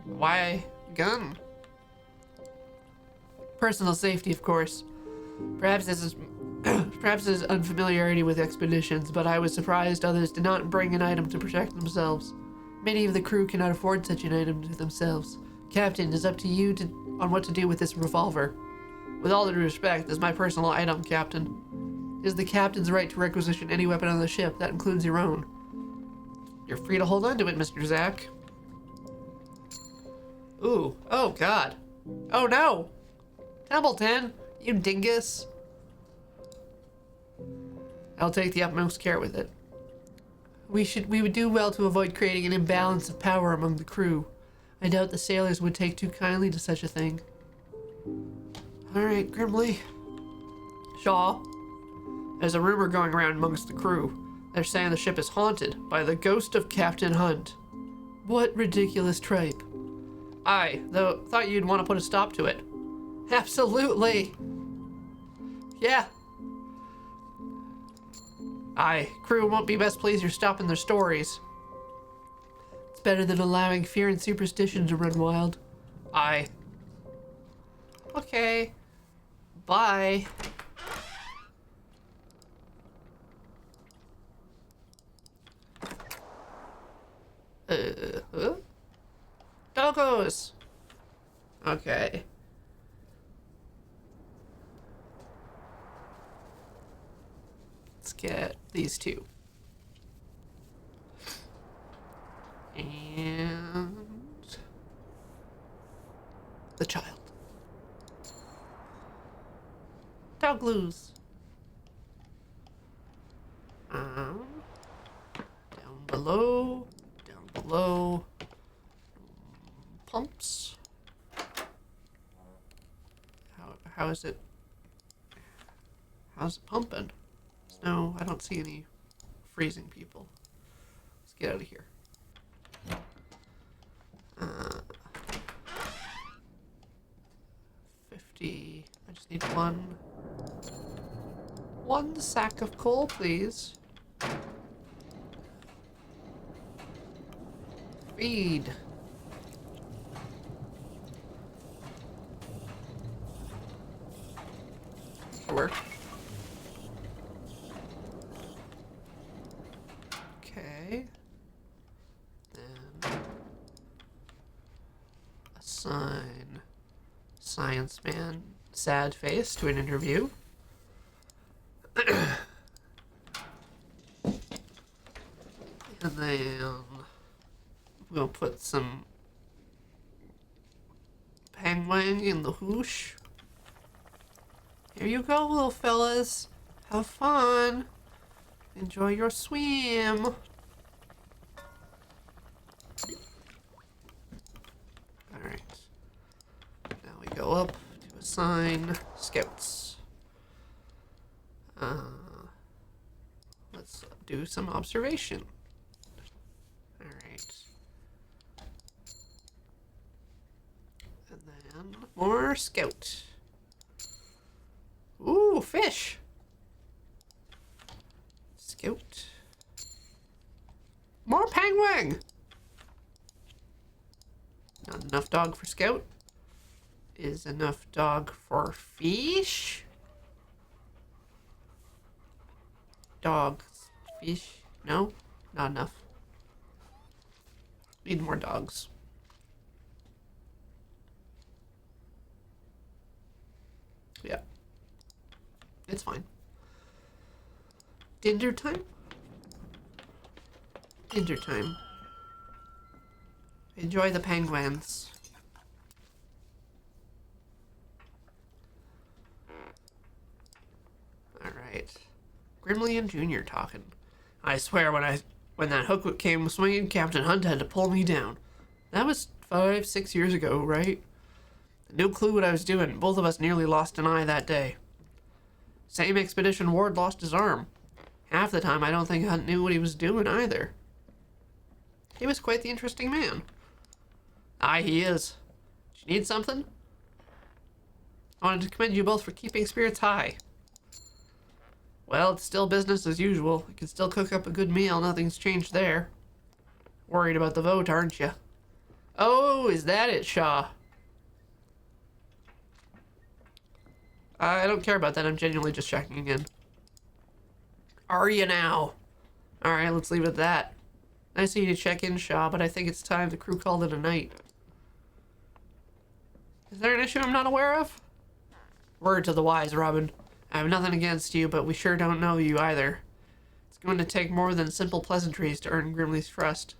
[SPEAKER 2] Why gun? Personal safety, of course. Perhaps this is unfamiliarity with expeditions, but I was surprised others did not bring an item to protect themselves. Many of the crew cannot afford such an item to themselves. Captain, it is up to you on what to do with this revolver. With all due respect, this is my personal item, Captain. It is the captain's right to requisition any weapon on the ship. That includes your own. You're free to hold on to it, Mr. Zack. Ooh. Oh, God. Oh, no. Templeton, you dingus. I'll take the utmost care with it. We would do well to avoid creating an imbalance of power among the crew. I doubt the sailors would take too kindly to such a thing. Alright, Grimly. Shaw. There's a rumor going around amongst the crew. They're saying the ship is haunted by the ghost of Captain Hunt. What ridiculous tripe. I, though, thought you'd want to put a stop to it. Absolutely. Yeah. Aye, crew won't be best pleased you're stopping their stories. It's better than allowing fear and superstition to run wild. Aye. Okay. Bye. Huh? Doggos! Okay. Let's get these two. And the child. Dog loose. Down below. Down below. Pumps. How is it? How's it pumping? No, I don't see any freezing people. Let's get out of here. 50. I just need one sack of coal, please. Feed. Work. Okay. Then assign Science Man sad face to an interview. And then we'll put some penguin in the hoosh. Here you go, little fellas. Have fun. Enjoy your swim. Alright. Now we go up to assign scouts. Let's do some observation. Alright. And then more scout. Ooh, fish. Scout. More penguin. Not enough dog for scout. Is enough dog for fish? Dogs. Fish? No? Not enough. Need more dogs. Yeah. It's fine. Dinner time? Dinner time. Enjoy the penguins. Alright. Grimly and Junior talking. I swear when that hook came swinging, Captain Hunt had to pull me down. That was 5-6 years ago, right? No clue what I was doing. Both of us nearly lost an eye that day. Same expedition Ward lost his arm. Half the time I don't think Hunt knew what he was doing either. He was quite the interesting man. Aye, he is. Did you need something? I wanted to commend you both for keeping spirits high. Well, it's still business as usual. You can still cook up a good meal. Nothing's changed there. Worried about the vote, aren't you? Oh, is that it, Shaw? I don't care about that. I'm genuinely just checking in. Are you now? Alright, let's leave it at that. Nice of you to check in, Shaw, but I think it's time the crew called it a night. Is there an issue I'm not aware of? Word to the wise, Robin. I have nothing against you, but we sure don't know you either. It's going to take more than simple pleasantries to earn Grimly's trust.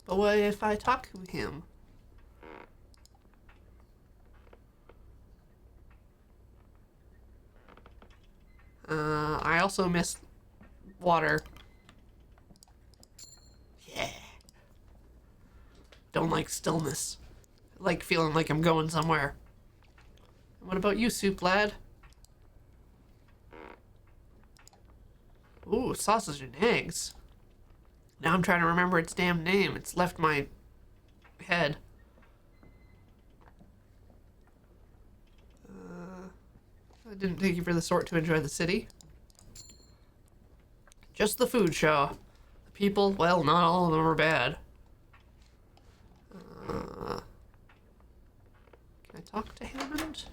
[SPEAKER 2] But what if I talk to him? I also miss water. Yeah. Don't like stillness. I like feeling like I'm going somewhere. What about you, Soup Lad? Ooh, sausage and eggs. Now I'm trying to remember its damn name. It's left my head. I didn't take you for the sort to enjoy the city. Just the food, Shaw. The people, well, not all of them are bad. Can I talk to Hammond?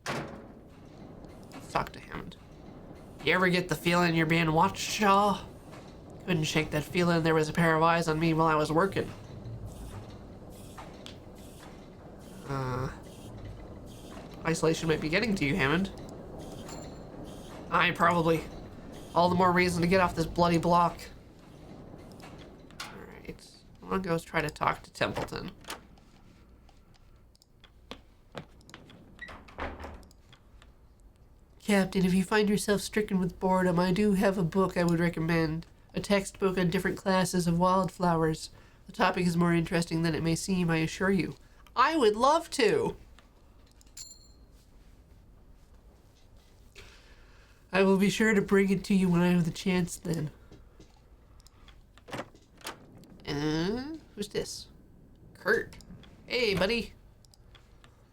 [SPEAKER 2] Let's talk to Hammond. You ever get the feeling you're being watched, Shaw? Couldn't shake that feeling there was a pair of eyes on me while I was working. Isolation might be getting to you, Hammond. Aye, probably. All the more reason to get off this bloody block. Alright. I'm gonna go try to talk to Templeton. Captain, if you find yourself stricken with boredom, I do have a book I would recommend. A textbook on different classes of wildflowers. The topic is more interesting than it may seem, I assure you. I would love to! I will be sure to bring it to you when I have the chance then. Who's this? Kurt. Hey, buddy.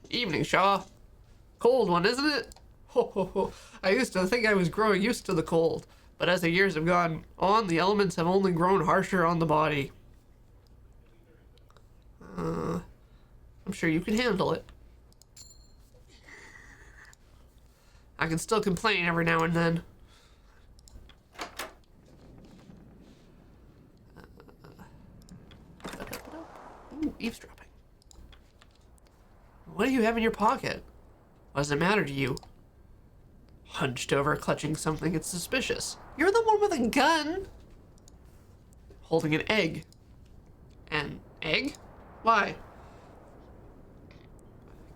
[SPEAKER 2] Evening, Shaw. Cold one, isn't it? Ho, ho, ho. I used to think I was growing used to the cold, but as the years have gone on, the elements have only grown harsher on the body. I'm sure you can handle it. I can still complain every now and then. Ooh, eavesdropping. What do you have in your pocket? What does it matter to you? Hunched over, clutching something, it's suspicious. You're the one with a gun! Holding an egg. An egg? Why?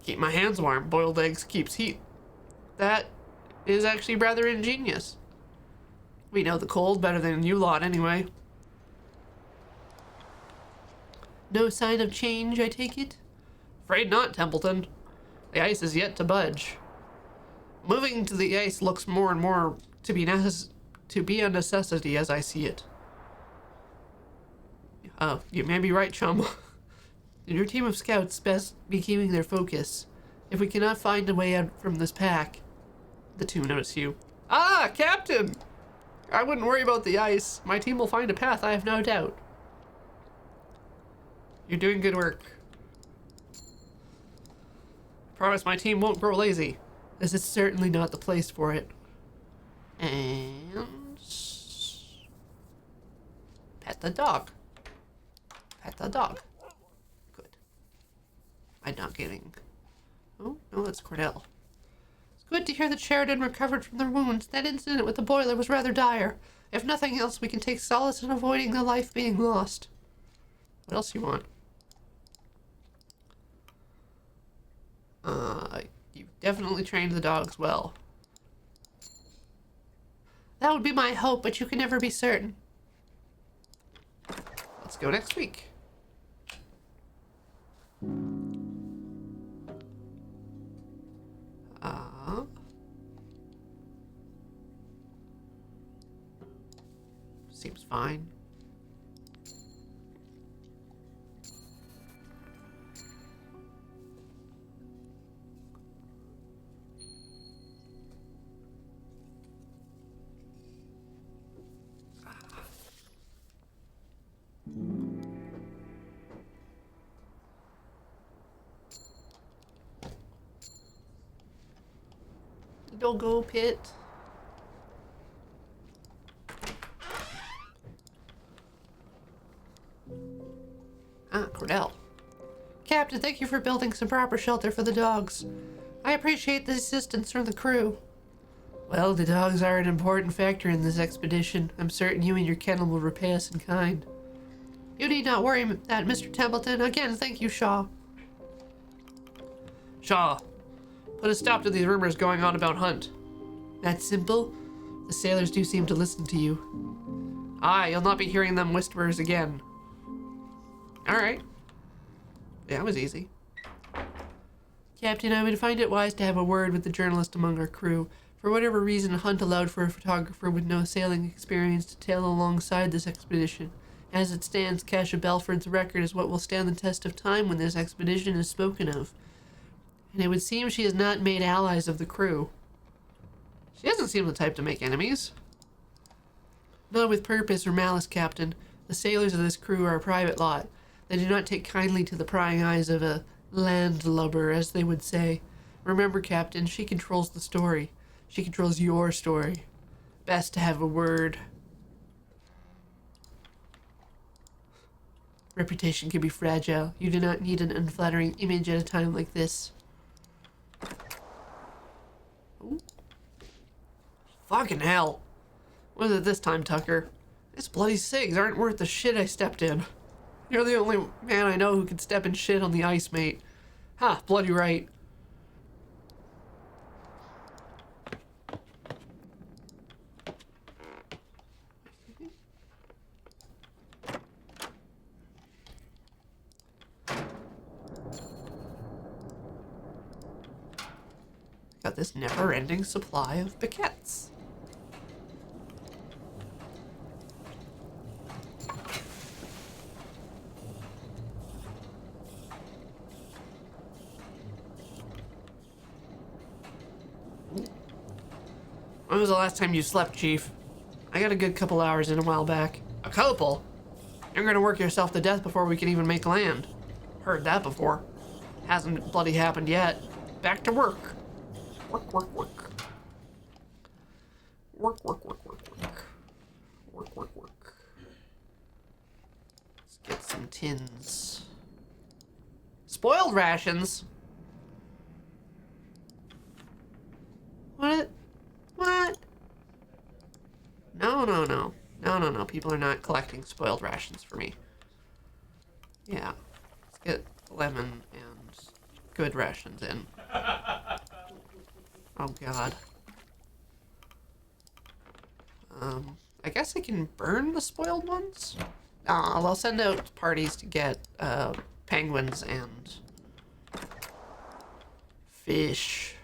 [SPEAKER 2] Keep my hands warm. Boiled eggs keeps heat. That is actually rather ingenious. We know the cold better than you lot anyway. No sign of change, I take it? Afraid not, Templeton. The ice is yet to budge. Moving to the ice looks more and more to be a necessity as I see it. You may be right, chum. Your team of scouts best be keeping their focus. If we cannot find a way out from this pack... The two notice you. Ah, Captain! I wouldn't worry about the ice. My team will find a path, I have no doubt. You're doing good work. Promise my team won't grow lazy. This is certainly not the place for it. And... pet the dog. Pet the dog. Good. I'm not getting... Oh, no, that's Cordell. Good to hear that Sheridan recovered from their wounds. That incident with the boiler was rather dire. If nothing else, we can take solace in avoiding the life being lost. What else you want? You've definitely trained the dogs well. That would be my hope, but you can never be certain. Let's go next week. Seems fine. Don't go pit. Ah, Cordell. Captain, thank you for building some proper shelter for the dogs. I appreciate the assistance from the crew. Well, the dogs are an important factor in this expedition. I'm certain you and your kennel will repay us in kind. You need not worry that, Mr. Templeton. Again, thank you, Shaw. Shaw, put a stop to these rumors going on about Hunt. That simple? The sailors do seem to listen to you. Aye, you'll not be hearing them whispers again. Alright. Yeah, it was easy. Captain, I would find it wise to have a word with the journalist among our crew. For whatever reason, Hunt allowed for a photographer with no sailing experience to tail alongside this expedition. As it stands, Cassia Belford's record is what will stand the test of time when this expedition is spoken of. And it would seem she has not made allies of the crew. She doesn't seem the type to make enemies. Not with purpose or malice, Captain. The sailors of this crew are a private lot. They do not take kindly to the prying eyes of a landlubber, as they would say. Remember, Captain, she controls the story. She controls your story. Best to have a word. Reputation can be fragile. You do not need an unflattering image at a time like this. Ooh. Fucking hell. What is it this time, Tucker? These bloody cigs aren't worth the shit I stepped in. You're the only man I know who can step in shit on the ice, mate. Ha, bloody right. Got this never-ending supply of baguettes. When was the last time you slept, Chief? I got a good couple hours in a while back. A couple? You're gonna work yourself to death before we can even make land. Heard that before. Hasn't bloody happened yet. Back to work. Work, work, work. Work, work, work, work, work. Work, work, work. Let's get some tins. Spoiled rations? What? What? No, no, no. No, no, no. People are not collecting spoiled rations for me. Yeah. Let's get lemon and good rations in. Oh, God. I guess I can burn the spoiled ones? I'll send out parties to get, penguins and fish.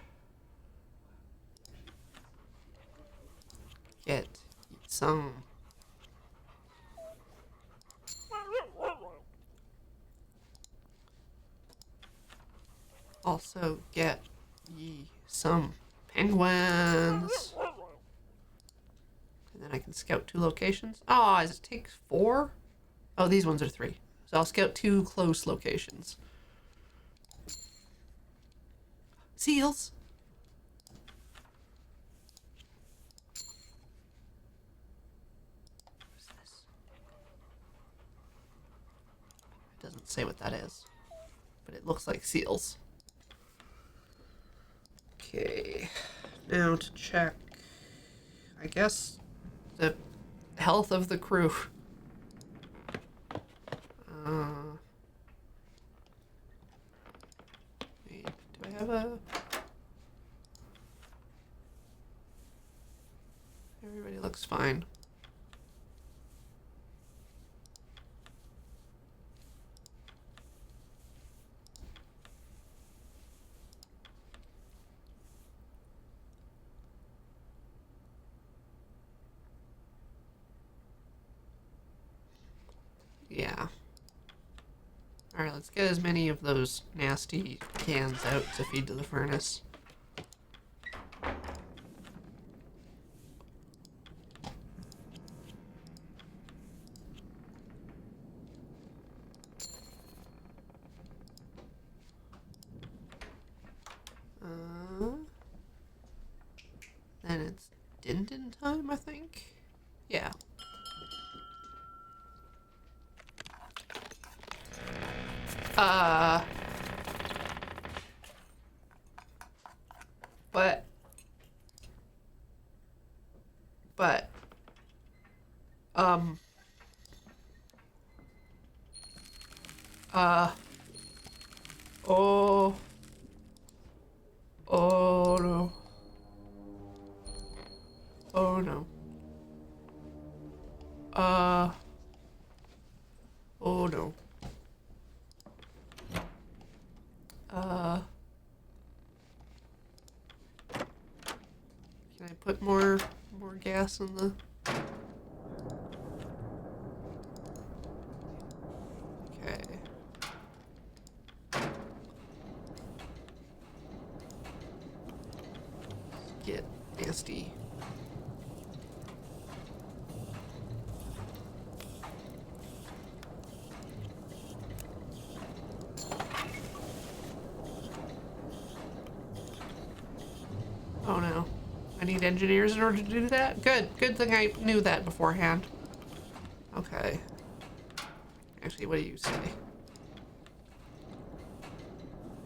[SPEAKER 2] Get some. Also get ye some penguins. And then I can scout 2 locations. Does it take 4? Oh, these ones are 3. So I'll scout 2 close locations. Seals. What's this? It doesn't say what that is, but it looks like seals. Okay, now to check, I guess, the health of the crew. Wait, do I have a... Everybody looks looks fine. Yeah. Alright, let's get as many of those nasty cans out to feed to the furnace. Then it's din-din time, I think? Yeah. What? But, um, oh, oh no, oh no, oh no, can I put more gas in the, okay. Get nasty. Oh no. I need engineers in order to do that? Good thing I knew that beforehand. Okay. Actually, what do you say?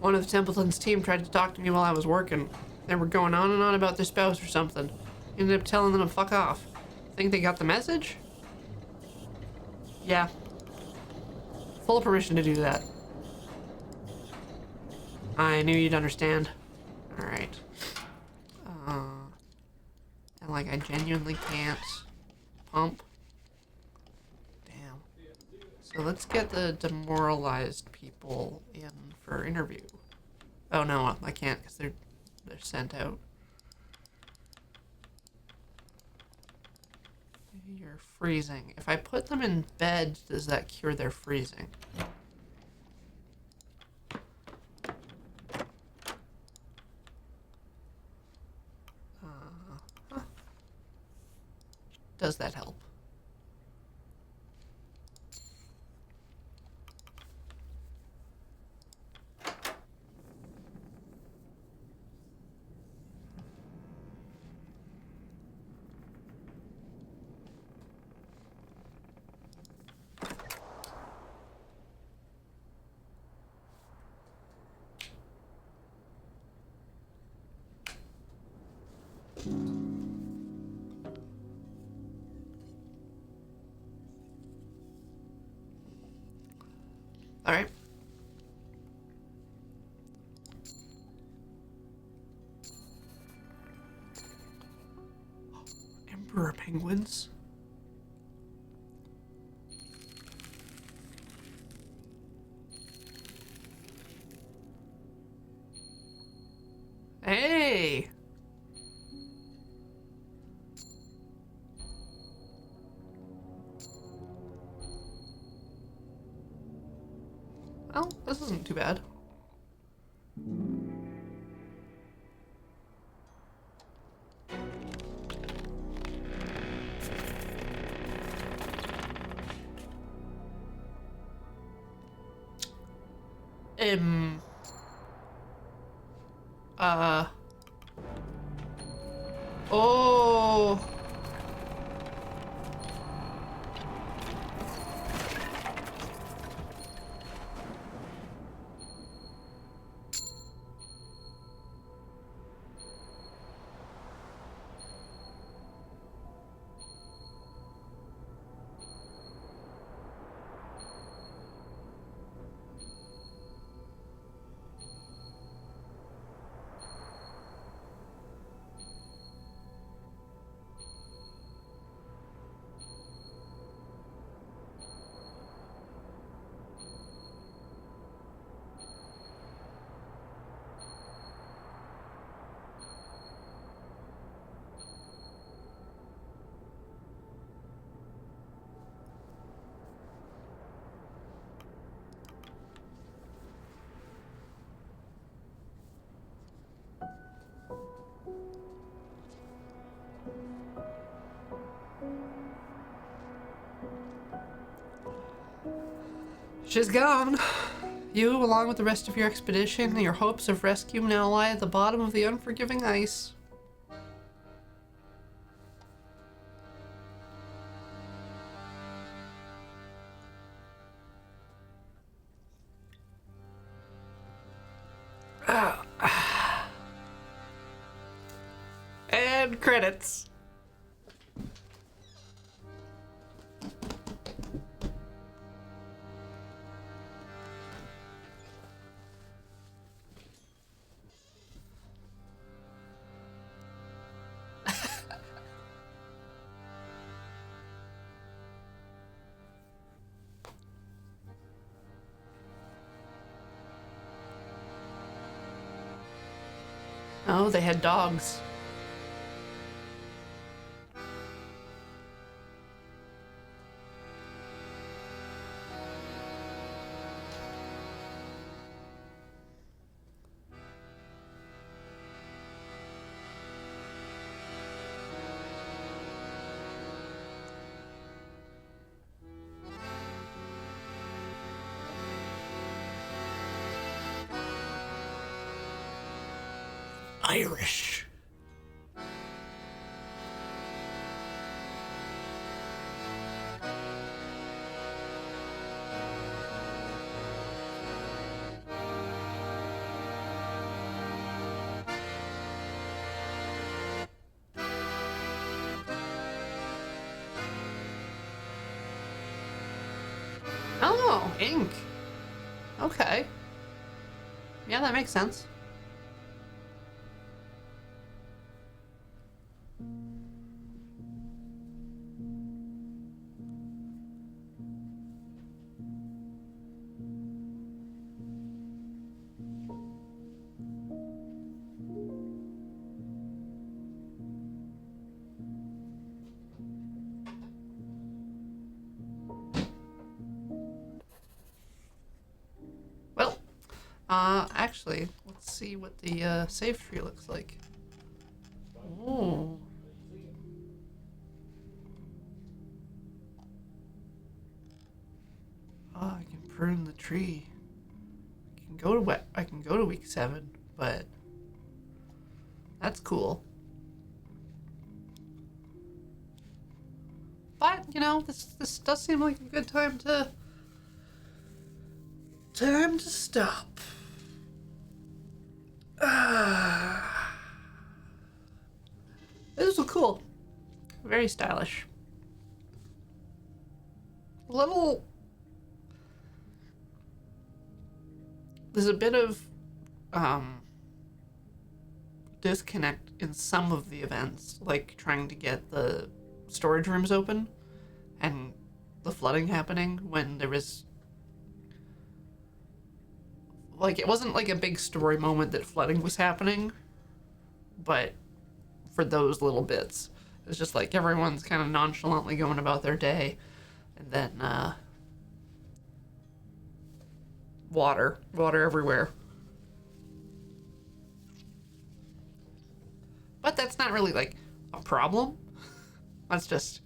[SPEAKER 2] One of the Templeton's team tried to talk to me while I was working. They were going on and on about their spouse or something. Ended up telling them to fuck off. Think they got the message? Yeah. Full permission to do that. I knew you'd understand. Alright. And like, I genuinely can't pump. Damn. So let's get the demoralized people in for interview. Oh no, I can't because they're sent out. You're freezing. If I put them in bed, does that cure their freezing? Does that help? Alright. Emperor penguins? Hey! Well, this isn't too bad. Um. Oh. She's gone. You, along with the rest of your expedition and your hopes of rescue, now lie at the bottom of the unforgiving ice. And credits. Oh, they had dogs. Irish. Oh, ink. Okay. Yeah, that makes sense. Well, actually, let's see what the save tree looks like. Oh. Oh, I can prune the tree. I can go to week 7, but that's cool. But, you know, this does seem like a good time to stop. This was cool. Very stylish. There's a bit of disconnect in some of the events, like trying to get the storage rooms open and the flooding happening when there was, like, it wasn't like a big story moment that flooding was happening, but for those little bits, it's just like everyone's kind of nonchalantly going about their day, and then water everywhere. But that's not really like a problem. That's just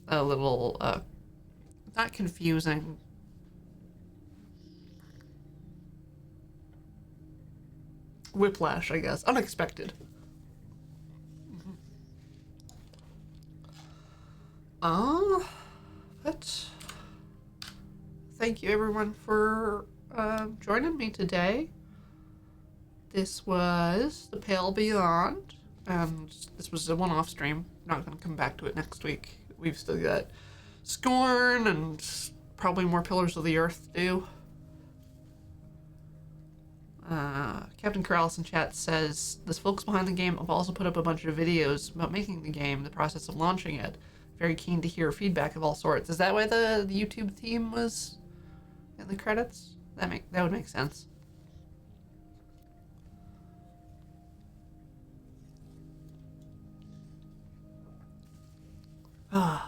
[SPEAKER 2] a little not confusing. Whiplash, I guess. Unexpected. But thank you everyone for joining me today. This was The Pale Beyond, and this was a one-off stream. I'm not going to come back to it next week. We've still got Scorn and probably more Pillars of the Earth to do. Captain Corrales in chat says, the folks behind the game have also put up a bunch of videos about making the game, the process of launching it. Very keen to hear feedback of all sorts. Is that why the YouTube theme was in the credits? That would make sense. Alright.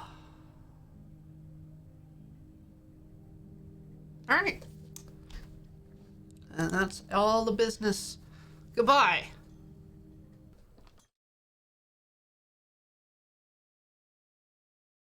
[SPEAKER 2] And that's all the business. Goodbye.